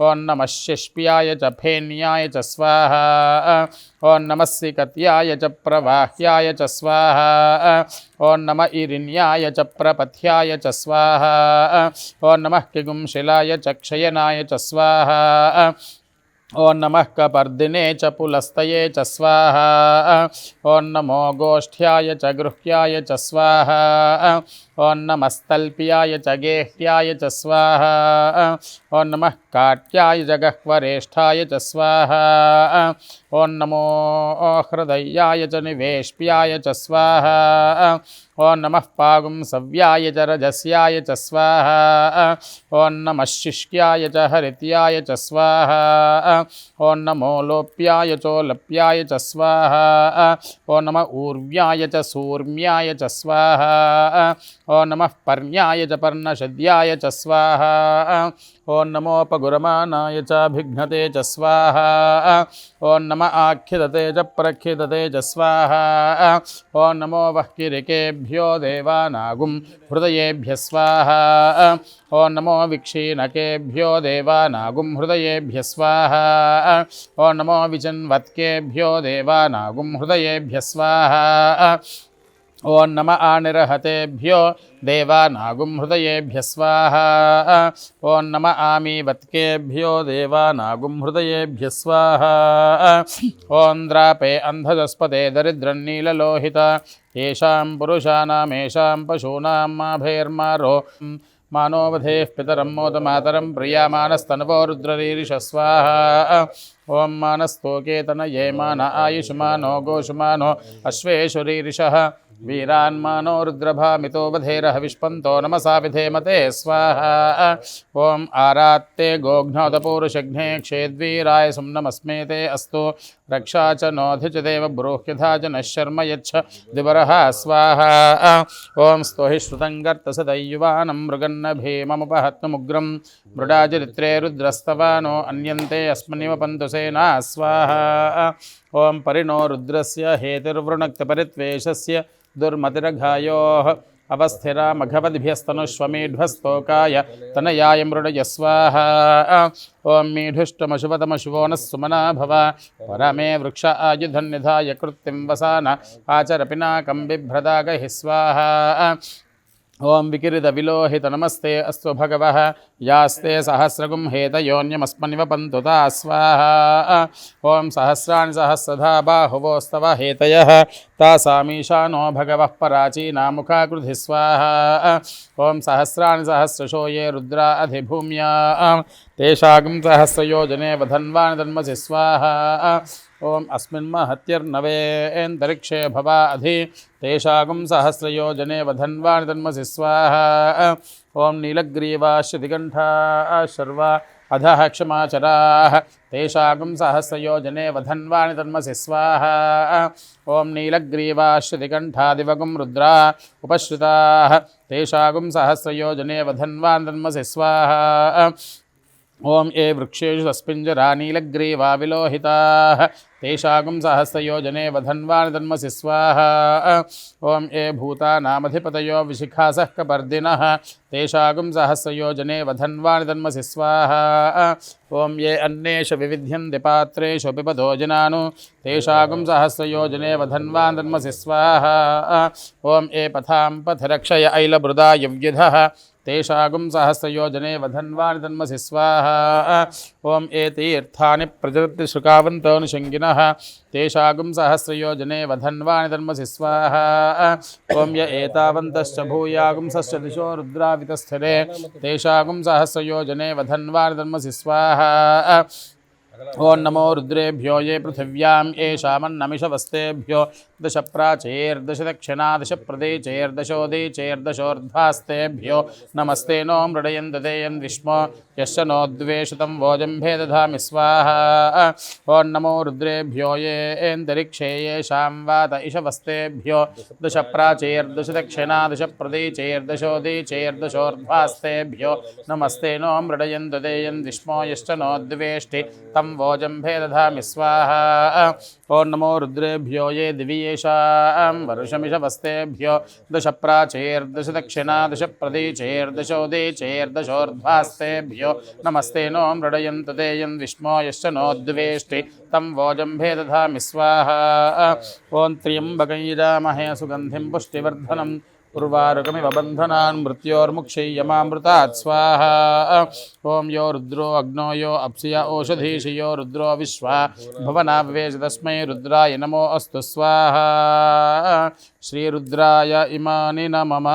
ఓం నమ శిష్ప్యాయ చ ఫేన్యాయ प्रवाह्याय च स्वाहा ॐ नमः सिकत्याय च प्रवाह्याय च स्वाहा ॐ नमः इरिण्याय च प्रपथ्याय च स्वाहा ॐ नमः किगुंशिलाय च क्षयनाय च स्वाहा ॐ नमः कपर्दिने च पुलस्तये च स्वाहा ॐ नमो गोष्ठ्याय च गृह्याय च स्वाहा ॐ नमस्तल्प्याय च गेह्याय च स्वाहा ॐ नमः काट्याय च गह्वरेष्ठाय च स्वाहा ॐ नमो हृदयाय च निवेश्याय च स्वाहा ॐ नमः पागुंसव्याय च रजस्याय च स्वाहा ॐ नमः शिष्याय च हरित्याय च स्वाहा ॐ नमो लोप्याय चोलप्याय च स्वाहा ॐ नमः ऊर्व्याय च सूर्म्याय च स्वाहा ॐ नमः पर्ण्याय च पर्णशद्याय च स्वाहा ॐ नमोपगुरमानाय च भिघ्नते च स्वाहा ॐ नमः आख्यदते च प्रख्यदते च स्वाहा ॐ नमो वह्किरिकेभ्यो देवानागुं हृदयेभ्यः स्वाहा ॐ नमो विक्षीणकेभ्यो देवानागुं हृदयेभ्यः स्वाहा ॐ नमो विजन्वत्केभ्यो देवानागुं हृदयेभ्यः स्वाहा ॐ नमः आनिर्हतेभ्यो देवानागुं हृदयेभ्यः स्वाहा ॐ नमः आमीवत्केभ्यो देवानागुं हृदयेभ्यः स्वाहा ॐ द्रापे अन्धजस्पते दरिद्रन्नीललोहित येषां पुरुषाणामेषां पशूनां माभैर्मारो मानोवधेः पितरं मोदमातरं प्रियामानस्तनवो रुद्ररीरिष स्वाहा ॐ मानस्तोकेतनये मान आयुष्मानो गोषुमानो अश्वेश्वरीरिषः वीरान्मानो रुद्रभामितो वधेरः विष्पन्तो नमसा विधेमते स्वाहा ॐ आरात्ते गोघ्नोदपूरुषघ्ने क्षेद्वीराय सुम्नमस्मेते अस्तु रक्षा च नोऽधिचदेव ब्रूह्यथा च नः शर्म यच्छ दिवरः स्वाहा ॐ स्तोहि श्रुतं गर्तसदयुवानं मृगन्न भीममुपहत्तमुग्रं मृडाचरित्रे रुद्रस्तवानो अन्यन्ते अस्मन्निव पन्तु सेना स्वाहा ॐ परिणो रुद्रस्य हेतिर्वृणक्तपरित्वेषस्य दुर्मतिरघायोः अवस्थिरा मघवद्भ्यस्तनुष्वमीढ्वस्तोकाय तनयाय मृडय स्वाहा ॐ मीढुष्टमशुभतमशुभो नः सुमना भव परमे वृक्ष आयुधन्निधाय कृत्तिं वसान आचरपिनाकं बिभ्रदागहि स्वाहा ॐ विकिरितविलोहित नमस्ते अस्तु भगवः यास्ते सहस्रगुं हेतयोन्यमस्मन्निव पन्तु ता स्वाहा ॐ सहस्राणि सहस्रधा बाहुवोस्तव हेतयः तासामीशानो भगवः पराचीनामुखाकृधि स्वाहा ॐ सहस्राणि सहस्रशो ये रुद्रा अधिभूम्या तेषागं सहस्रयोजने वधन्वानि तन्मसि स्वाहा ॐ अस्मिन् महत्यर्नवेऽन्तरिक्षे भवा अधि तेषागं सहस्रयोजने वधन्वानि तन्मसि स्वाहा ॐ नीलग्रीवाश्च दिगण्ठाः शर्वा अधः क्षमाचराः तेषागं सहस्रयोजने वधन्वानि तन्मसि स्वाहा ॐ नीलग्रीवाश्च दिगण्ठादिवगुं रुद्रा उपश्रिताः तेषागं सहस्रयोजने वधन्वानि तन्मसि स्वाहा ॐ ये वृक्षेषु सस्पिञ्जरा नीलग्रीवा विलोहिताः तेषागं सहस्रयोजने वधन्वानि तन्मसि स्वाहा ॐ ये भूतानामधिपतयो विशिखासः कपर्दिनः तेषागं सहस्रयोजने वधन्वानि तन्मसि स्वाहा ॐ ये अन्येषु विविध्यन्ति पात्रेषु पिबतो जनानु तेषागं सहस्रयोजने वधन्वानि तन्मसि स्वाहा ॐ ये पथां पथरक्षय ऐलभृदा युव्युधः तेषागं सहस्रयोजने वधन्वानि तन्मसि स्वाहा ॐ ये तीर्थानि प्रजरन्ति शुकावन्तोऽनुषङ्गिनः तेषागं सहस्रयोजने वधन्वानि तन्मसि स्वाहा ॐ य एतावन्तश्च भूयागुंसश्च दिशो रुद्रावितस्थिरे तेषागं सहस्रयोजने वधन्वानि तन्मसि स्वाहा ॐ नमो रुद्रेभ्यो ये पृथिव्यां येषामन्नमिषवस्तेभ्यो दश प्राचेर्दश दक्षिणा दश प्रदेचैर्दशोदीचैर्दशोर्ध्वास्तेभ्यो नमस्ते नो मृडयन् ददेयन् विष्मो यश्च नो द्वेषितं वोजम्भे दधामि स्वाहा ॐ नमो रुद्रेभ्यो येऽन्तरिक्षे येषां वात इषवस्तेभ्यो दश प्राचेर्दश दक्षिणा दश प्रदेचैर्दशोदीचैर्दशोर्ध्वास्तेभ्यो नमस्ते नो मृडयन् ददेयन् विष्मो यश्च नो द्वेष्टि तं वोजम्भे दधामि स्वाहा ॐ नमो रुद्रेभ्यो ये दिवीयेषां वरुषमिषवस्तेभ्यो दश प्राचैर्दश दक्षिणा दश प्रदीचैर्दशोदीचैर्दशोर्ध्वास्तेभ्यो नमस्ते नो मृडयन्तु ते यं विष्मो यश्च नो द्वेष्टि तं वोजम्भे दधामि स्वाहा ॐ त्र्यम्बकं यजामहे सुगन्धिं पुष्टिवर्धनम् उर्वारुकमिव बन्धनान् मृत्योर्मुक्षय्यमामृतात् स्वाहा ॐ यो रुद्रो अग्नो यो अप्सया ओषधीषि यो रुद्रो विश्वा भवनावेश तस्मै रुद्राय नमो अस्तु स्वाहा श्रीरुद्राय इमानि नमः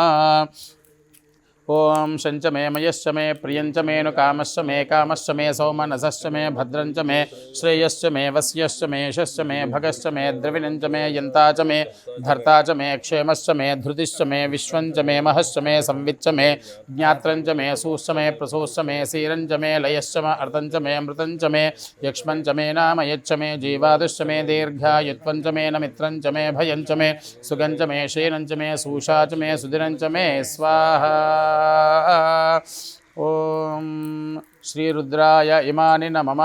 ॐ शञ्च मे मयश्च मे प्रियञ्च मे नु कामश्च मे कामश्च मे सौमनसश्च मे भद्रञ्च मे श्रेयश्च मे वस्यश्च मे यशश्च मे भगश्च मे द्रविणञ्च मे यन्ता च मे धर्ता च मे क्षेमश्च मे धृतिश्च मे विश्वञ्च मे महश्च मे संविच्च मे ज्ञात्रञ्च मे सूश्च मे प्रसूश्च मे सीरञ्च मे लयश्च मे अर्तञ्च मे मृतञ्च मे यक्ष्मञ्च मे नाम यच्च मे जीवादश्च मे दीर्घायुत्वञ्च मे नमित्रञ्च मे भयञ्च मे सुगञ्च मे शेनञ्च मे सूषा च मे सुदिनञ्च मे स्वाहा ॐ श्रीरुद्राय इमानि नमः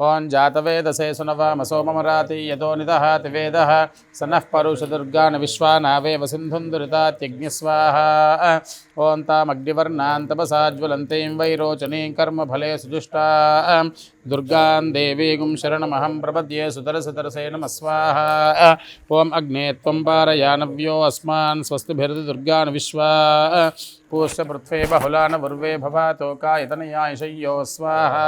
ॐ जातवेदसे सुनवामसो ममराति यतो निदः तिवेदः स नः परुषदुर्गान् विश्वानावेव सिन्धुं दुरितात्यग्निस्वाहा ॐ तामग्निवर्णान् तपसा ज्वलन्तीं वैरोचनीं कर्मफले सुजुष्टां दुर्गां देवीं शरणमहं प्रपद्ये सुतरसतरसे नमः स्वाहा ॐ अग्ने त्वं पारयानव्यो अस्मान् स्वस्तिभिर्दुर्गान् विश्वा पूष्य पृथ्वे बहुलान वर्वे भवातो कायतनयायशय्यो स्वाहा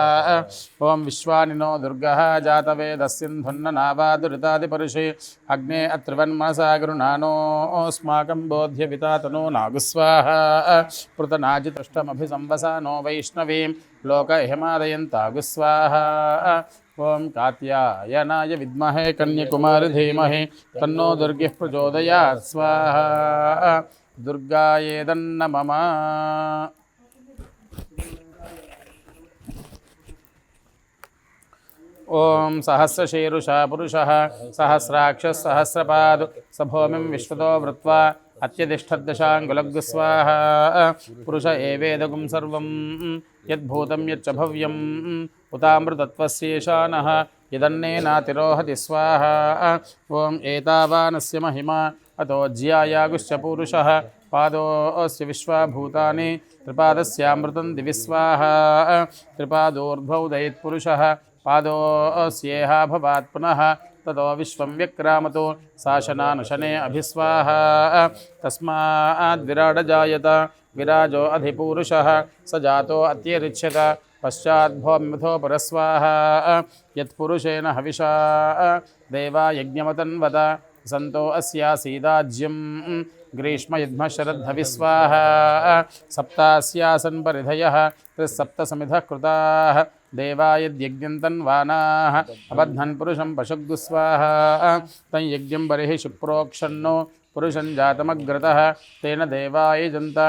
ॐ विश्वानिनो दुर्गः जातवेदस्सिन्धुन्ननावादुरितादिपरुषे अग्ने अत्रिवन्मनसा गुरुनानोऽस्माकं बोध्यवितातनो नागुस्वाहा पृतनाजितुष्टमभिसंवसानो वैष्णवीं लोकहिमादयन्तागुस्वाहा ॐ कात्यायनाय विद्महे कन्याकुमारी धीमहि तन्नो दुर्गिः प्रचोदयात् स्वाहा दुर्गायेदन्नमः ॐ सहस्रशीरुषा पुरुषः सहस्राक्षः सहस्रपादु सभूमिं विश्वतो वृत्वा अत्यतिष्ठद्दशाङ्गुलग्स्वाहा पुरुष एवेदगुं सर्वं यद्भूतं यच्च भव्यम् उतामृतत्वस्येषानः यदन्नेनातिरोहति स्वाहा ॐ एतावानस्य महिमा अतो ज्यायागुश्च पूरुषः पादोऽस्य विश्वाभूतानि त्रिपादस्यामृतं दिवि स्वाहा त्रिपादोर्ध्वौ दयेत्पुरुषः पादोऽस्येहा भवात् पुनः ततो विश्वं व्यक्रामतो शासनानुशने अभिस्वाहा तस्माद्विराडजायत विराजो अधिपूरुषः स जातो अत्यरिच्यत पश्चाद्भोमिथो परस्वाहा यत्पुरुषेण हविषा देवा यज्ञमतन्वत संतो अस्यासीदाज्यं ग्रीष्मयुग्मशरद्धविस्वाहा सप्तास्यासन् परिधयः त्रिसप्तसमिधः कृताः देवा यद्यज्ञन्तन्वानाः अबध्नन् पुरुषं पशुगुस्वाहा तं यज्ञं बर्हिः शुप्रोक्षन्नो पुरुषं जातमग्रतः तेन देवा यजन्त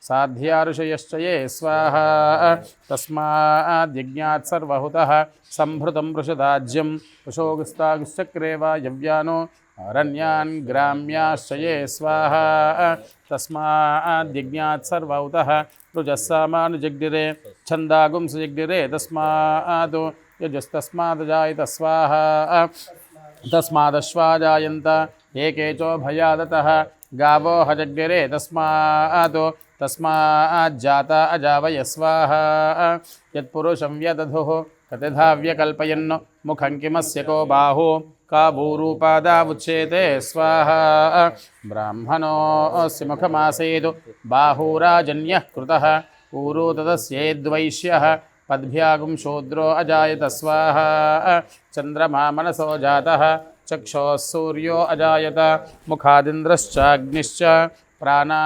साध्याऋषयश्च ये स्वाहा तस्माद्यज्ञात् सर्वहुतः संभृतं पृषदाज्यं पशोगस्तागुश्चक्रे वा यव्यानो अरण्यान् ग्राम्याश्च ये स्वाहा तस्माद्यज्ञात् सर्वहुतः रुजस्सामानुजग्निरे छन्दागुंसजग्निरे तस्माद् यजस्तस्मादजायत स्वाहा तस्मादश्वाजायन्त एकेचो भयादतः गावो हजग्निरे तस्माज्जाता अजावय स्वाहा यत्पुरुषं व्यदधुः कतिधाव्यकल्पयन् मुखं किमस्य को बाहु का भूरूपादावुच्येते स्वाहा ब्राह्मणोऽस्य मुखमासेतु बाहूराजन्यः कृतः ऊरू तदस्येद्वैश्यः पद्भ्यागुं शूद्रो अजायत स्वाहा चन्द्रमा मनसो जातः चक्षुः सूर्यो अजायत मुखादिन्द्रश्चाग्निश्च प्राणा